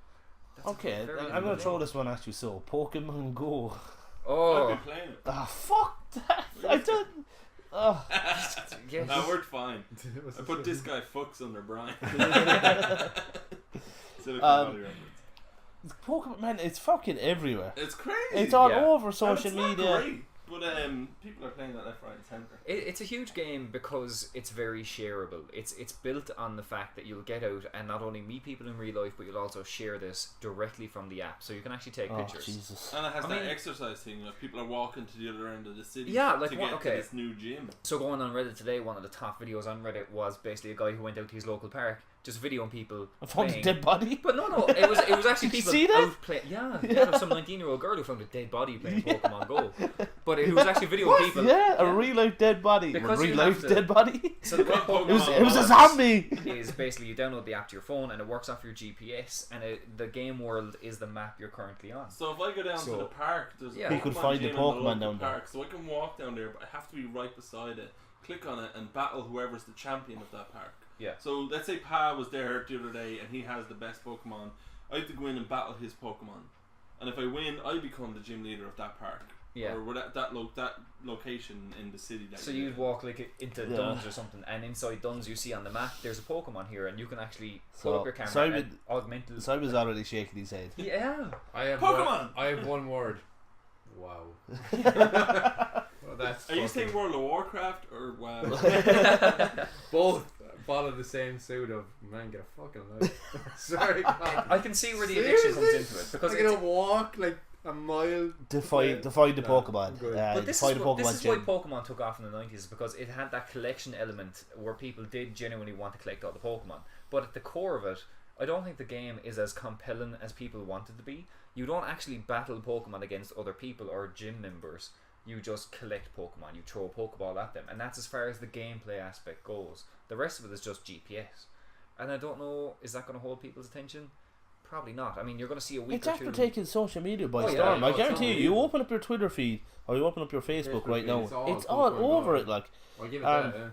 That's
okay, I'm going to throw this one at you. So, Pokemon Go.
Oh,
I've been playing it.
Ah, fuck that! I don't. Oh.
Yes.
That worked fine. I put this guy fucks under Brian. Silicon Valley reference.
Pokemon, man, it's fucking everywhere.
It's crazy.
It's all over social
And it's
media.
not great, but people are playing that left, right, and centre.
It's a huge game because it's very shareable. It's built on the fact that you'll get out and not only meet people in real life, but you'll also share this directly from the app, so you can actually take pictures.
Jesus.
And it has exercise thing. Like people are walking to the other end of the city.
Yeah,
to get to this new gym.
So going on Reddit today, one of the top videos on Reddit was basically a guy who went out to his local park, just videoing people.
I found a dead body.
But no, it was actually people
see that?
out playing. Yeah, some 19-year-old girl who found a dead body playing Pokemon Go. But it was actually videoing people.
Yeah, a real life dead body.
Because
a real life dead body.
So the way Pokemon
it was a zombie.
Is basically you download the app to your phone and it works off your GPS, and the game world is the map you're currently on.
So if I go down to the park, there's a
you could
Pokemon
find the
gym
Pokemon
in the
down there.
park, so I can walk down there, but I have to be right beside it. Click on it and battle whoever's the champion of that park.
Yeah.
So let's say Pa was there the other day and he has the best Pokemon. I have to go in and battle his Pokemon, and if I win, I become the gym leader of that park.
Yeah.
Or that location in the city. That
so you'd walk like into Duns or something, and inside Duns you see on the map there's a Pokemon here, and you can actually pull up your camera and augment it.
So I was already shaking his head.
Yeah.
I have
Pokemon.
I have one word. Wow. Well, that's
are you saying World of Warcraft or WoW?
both follow the same suit of man, get a fucking life. Sorry, God.
I can see where the addiction comes into it because
I'm gonna walk like a mile
to find the Pokemon.
But this is why Pokemon took off in the 90s, because it had that collection element where people did genuinely want to collect all the Pokemon. But at the core of it, I don't think the game is as compelling as people want it to be. You don't actually battle Pokemon against other people or gym members. You just collect Pokemon. You throw a Pokeball at them, and that's as far as the gameplay aspect goes. The rest of it is just GPS. And I don't know, is that going to hold people's attention? Probably not. I mean, you're going to see a week
it's
or
after
two.
taking social media by storm. I guarantee you open up your Twitter feed or you open up your Facebook right now. It's all over it. Like,
I'll give it that.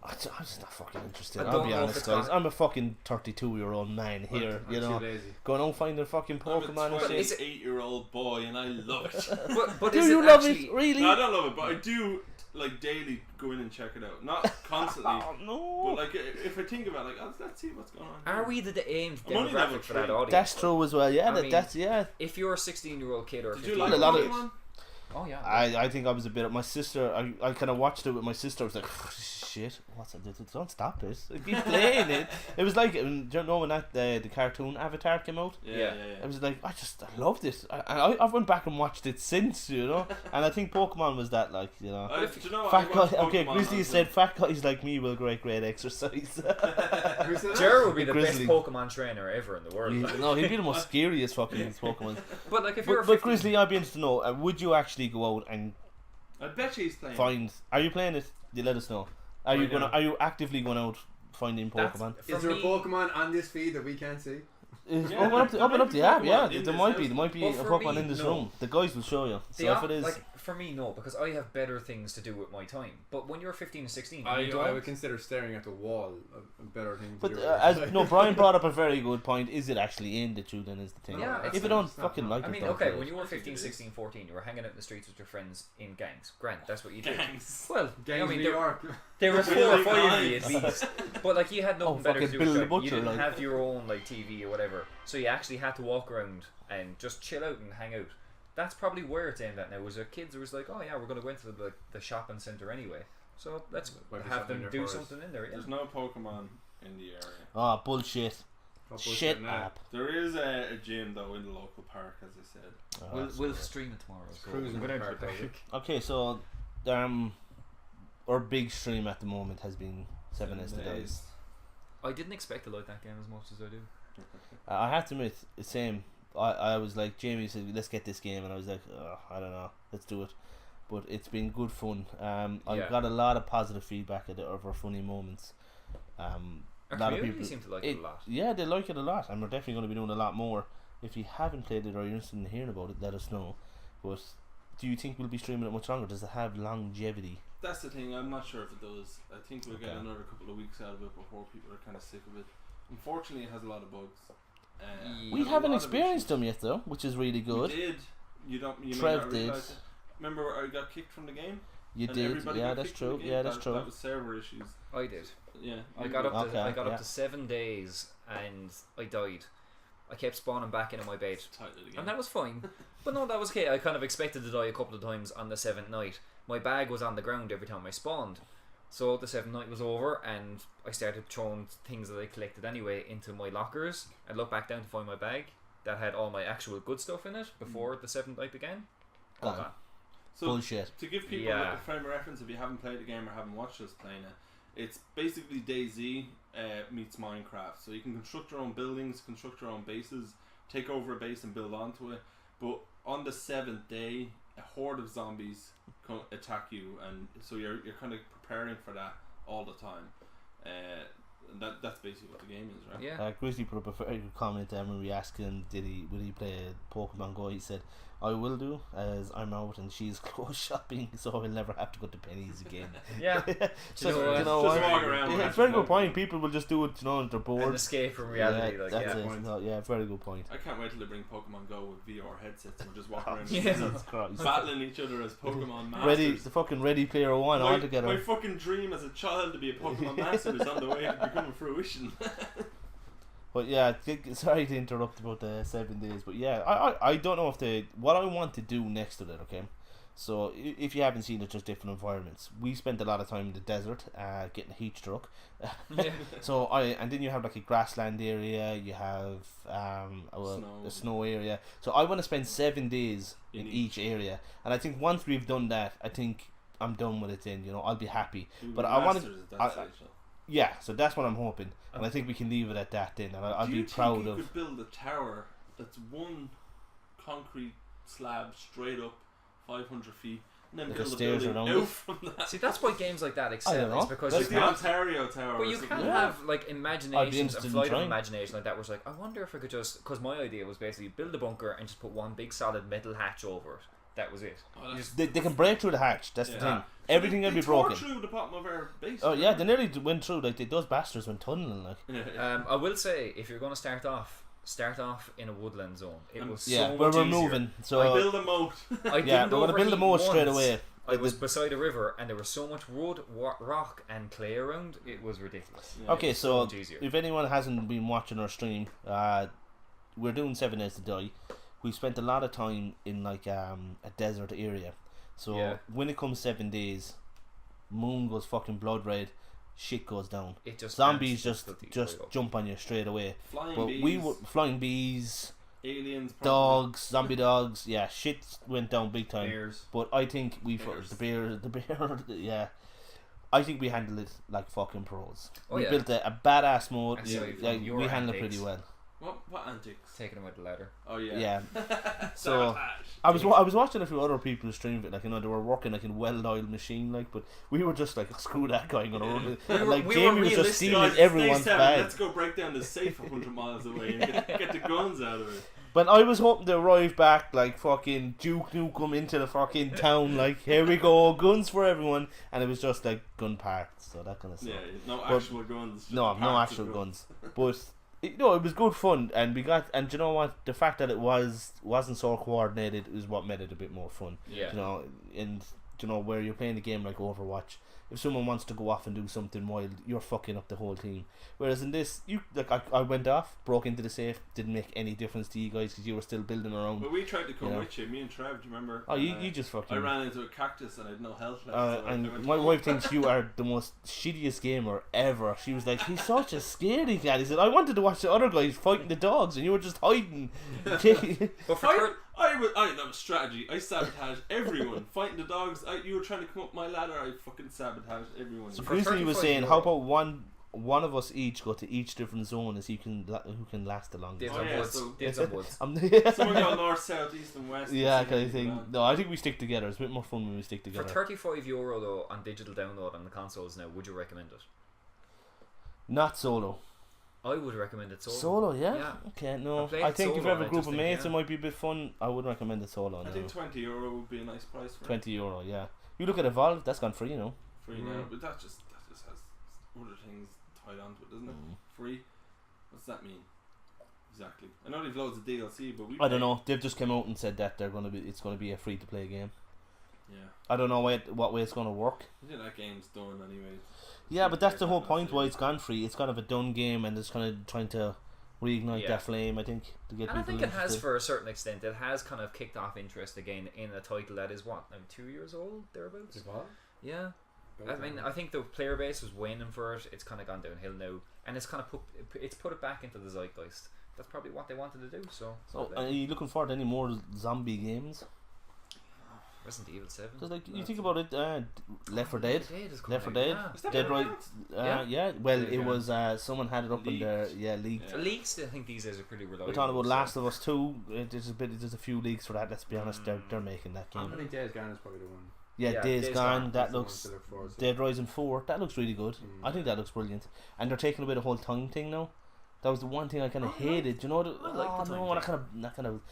I'm just not fucking interested. I'll be honest, guys. I'm a fucking 32-year-old man here, you know, going out finding fucking Pokemon and shit.
I'm an 8-year-old boy, and I love it.
But
do you love it? Really?
No, I don't love it, but I do. like daily go in and check it out. Not constantly.
Oh no.
But like if I think about it, like let's see what's going on.
Are we the aimed
I'm only level
demographic for that
3.
audience?
That's true as well. Yeah,
I mean,
that's yeah.
If you're a 16-year-old kid or a
Did you
15
like
a lot of-
Pokemon?
oh yeah,
I think I was a bit. My sister, I kind of watched it with my sister. I was like, shit, what's it? Don't stop this. Keep playing it. It was like, do you know when that the cartoon Avatar came out?
Yeah.
I was like, I loved it. I went back and watched it since, you know. And I think Pokemon was that, like, you know.
Do you know what?
Fat
I
guy,
watched
okay,
Pokemon
Grizzly
as
said fat guys like me will great exercise.
Who said that?
Jared would be the
Grizzly.
best Pokemon trainer ever in the world. like.
No, he'd be the most scariest fucking Pokemon.
But like if you're
But
15,
Grizzly, I'd be interested to know, would you actually go out and
I bet you he's playing.
find? Are you playing it? You let us know. Are you
Right now.
Are you actively going out finding
That's-
Pokemon?
for
Is there a
me-
Pokemon on this feed that we can't see?
Yeah,
Open up the app.
Pokemon
Yeah,
in
there
this
might be.
house.
There might be
Well,
a
for
Pokemon
me,
in this
no.
room. The guys will show you.
The
So if it is,
like for me, no, because I have better things to do with my time. But when you're 15 and 16,
I
you don't.
would consider staring at the wall a better thing to
but
do.
Brian brought up a very good point. Is it actually aimed at you? Then is the thing.
Yeah, it's-
if you don't
it's not-
fucking like
I
it,
mean,
don't
okay,
play
when
it.
you were 15, 16, 14, you were hanging out in the streets with your friends in gangs. Grant, that's what you did.
Gangs.
Well,
Gangs
I mean,
New
there,
York.
there were 4 or
Really
5 of you
nice.
at least. But like, you had nothing
Oh,
better to
fucking
do with
Bill the
your time.
Butcher,
You didn't
like.
have your own like TV or whatever, so you actually had to walk around and just chill out and hang out. That's probably where it's aimed at now. Was kids who was like, oh yeah, we're going to go into the shopping centre anyway, so let's
Might be
have
something
them
in
do
your forest.
something in there. Yeah.
There's no Pokemon in the area.
Oh bullshit!
What bullshit
Shit
now?
app.
There is a gym though in the local park, as I said.
Oh,
We'll,
that's
we'll
good.
stream it tomorrow. So
Cruising
we'll
the
enter
park,
the
baby.
topic.
Okay, so our big stream at the moment has been 7 days.
I didn't expect to like that game as much as I do.
I have to admit, the same. I was like, Jamie said, let's get this game, and I was like, I don't know, let's do it. But it's been good fun. I've
Yeah.
got a lot of positive feedback of our funny moments.
Our
a lot of
community
people
seem to like it a lot.
Yeah, they like it a lot, and we're definitely going to be doing a lot more. If you haven't played it or you're interested in hearing about it, let us know. But do you think we'll be streaming it much longer? Does it have longevity?
That's the thing. I'm not sure if it does. I think we'll get
Okay.
another couple of weeks out of it before people are kind of sick of it. Unfortunately, it has a lot of bugs.
We
and a
haven't
lot of
experienced
issues.
them yet, though, which is really good.
We did. You don't. You may
Trev
not
did.
realise it. Remember, I got kicked from the game.
You
And
did,
everybody
yeah,
got
that's
kicked from
true.
the game?
Yeah, that's
That
true.
was server issues.
I did.
Yeah.
I got up to
Okay,
I got
yeah.
up to 7 days and I died. I kept spawning back into my bed,
Titled again.
and that was fine. But no, that was okay. I kind of expected to die a couple of times on the 7th night. My bag was on the ground every time I spawned. So the 7th night was over, and I started throwing things that I collected anyway into my lockers. I looked back down to find my bag that had all my actual good stuff in it before the 7th night began. All
Gone.
gone.
So
Bullshit.
to give people
Yeah.
like a frame of reference, if you haven't played the game or haven't watched us playing it, it's basically DayZ meets Minecraft. So you can construct your own buildings, construct your own bases, take over a base and build onto it. But on the 7th day, a horde of zombies attack you, and so you're kind of preparing for that all the time. That's basically what the game is, right?
Yeah.
Grizzly put up a very good comment when we asked him, will he play Pokemon Go? He said, I will do, as I'm out and she's clothes shopping, so I'll never have to go to Penny's again.
Yeah.
So,
know what?
you know
Just
what?
walk around
Yeah,
and
it's a very good
Pokemon.
point. People will just do it, you know, if they're
An
bored.
escape from reality.
Yeah,
like,
that's
yeah.
it. No, yeah, very good point.
I can't wait till they bring Pokemon Go with VR headsets and we'll just walk around
Yeah.
Jesus Christ.
battling each other as Pokemon masters.
Ready, the fucking Ready Player One all
my
together.
fucking dream as a child to be a Pokemon master is on the way to becoming fruition.
But yeah, sorry to interrupt about the 7 days, but yeah, I don't know if what I want to do next to that, okay? So if you haven't seen it, just different environments. We spent a lot of time in the desert, getting heat struck.
Yeah.
So and then you have like a grassland area, you have
Snow.
a snow area. So I want to spend 7 days in
In
each area, and I think once we've done that, I think I'm done with it. Then I'll be happy.
You'll
But
be
I wanted-
masters at that
I-
stage, though.
Yeah, so that's what I'm hoping, and I think we can leave it at that. Then, and I'll
Do
be
you
proud
think you
of.
could build a tower that's one concrete slab straight up 500 feet and then
Like a
build a
stairs
building
around
out
it?
from that?
See, that's why games like that
I don't
excel.
know.
Is because
Let's
Like
you
the
can't.
Ontario Tower.
But
or
you
something.
can
Yeah.
have like
I'd be
imagination, a
interested in
flight of
trying.
imagination like that. Was like, I wonder if I could just, because my idea was basically build a bunker and just put one big solid metal hatch over it. That was it.
Oh,
You
that's-
just-
They can break through the hatch. That's the
Yeah.
thing. Everything will
they
be
tore
broken.
through the bottom of our base.
Oh yeah, they nearly went through. Like those bastards went tunneling. Like
I will say, if you're going to start off in a woodland zone. It was
yeah,
so
where
much
we're
easier.
moving. So
I build a moat.
I
yeah,
didn't
we're gonna build a
overheat
moat straight
once.
away.
I was beside a river and there was so much wood, rock and clay around, it was ridiculous.
Yeah.
Okay, so
much easier.
if anyone hasn't been watching our stream, we're doing 7 Days to Die. We spent a lot of time in like a desert area. So when it comes 7 days, moon goes fucking blood red, shit goes down.
It just
Zombies just jump on you straight away. We were flying bees,
aliens,
dogs, zombie dogs. Yeah, shit went down big time.
bears.
But I think the bear, yeah. I think we handled it like fucking pros. We built a badass mode. We handled it pretty well.
What antics?
Taking him out the ladder.
Oh yeah.
Yeah. So I was watching a few other people stream it, like, you know, they were working like in a well-oiled machine, like, but we were just like, screw that guy, you know. Like Jamie was just stealing everyone's bag.
Let's go break down the safe 100 miles away and get the guns out of it.
But I was hoping to arrive back like fucking Duke Nukem into the fucking town, like, here we go, guns for everyone, and it was just like gun parts, so that kind of stuff.
Yeah, no actual guns.
No actual guns. But it was good fun, and we got, and you know what, the fact that it wasn't so coordinated is what made it a bit more fun.
Yeah.
You know, and you know, where you're playing a game like Overwatch, if someone wants to go off and do something wild, you're fucking up the whole team. Whereas in this, I went off, broke into the safe, didn't make any difference to you guys because you were still building around.
But we tried to come with you, me and Trev, do you remember?
Oh, you just fucking...
I ran into a cactus and I had no health left.
And my wife thinks you are the most shittiest gamer ever. She was like, he's such a scaredy cat. He said, I wanted to watch the other guys fighting the dogs and you were just hiding.
But
that was strategy. I sabotaged everyone. Fighting the dogs, you were trying to come up my ladder, I fucking sabotaged everyone.
So Grizzly was saying, how about one of us each go to each different zone and see who can last the longest.
Dibs on woods.
Someone go north, south, east and west.
Yeah, kind of thing. No, I think we stick together. It's a bit more fun when we stick together.
For €35 though on digital download on the consoles now, would you recommend it?
Not solo.
I would recommend it solo.
Solo, yeah. Okay, no. I think if you have a group of mates, it might be a bit fun. I would recommend it solo.
I think €20 would be a nice price for
€20, yeah. You look at Evolve, that's gone free, you know.
Free now, but that just has other things tied onto it, doesn't it? Free. What's that mean? Exactly. I know they've loads of DLC, but I
don't know. They've just come out and said that it's gonna be a free to play game.
Yeah.
I don't know what way it's gonna work.
I think that game's done anyway.
Yeah, but that's the whole point why it's gone free. It's kind of a done game, and it's kind of trying to reignite that flame, I think, to get people.
And I think it has, for a certain extent, it has kind of kicked off interest again in a title that is what, 2 years old thereabouts. Yeah. I mean, I think the player base was waning for it. It's kind of gone downhill now, and it's kind of put it back into the zeitgeist. That's probably what they wanted to do. So
are you looking forward to any more zombie games?
Resident Evil 7.
Because like you think about it, Left 4 Dead,
Left
4 Dead, Dead Right. Yeah. Well, it was someone had it up
leaked.
in there. Yeah, leaked.
Leaks, I think these days are pretty reliable.
We're talking about Last of Us 2. There's a few leaks for that. Let's be honest, they're making that game.
I think Days Gone is probably the one.
Yeah, Days Gone. That looks. Dead Rising 4. That looks really good. I think that looks brilliant. And they're taking away the whole tongue thing now. That was the one thing I kind of hated. You know, that kind of.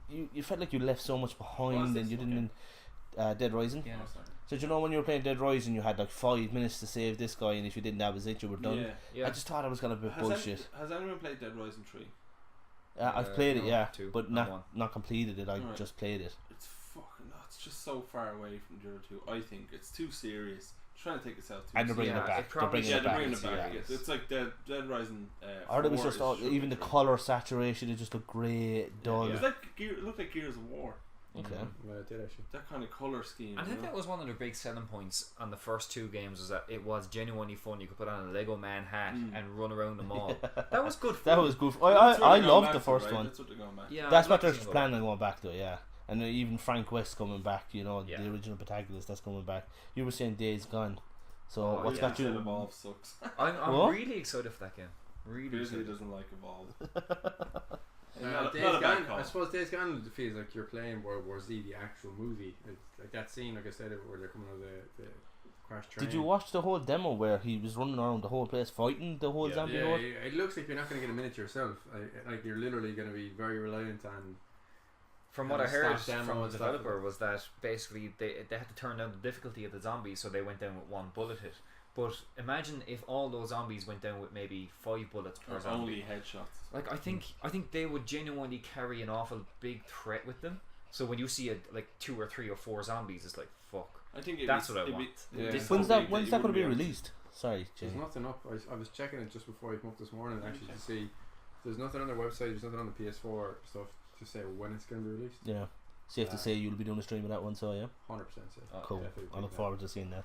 You felt like you left so much behind, and you didn't. Dead Rising.
Yeah.
So you know when you were playing Dead Rising, you had like 5 minutes to save this guy, and if you didn't, that was it. You were done.
Yeah.
I just thought it was kind of a bit bullshit.
Has anyone played Dead Rising 3?
I've played it,
two,
but not completed it. I just played it.
It's fucking. It's just so far away from the other two. I think it's too serious. It's trying to take itself too.
And they're bringing it back. They're bringing it back.
It's like Dead Rising.
Or it was just even the color saturation. It just looked grey, dull.
It looked like Gears of War.
Okay.
Well, it did actually.
That kind of colour scheme.
I think that was one of their big selling points on the first 2 games, was that it was genuinely fun. You could put on a Lego man hat and run around the mall. That was good fun.
That was good. I loved the first one.
That's what they're going back.
Yeah,
that's what they're planning on going back to. Yeah. And even Frank West coming back, you know, the original protagonist that's coming back. You were saying Days Gone. So what's got you?
Evolve sucks.
I'm really excited for that game. Really
Grizzly doesn't like Evolve.
I suppose Days Gone feels like you're playing World War Z, the actual movie. Like that scene, like I said, where they're coming out of the crash train.
Did you watch the whole demo where he was running around the whole place fighting the whole zombie horde?
It looks like you're not going to get a minute yourself. Like you're literally going to be very reliant on.
From what I heard from the developer was that basically they had to turn down the difficulty of the zombies, so they went down with 1 bullet hit. But imagine if all those zombies went down with maybe 5 bullets per zombie.
Only headshots.
Like I think they would genuinely carry an awful big threat with them. So when you see like 2 or 3 or 4 zombies, it's like fuck.
I think
That's what I want.
Yeah.
When's that going to be released? Sorry,
There's
Jamie.
nothing up. I was checking it just before I come up this morning actually to see. There's nothing on their website. There's nothing on the PS4 stuff to say when it's going to be released.
Yeah. Safe to say you'll be doing a stream of that one, so yeah.
100%. Yeah.
Cool.
Definitely
I look
think
forward to seeing that.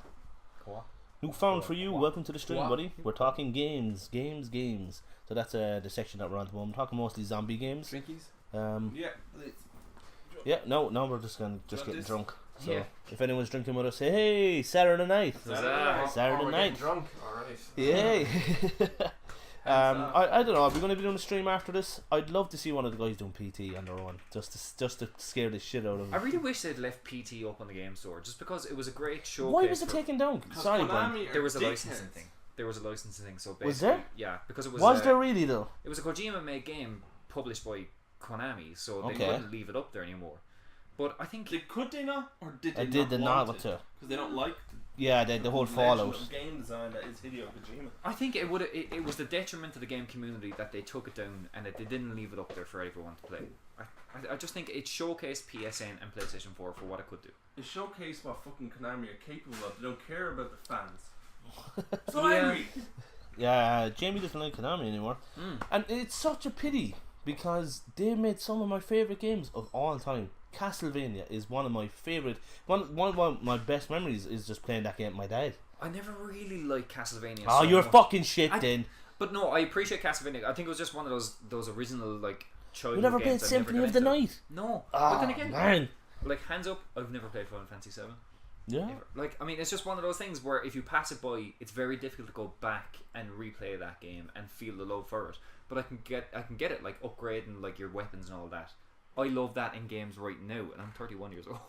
Cool.
Newfound for you. Welcome to the stream, buddy. We're talking games. So that's the section that we're on at the moment. Talking mostly zombie games.
Drinkies?
Yeah.
Yeah. No, we're just getting
this?
drunk. So
Yeah.
if anyone's drinking with us, say hey, Saturday night. Saturday
we're
night.
getting drunk. Alright.
Yay. I don't know. Are we going to be doing a stream after this? I'd love to see one of the guys doing PT on their own, just to scare the shit out of
I
them.
really wish they'd left PT up on the game store, just because it was a great showcase.
Why was it
for-
taken down? Sorry, Brian.
There was a licensing thing. So basically,
Was there?
Yeah, because it was.
Was there really though?
It was a Kojima-made game published by Konami, so they
Okay.
couldn't leave it up there anymore. But I think
Could they not, or did they
I did the
not
not
want
to.
Because they don't like
Yeah, the whole
legend
Fallout.
of game design that is Hideo Kojima.
I think it was the detriment to the game community that they took it down and that they didn't leave it up there for everyone to play. I just think it showcased PSN and PlayStation 4 for what it could do.
It showcased what fucking Konami are capable of. They don't care about the fans. So
Yeah.
angry.
Yeah, Jamie doesn't like Konami anymore,
Mm.
and it's such a pity because they made some of my favorite games of all time. Castlevania is one of my favorite. One of my best memories is just playing that game with my dad.
I never really liked Castlevania.
Oh,
so
you're
much.
fucking shit
I-
then.
But no, I appreciate Castlevania. I think it was just one of those original like childhood
You never
games
played
I've
Symphony
never
of the
got into.
Night.
No,
Ah,
but then again,
man.
like hands up, I've never played Final Fantasy 7.
Yeah.
Ever. Like, I mean, it's just one of those things where if you pass it by, it's very difficult to go back and replay that game and feel the love for it. But I can get it, like upgrading like your weapons and all that. I love that in games right now, and I'm 31 years old.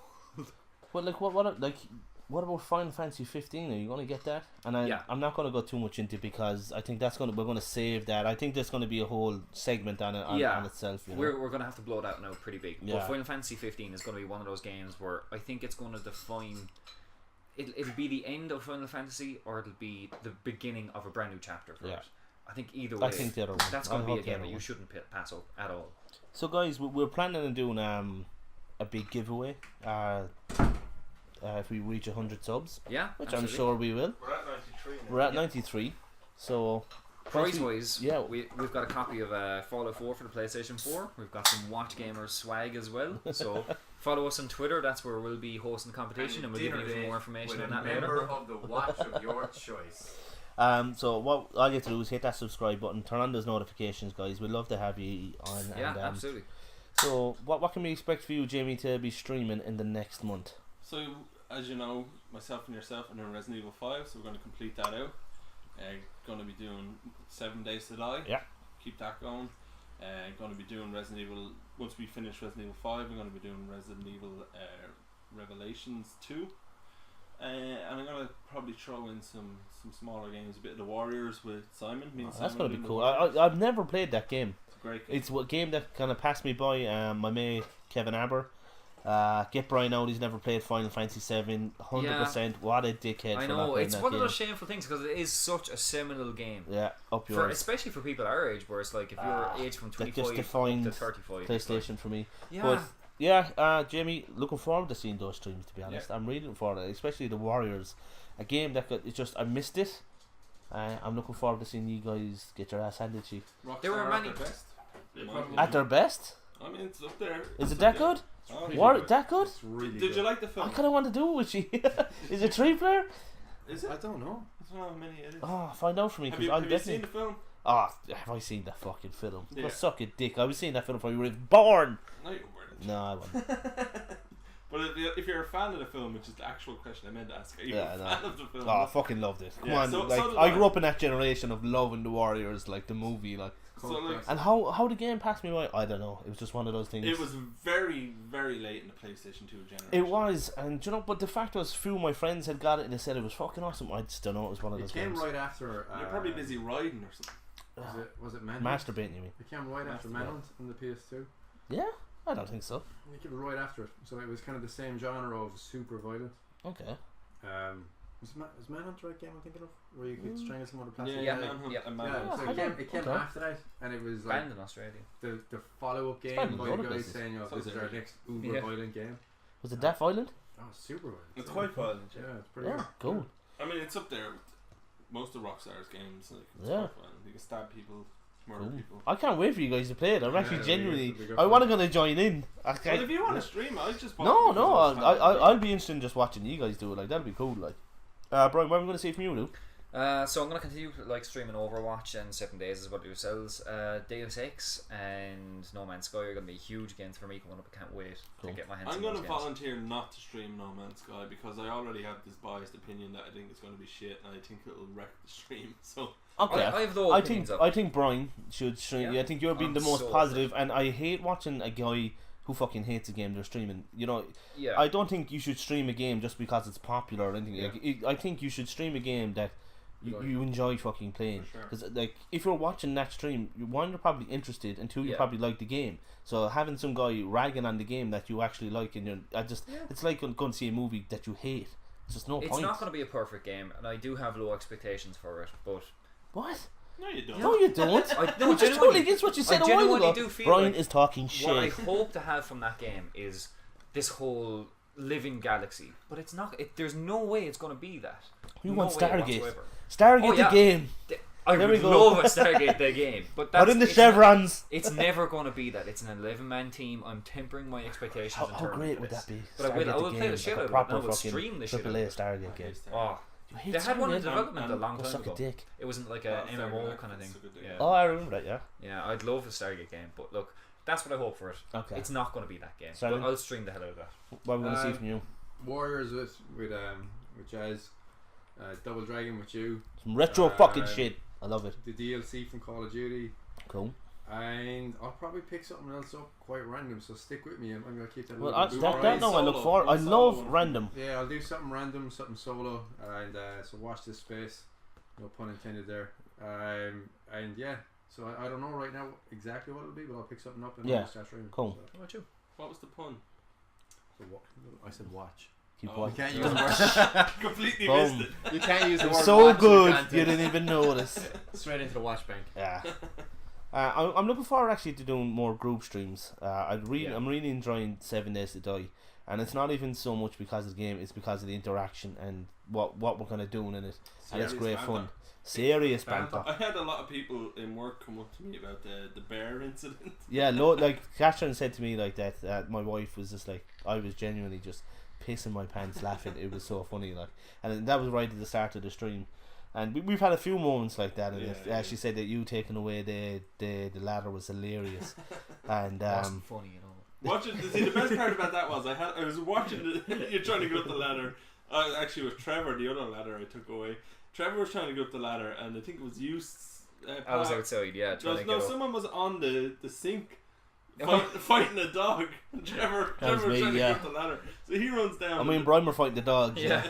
Well, like what about Final Fantasy 15? Are you gonna get that? And I'm not gonna go too much into it because I think we're gonna save that. I think there's gonna be a whole segment on it on itself. You know?
We're gonna have to blow that out pretty big.
Yeah.
But Final Fantasy 15 is gonna be one of those games where I think it's gonna define. It'll be the end of Final Fantasy, or it'll be the beginning of a brand new chapter for
Yeah.
it. I think either way.
I think the other one.
That's
I
gonna be
hope
a
the
game
other
that you
one.
shouldn't pass up at all.
So guys, we're planning on doing a big giveaway. If we reach 100 subs,
Yeah,
which
absolutely.
I'm sure we will.
We're at 93 now.
We're at 93. So
Prize wise,
yeah.
we've got a copy of Fallout 4 for the PlayStation 4. We've got some Watch Gamers swag as well. So follow us on Twitter. That's where we'll be hosting the competition, and we'll give you more information on that later.
of the watch of your choice.
So what all you have to do is hit that subscribe button, turn on those notifications, guys. We'd love to have you on.
Yeah,
and,
absolutely.
So what can we expect for you, Jamie, to be streaming in the next month?
So, as you know, myself and yourself are doing Resident Evil 5, so we're going to complete that out. Going to be doing 7 Days to Die.
Yeah.
Keep that going. Going to be doing Resident Evil. Once we finish Resident Evil 5, we're going to be doing Resident Evil Revelations 2. And I'm going to probably throw in some smaller games, a bit of the Warriors with Simon. Me and
That's
Simon
gonna be
doing the
cool.
Warriors.
I've never played that game.
It's a great game.
It's a game that kind of passed me by. My mate Kevin Aber. Get Brian out. He's never played Final Fantasy 7. 100%. What a dickhead!
I
for not
know,
playing
it's
that
one
game.
of those shameful things because it is such a seminal game.
Yeah, up
For,
yours.
especially for people our age, where it's like if you're aged from
that
25
just
up to
defines
35. it's like-
PlayStation for me.
Yeah.
But yeah, Jamie, looking forward to seeing those streams. To be honest, I'm really looking forward to it, especially the Warriors, a game that it's just I missed it. I'm looking forward to seeing you guys get your ass handed to you.
Rockstar
There were
at
many-
their best.
At their best.
I mean, it's up there.
Is
It's
it
up
that
there.
good?
Oh,
What that good?
It's really
Did
good.
you like the
I
film?
kind of want to do it with you. Is it 3-player?
Is it?
I don't know.
I don't know how many it is.
Oh, find out for me
have
because
you,
I'll
have you
definitely.
seen the film?
Oh, have I seen that fucking film?
Yeah.
Well, suck a dick. I was seeing that film before you were even born.
No, you weren't.
No, I wasn't.
But if you're a fan of the film, which is the actual question I meant to ask, are you
Yeah,
a
no.
fan of the film?
Oh, I fucking loved it. Come
Yeah,
on,
so
like
did
I
I.
grew up in that generation of loving the Warriors, like the movie, like.
So, like,
And how the game passed me by, I don't know. It was just one of those things.
it was very, very late in the PlayStation 2 generation.
It was, and do you know, but the fact was, few of my friends had got it and they said it was fucking awesome. I just don't know. It was one of
It
those
came
games.
right after.
You're probably busy riding or something.
Was it Manhunt?
Masturbating, you mean?
It came right after
Masturbate.
Manhunt on the PS2.
Yeah, I don't think so.
I think it was right after it. So it was kind of the same genre of super violent.
Okay.
Was Manhunt the right game I'm thinking of? Where you could strangle someone with a plastic
Yeah,
bag?
Manhunt
yeah.
and
Yeah,
Manhunt.
so it came
Okay.
after that, and it was like
Banned in Australia.
the follow-up game
banned in
by
a lot
the
of
guys
places.
saying,
So
this is
it's
our
really-
next uber
Yeah.
violent game.
Was it that violent?
Oh, super violent.
It's quite violent.
Yeah, it's pretty
Yeah,
good.
cool.
I mean, it's up there with most of Rockstar's games. Like, it's
Yeah.
quite violent. You can stab people, murder
Cool.
people.
I can't wait for you guys to play it. I'm actually
Yeah,
genuinely.
it'll be good
I
fun.
want to gonna join in.
But if you want to stream, I just watch
No,
it
no,
because it's
I'll be interested in just watching you guys do it. Like that'd be cool. Like, Brian, what are we gonna see from you, Luke?
So I'm gonna continue like streaming Overwatch and 7 Days is what it yourselves. Deus Ex and No Man's Sky are gonna be huge games for me coming up. I can't wait
Cool.
to get my hands
I'm
on
going
those
to
games.
volunteer not to stream No Man's Sky because I already have this biased opinion that I think it's going to be shit and I think it'll wreck the stream. So
Okay,
I have low
I
opinions
think
of
I
it.
think Brian should stream.
Yeah.
I think you're being
I'm
the most
so
positive, and I hate watching a guy who fucking hates a game they're streaming. You know,
Yeah.
I don't think you should stream a game just because it's popular or anything.
Yeah.
Like, I think you should stream a game that you enjoy fucking playing.
For sure.
Because like, if you're watching that stream, one, you're probably interested, and two, you
Yeah.
probably like the game. So having some guy ragging on the game that you actually like, and it's like going to see a movie that you hate. It's just no
It's
point.
not going to be a perfect game, and I do have low expectations for it. But
What?
no, you don't.
No, you don't.
I no,
Which is
genuinely-
totally against what you said
I
a while
genuinely
ago.
do feel
Brian
like
is talking
what I
shit.
hope to have from that game is this whole living galaxy. But it's not. There's no way it's going to be that.
You
No
want
way
Stargate.
whatsoever.
Stargate
Oh, yeah.
the game.
I
There
would
we go.
love a Stargate the game, but that's
Put in the
it's
chevrons.
It's never going to be that. It's an 11-man team. I'm tempering my expectations.
How,
in
how
terms
great
of
would
this.
that be?
But I
Stargate
will play
game,
the shit
like
out
a
of it.
proper
I will
fucking
stream the shit out
AAA
of it.
Stargate game.
Oh,
You hate
they had one in
Stargate?
development a long
Go
time
suck a
ago.
dick.
It wasn't like a
Oh,
MMO
Stargate,
kind of thing.
that's a good game.
Yeah.
Oh, I remember that. Yeah.
Yeah, I'd love a Stargate game, but look, that's what I hope for it.
Okay.
It's not going to be that game,
Sorry.
but I'll stream the hell out of that.
What are we gonna see from you?
Warriors with Jazz, Double Dragon with you,
Some retro fucking shit. I love it.
the DLC from Call of Duty,
Cool.
and I'll probably pick something else up quite random. So stick with me. I'm gonna keep that. a
Well,
little bit
that
surprise.
no, I look
Solo.
for. I
Solo
love
one.
random.
Yeah, I'll do something random, something solo, and so watch this space. No pun intended there. And yeah, so I don't know right now exactly what it'll be, but I'll pick something up and
Yeah.
I'll start streaming.
Cool.
So,
What about you?
What was the pun?
I said watch.
Keep
Oh,
watching.
Can't use the word.
Completely
Boom.
missed it.
You can't use the word.
So
watch,
good,
can't
you
you?
didn't even notice.
Straight into the watch bank.
Yeah. I'm looking forward actually to doing more group streams. I'm really enjoying 7 Days to Die, and it's not even so much because of the game; it's because of the interaction and what we're kind of doing in it, and it's
Serious
great
banter.
fun. Serious banter.
I had a lot of people in work come up to me about the bear incident.
Yeah, like Catherine said to me like that. My wife was just like, I was genuinely just pissing my pants laughing. It was so funny, like, and that was right at the start of the stream. And we've had a few moments like that, and she said that you taking away the ladder was hilarious, and
Wasn't funny, you know.
Watching, see, the best part about that was I was watching you're trying to go up the ladder. Actually, it was Trevor, the other ladder I took away. Trevor was trying to go up the ladder, and I think it was you.
I was outside, yeah, trying to get up.
someone was on the sink. Fighting a dog. And Trevor
That was
was
me,
trying to
yeah.
go up the ladder, so he runs down.
I mean, Brian were fighting the dogs.
Yeah.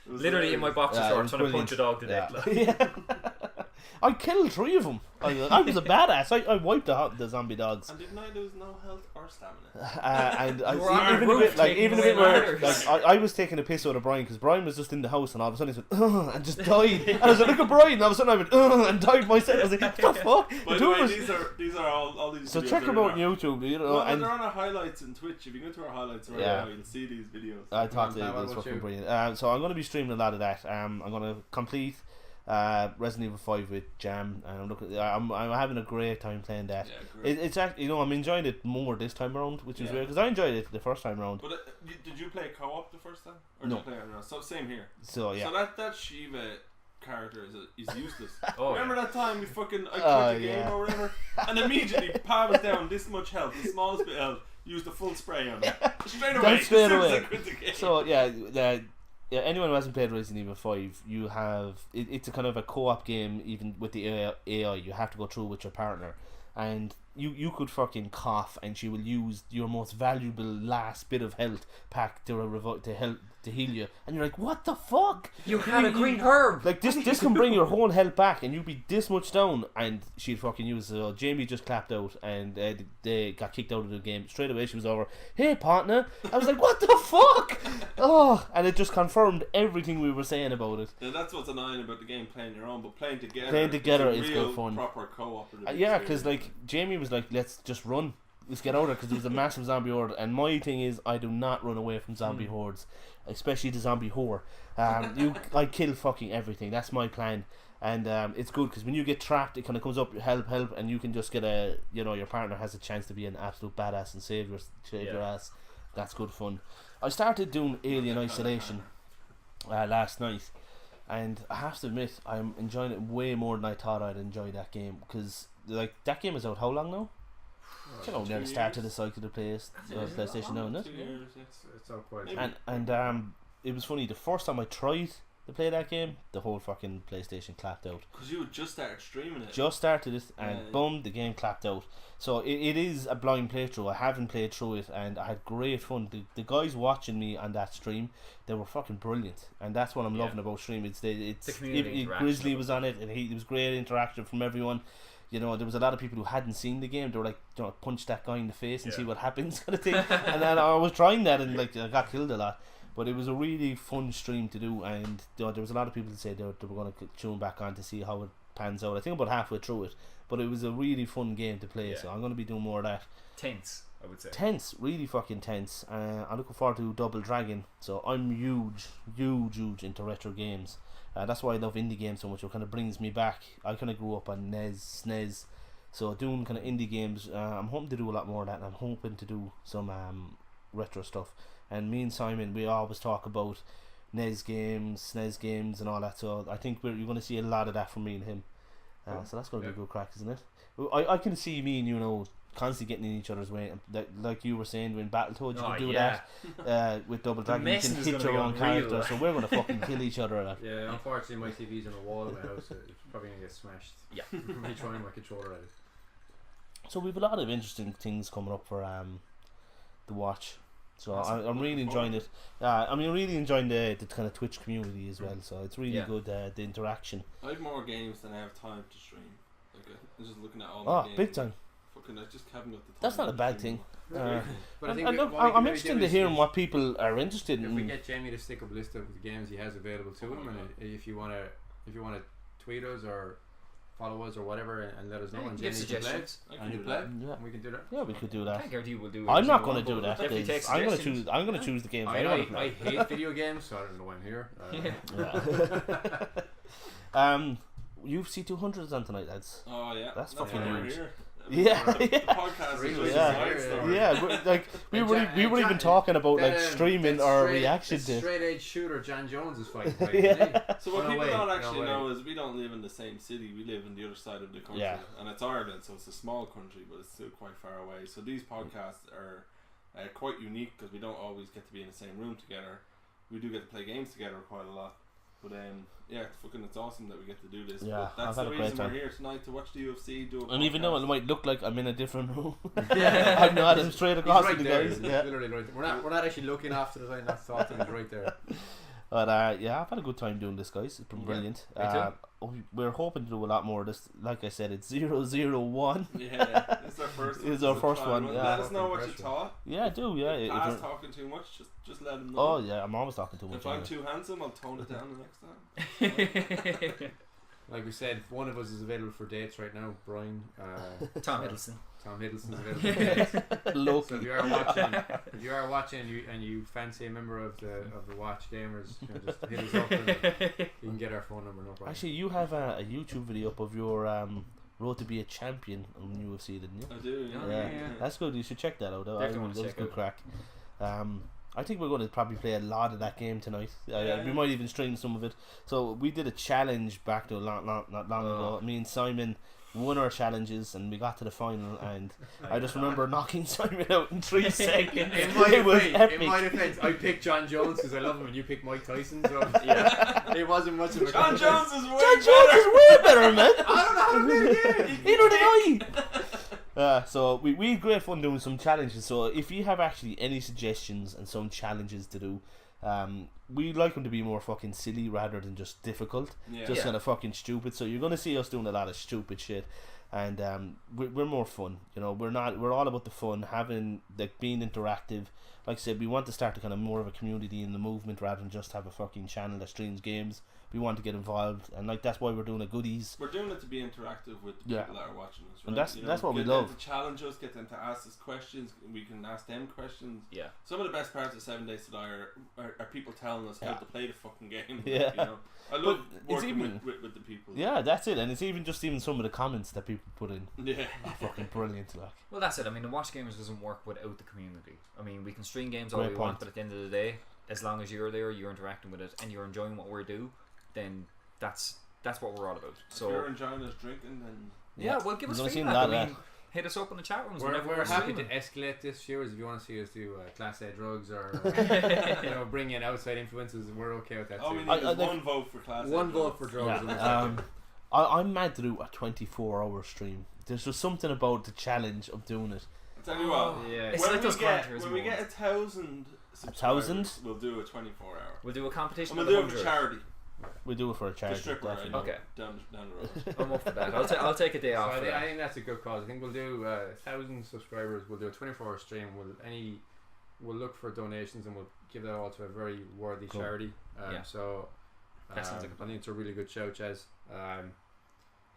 It was
Literally in my
hilarious.
boxer
Yeah, it
shorts
was
trying to punch a dog to
Yeah.
death. Like.
I killed 3 of them. I was a badass. I wiped the zombie dogs.
And didn't I lose no health or stamina?
And I,
You were on a
even a
roof
bit like
taking
even a
away
bit where
ladders.
like I was taking a piss out of Brian because Brian was just in the house and all of a sudden he went and just died. And I was like, look at Brian. And all of a sudden I went and died myself. I was like, what the fuck?
By
The
the
two
way,
of us-
these are all these.
So
videos
check
are
them
in
out on
our-
YouTube, you know.
Well,
And
they're on our highlights in Twitch. If you go to our highlights right
Yeah.
now, you'll see these videos.
I thought
Come on,
it
Pal,
was
what about
fucking
you?
brilliant. So I'm going to be streaming a lot of that. I'm going to complete Resident Evil 5 with Jam, and I'm having a great time playing that.
Yeah, great.
It's actually, you know, I'm enjoying it more this time around, which is
Yeah.
weird because I enjoyed it the first time round.
But did you play co-op the first time, or
No.
did you play it? So same here.
So yeah.
So that Shiva character is useless.
Oh,
Remember
yeah.
that time we fucking I quit
Oh,
the game
yeah.
or whatever, and immediately Pa was down this much health, the smallest bit of health, used a full spray on him straight away.
That's straight
as soon as I
away.
quit the game.
So yeah, anyone who hasn't played Resident Evil 5, you have it's a kind of a co-op game. Even with the AI, you have to go through with your partner, and you could fucking cough and she will use your most valuable last bit of health pack to heal you, and you're like, what the fuck?
You had a green herb.
Like this can bring your whole health back, and you'd be this much down, and she'd fucking use it. Jamie just clapped out, and they got kicked out of the game straight away. She was over. Hey partner, I was like, what the fuck? Oh, and it just confirmed everything we were saying about it.
Yeah, that's what's annoying about the game, playing your own, but playing together.
Is good fun.
Proper co-operative.
Yeah, because like Jamie was like, let's just run. Let's get out of there, because there was a massive zombie horde, and my thing is, I do not run away from zombie hordes, especially the zombie whore. I kill fucking everything. That's my plan, and it's good because when you get trapped, it kind of comes up, help, and you can just get your partner has a chance to be an absolute badass and save your ass. That's good fun. I started doing Alien Isolation last night, and I have to admit, I'm enjoying it way more than I thought I'd enjoy that game, because like that game is out how long now? Never started the cycle to play PlayStation now, isn't it?
2 years,
It's all quite.
And it was funny. The first time I tried to play that game, the whole fucking PlayStation clapped out.
Because you had just started streaming it.
Just started it, and boom, the game clapped out. So it is a blind playthrough. I haven't played through it, and I had great fun. The guys watching me on that stream, they were fucking brilliant, and that's what I'm loving about stream. It's the community. Grizzly was on it, and it was great interaction from everyone. You know, there was a lot of people who hadn't seen the game. They were like, punch that guy in the face and see what happens, kind of thing. And then I was trying that, and like I got killed a lot. But it was a really fun stream to do, and there was a lot of people that said they were going to tune back on to see how it pans out. I think about halfway through it, but it was a really fun game to play. So I'm going to be doing more of that.
Tense, I would say.
Tense, really fucking tense. I'm looking forward to Double Dragon. So I'm huge into retro games. That's why I love indie games so much. It kind of brings me back. I kind of grew up on NES, SNES, so doing kind of indie games. I'm hoping to do a lot more of that, and I'm hoping to do some retro stuff. And me and Simon, we always talk about NES games, SNES games, and all that. So I think you're going to see a lot of that from me and him. So that's going to be a good crack, isn't it? I can see me and you constantly getting in each other's way, like you were saying when Battletoads you can do that with Double Dragon. You can hit your own character, so we're gonna fucking kill each other.
Yeah, unfortunately my TV's on the wall in my house, so it's probably gonna get smashed.
Yeah.
Me trying my controller at it.
So we've a lot of interesting things coming up for the watch. So I'm really enjoying it. I'm really enjoying the kind of Twitch community as well. So it's really good, the interaction.
I have more games than I have time to stream. Like I'm just looking at all my games.
Big time.
I just haven't got the time.
That's not a bad thing.
But I think
I'm interested to hearing what people are interested in.
If we get Jamie to stick up a list of the games he has available to him, and if you wanna tweet us or follow us or whatever, and let us know, and Jamie can play, and you play, we can do that.
Yeah, we could do that.
I can't guarantee we'll do it.
I'm not going to do that. I'm going to
choose.
choose the games.
I hate video games, so I don't know why I'm here.
UFC 200 is on tonight, lads.
Oh yeah,
that's fucking huge.
Yeah, the podcast is
we were even talking about streaming our reaction to
straight edge shooter John Jones is fighting.
So what people don't actually know is we don't live in the same city. We live in the other side of the country, and it's Ireland, so it's a small country, but it's still quite far away. So these podcasts are quite unique because we don't always get to be in the same room together. We do get to play games together quite a lot. But it's awesome that we get to do this.
Yeah,
but that's the reason we're here tonight, to watch the UFC.
And even though it might look like I'm in a different room, I'm not. I'm straight across from the guys.
Literally right there. We're not actually looking after the line. That thought was right there.
But I've had a good time doing this, guys. It's been brilliant. We're hoping to do a lot more of this. Like I said, it's 001.
Yeah, it's our first.
It's our first one.
Let us know what you thought.
Yeah, I do. Yeah,
if you're talking too much, just let them know.
Oh yeah, I'm always talking too much.
If I'm too handsome, I'll tone it down the next time.
Like we said, one of us is available for dates right now. Brian,
Tom Hiddleston.
Tom Hiddleston's available for dates. So if you are watching, and you fancy a member of the Watch Gamers, just hit us up and you can get our phone number. No problem.
Actually, you have a YouTube video up of your road to be a champion on UFC, didn't you?
I do.
Yeah. That's good. You should check that out. That was good crack. I think we're going to probably play a lot of that game tonight. We might even stream some of it. So we did a challenge back to not long ago. Me and Simon won our challenges, and we got to the final, and I just remember knocking Simon out in 3 seconds.
In my defense, I picked John Jones because I love him, and you picked Mike Tyson, so it wasn't much of a
John Jones is
way better, man.
I don't know how to play the game.
Neither did So we had great fun doing some challenges. So if you have actually any suggestions and some challenges to do, we like them to be more fucking silly rather than just difficult, just kind of fucking stupid. So you're gonna see us doing a lot of stupid shit, and we're more fun. You know, we're all about the fun, having like being interactive. Like I said, we want to start a kind of more of a community in the movement rather than just have a fucking channel that streams games. We want to get involved, and like that's why we're doing a goodies.
We're doing it to be interactive with the people that are watching us, right?
And that's what we
get
love.
Them to challenge us, get them to ask us questions. We can ask them questions.
Yeah.
Some of the best parts of 7 Days to Die are people telling us how to play the fucking game.
Yeah.
You know? I love working with the people.
Yeah, that's it, and it's even some of the comments that people put in.
Yeah.
Fucking brilliant, like.
Well, that's it. I mean, the Watch Gamers doesn't work without the community. I mean, we can stream games all
Great
we
point.
want, but at the end of the day, as long as you're there, you're interacting with it, and you're enjoying what we do, then that's what we're all about. So
if you're enjoying us drinking, then
well, give us
We're gonna see
feedback.
that,
I mean, hit us up in the chat rooms.
We're
whenever
happy
streaming.
to escalate this, viewers. If you want to see us do Class A drugs or bring in outside influences, we're okay with that
all
too.
we need is one vote for Class A.
One vote for drugs.
Yeah. I'm mad to do a 24-hour stream. There's just something about the challenge of doing it.
I'll tell you what.
Yeah.
It's
When
like
we
those commenters
when we get
moments.
1,000
1,000?
subscribers, we'll do a 24-hour.
We'll do a competition.
And
with
we'll do it for
100.
charity.
We do it for a
The
charity.
stripper, right?
Definitely.
Okay.
Down the road.
I'm up for that. I'll take a day
So
off.
I think that's a good cause. I think we'll do 1,000 subscribers. We'll do a 24-hour stream. We'll look for donations and we'll give that all to a very worthy
Cool.
charity.
Yeah.
So
That sounds like a
I think it's a really good show, Chaz.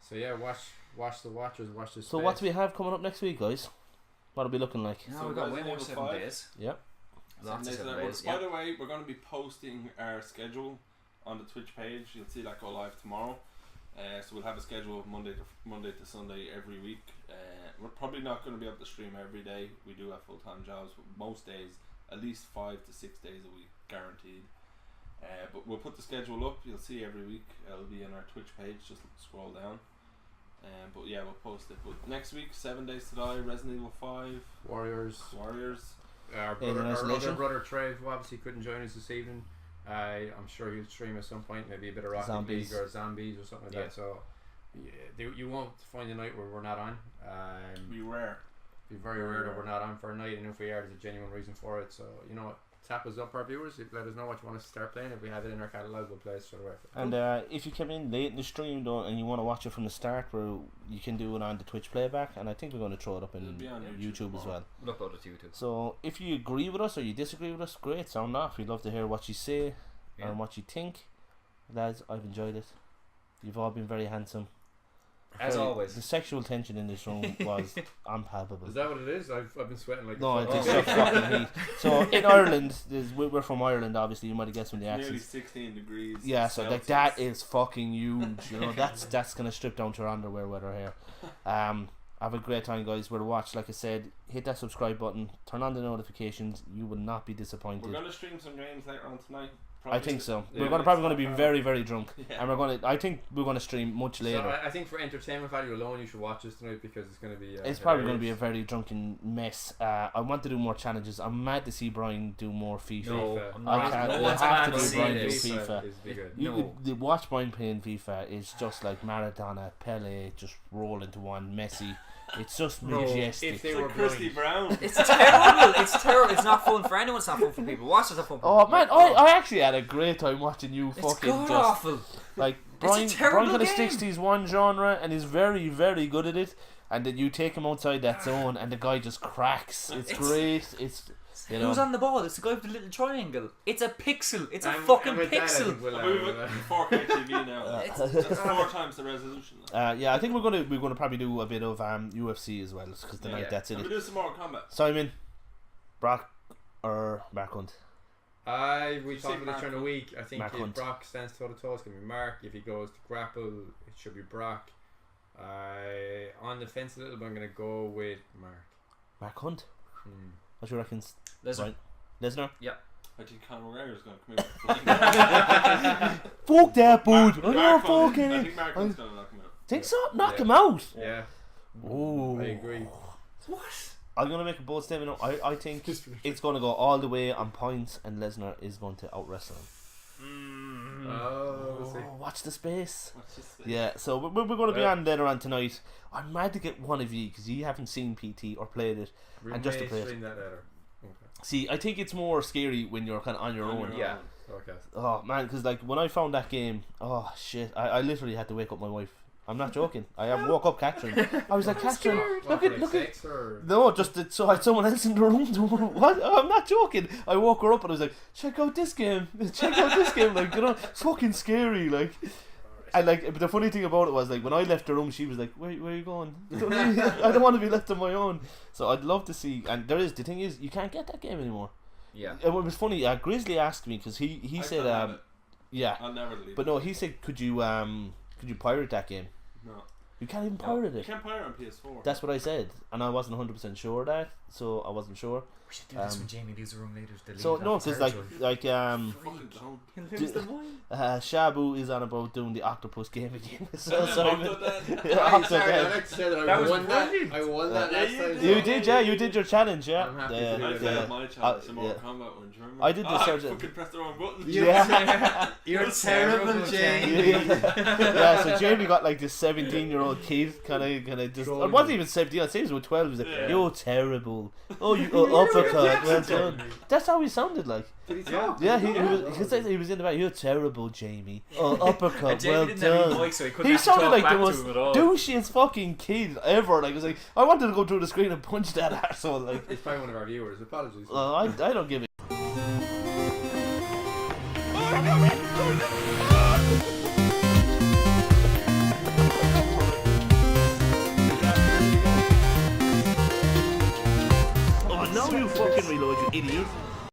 So yeah, watch the Watchers, watch this.
So what do we have coming up next week, guys? What'll be looking like?
No,
So
we've got way
Resident
more
Evil
7
5?
days.
Yep.
Lots of 7 days.
By the way, we're going to be posting our schedule on the Twitch page. You'll see that go live tomorrow. So we'll have a schedule of Monday to Sunday every week. We're probably not going to be able to stream every day. We do have full-time jobs, but most days, at least 5 to 6 days a week, guaranteed. But we'll put the schedule up. You'll see every week. It'll be on our Twitch page. Just scroll down. But yeah, we'll post it. But next week, 7 Days to Die, Resident Evil 5,
Warriors. Our
Alien
other
Isolation.
brother Trev, who obviously couldn't join us this evening. I'm sure he'll stream at some point, maybe a bit of Rocket
Zombies.
League or Zombies or something like that. So you won't find a night where we're not on.
Be rare.
Be very rare that we're not on for a night, and if we are, there's a genuine reason for it. So you know what, tap us up, our viewers. Let us know what you want us to start playing. If we have it in our catalogue, we'll play it straight away.
And if you come in late in the stream though, and you want to watch it from the start, where you can do it on the Twitch playback, and I think we're going to throw it up in
It'll be on
YouTube as
tomorrow.
well.
We'll upload it to YouTube.
So if you agree with us or you disagree with us, great, sound off. We'd love to hear what you say and what you think. Lads, I've enjoyed it. You've all been very handsome.
As
Very-
always.
the sexual tension in this room was unpalpable.
Is that what it is? I've been sweating like
No,
a
it's
fuck.
just fucking heat. So in Ireland, we're from Ireland, obviously. You might have guessed from the
Nearly
accent.
16 degrees.
Yeah, so like
Celsius.
that is fucking huge. You know, that's gonna strip down to your underwear weather here. Have a great time, guys. We're to watch. Like I said, hit that subscribe button, turn on the notifications. You will not be disappointed.
We're going to stream some games later on tonight.
I think so.
Yeah.
We're probably gonna be very, very drunk,
Yeah.
and I think we're gonna stream much
So
later.
I think for entertainment value alone, you should watch this tonight because it's going to be.
It's probably going to be a
hilarious.
very drunken mess. I want to do more challenges. I'm mad to see Brian do more FIFA.
No,
FIFA.
I'm
I
not.
can't-
No
we
one's
have
allowed
to
to
do
see
Brian do
this.
FIFA.
Is be good.
No.
The watch Brian playing FIFA is just like Maradona, Pele, just roll into one, Messi. It's just majestic.
If they
It's
were
like Christy
blind.
Brown.
It's terrible. It's terrible. It's not fun for anyone. It's not fun for people. Watch it's not fun for
Oh
people.
man, I actually had a great time watching you
It's
fucking
god
just
awful.
like
It's a
Brian.
terrible
Brian kind of
game.
sticks to his one genre and is very, very good at it. And then you take him outside that zone, and the guy just cracks. It's great. It's you know.
Who's on the ball? It's the guy with the little triangle. It's a pixel. It's a
And-
fucking
and with that, I
pixel.
think we'll,
I mean, we've got 4K TV now. That's 4 times the resolution.
Yeah, I think we're gonna probably do a bit of UFC as well because tonight
Yeah.
that's
And
it.
we do some more combat.
Simon, Brock, or Mark Hunt.
We talked about this during the week. I think
Mark
if
Hunt.
Brock stands toe to toe, it's going to be Mark. If he goes to grapple, it should be Brock. On the fence a little, but I'm going to go with Mark.
Mark Hunt.
Hmm.
What do you reckon?
Listen,
Right. Lesnar.
I think Conor McGregor's going to come out.
Fuck that, bud. I
Mark
don't
Hunt-
fucking
I
it.
think Mark Hunt's going to knock him out.
Think so? Knock
Yeah.
him out.
Yeah,
Ooh.
I agree.
I'm gonna make a bold statement. I think it's gonna go all the way on points, and Lesnar is going to out wrestle him. Oh, watch the space.
What's this thing?
Yeah, so we're going to be on later on tonight. I'm mad to get one of you because you haven't seen PT or played it.
We
And just to
may
play it.
stream that later. Okay.
See, I think it's more scary when you're kind of on your
On
own.
your
Yeah.
own.
Okay.
Oh man, because like when I found that game, oh shit, I literally had to wake up my wife. I'm not joking. Woke up Catherine. I was like, Catherine,
What,
look at.
sex or?
No, just that, so I had someone else in the room. What? Oh, I'm not joking. I woke her up and I was like, check out this game. Check out this game. Like, you know, it's fucking scary. Like, and like, but the funny thing about it was like when I left the room, she was like, where are you going? I don't want to be left on my own. So I'd love to see. And the thing is, you can't get that game anymore.
Yeah.
And what was funny, Grizzly asked me because he
I
said
still have it.
yeah,
I'll never delete
but
it.
no, he said could you pirate that game?
No.
You can't even pirate
You
it.
can't pirate on PS4.
That's what I said, and I wasn't 100% sure of that, so I wasn't sure.
We should do this
Um,
when Jamie leaves the room later. To delete
So
it
no,
off his
because
hard drive.
like
Fucking don't.
Shabu is on about doing the octopus game again. So
I've
Simon,
done that.
Yeah,
Sorry,
Octodad.
I like to say that
That
I
was
won that.
brilliant.
I won that
Yeah,
last
you
time.
did.
You did, yeah, you did your challenge, yeah.
I'm happy
Yeah,
to do
I
that.
failed
yeah.
my challenge in
yeah.
Mortal Kombat one, do you remember?
I did the
I
search-
fucking pressed the wrong button.
Yeah.
You're
terrible,
terrible,
Jamie.
Jamie.
Yeah, so Jamie got like this 17-year-old kid, kind of just. It wasn't even 17. I'd say he was 12. He was like,
Yeah.
"You're terrible. Oh, you uppercut. Well done." That's how he sounded like.
Did he talk?
Yeah, he was in the back. You're terrible, Jamie. Oh, uppercut.
And Jamie
Well
didn't have any
done.
voice, so he couldn't
He
actually
sounded
talk
like
back
the
to
most
him at all.
douchiest fucking kid ever. Like, I was like, I wanted to go through the screen and punch that arsehole. Like,
He's probably one of our viewers. Apologies.
I don't give a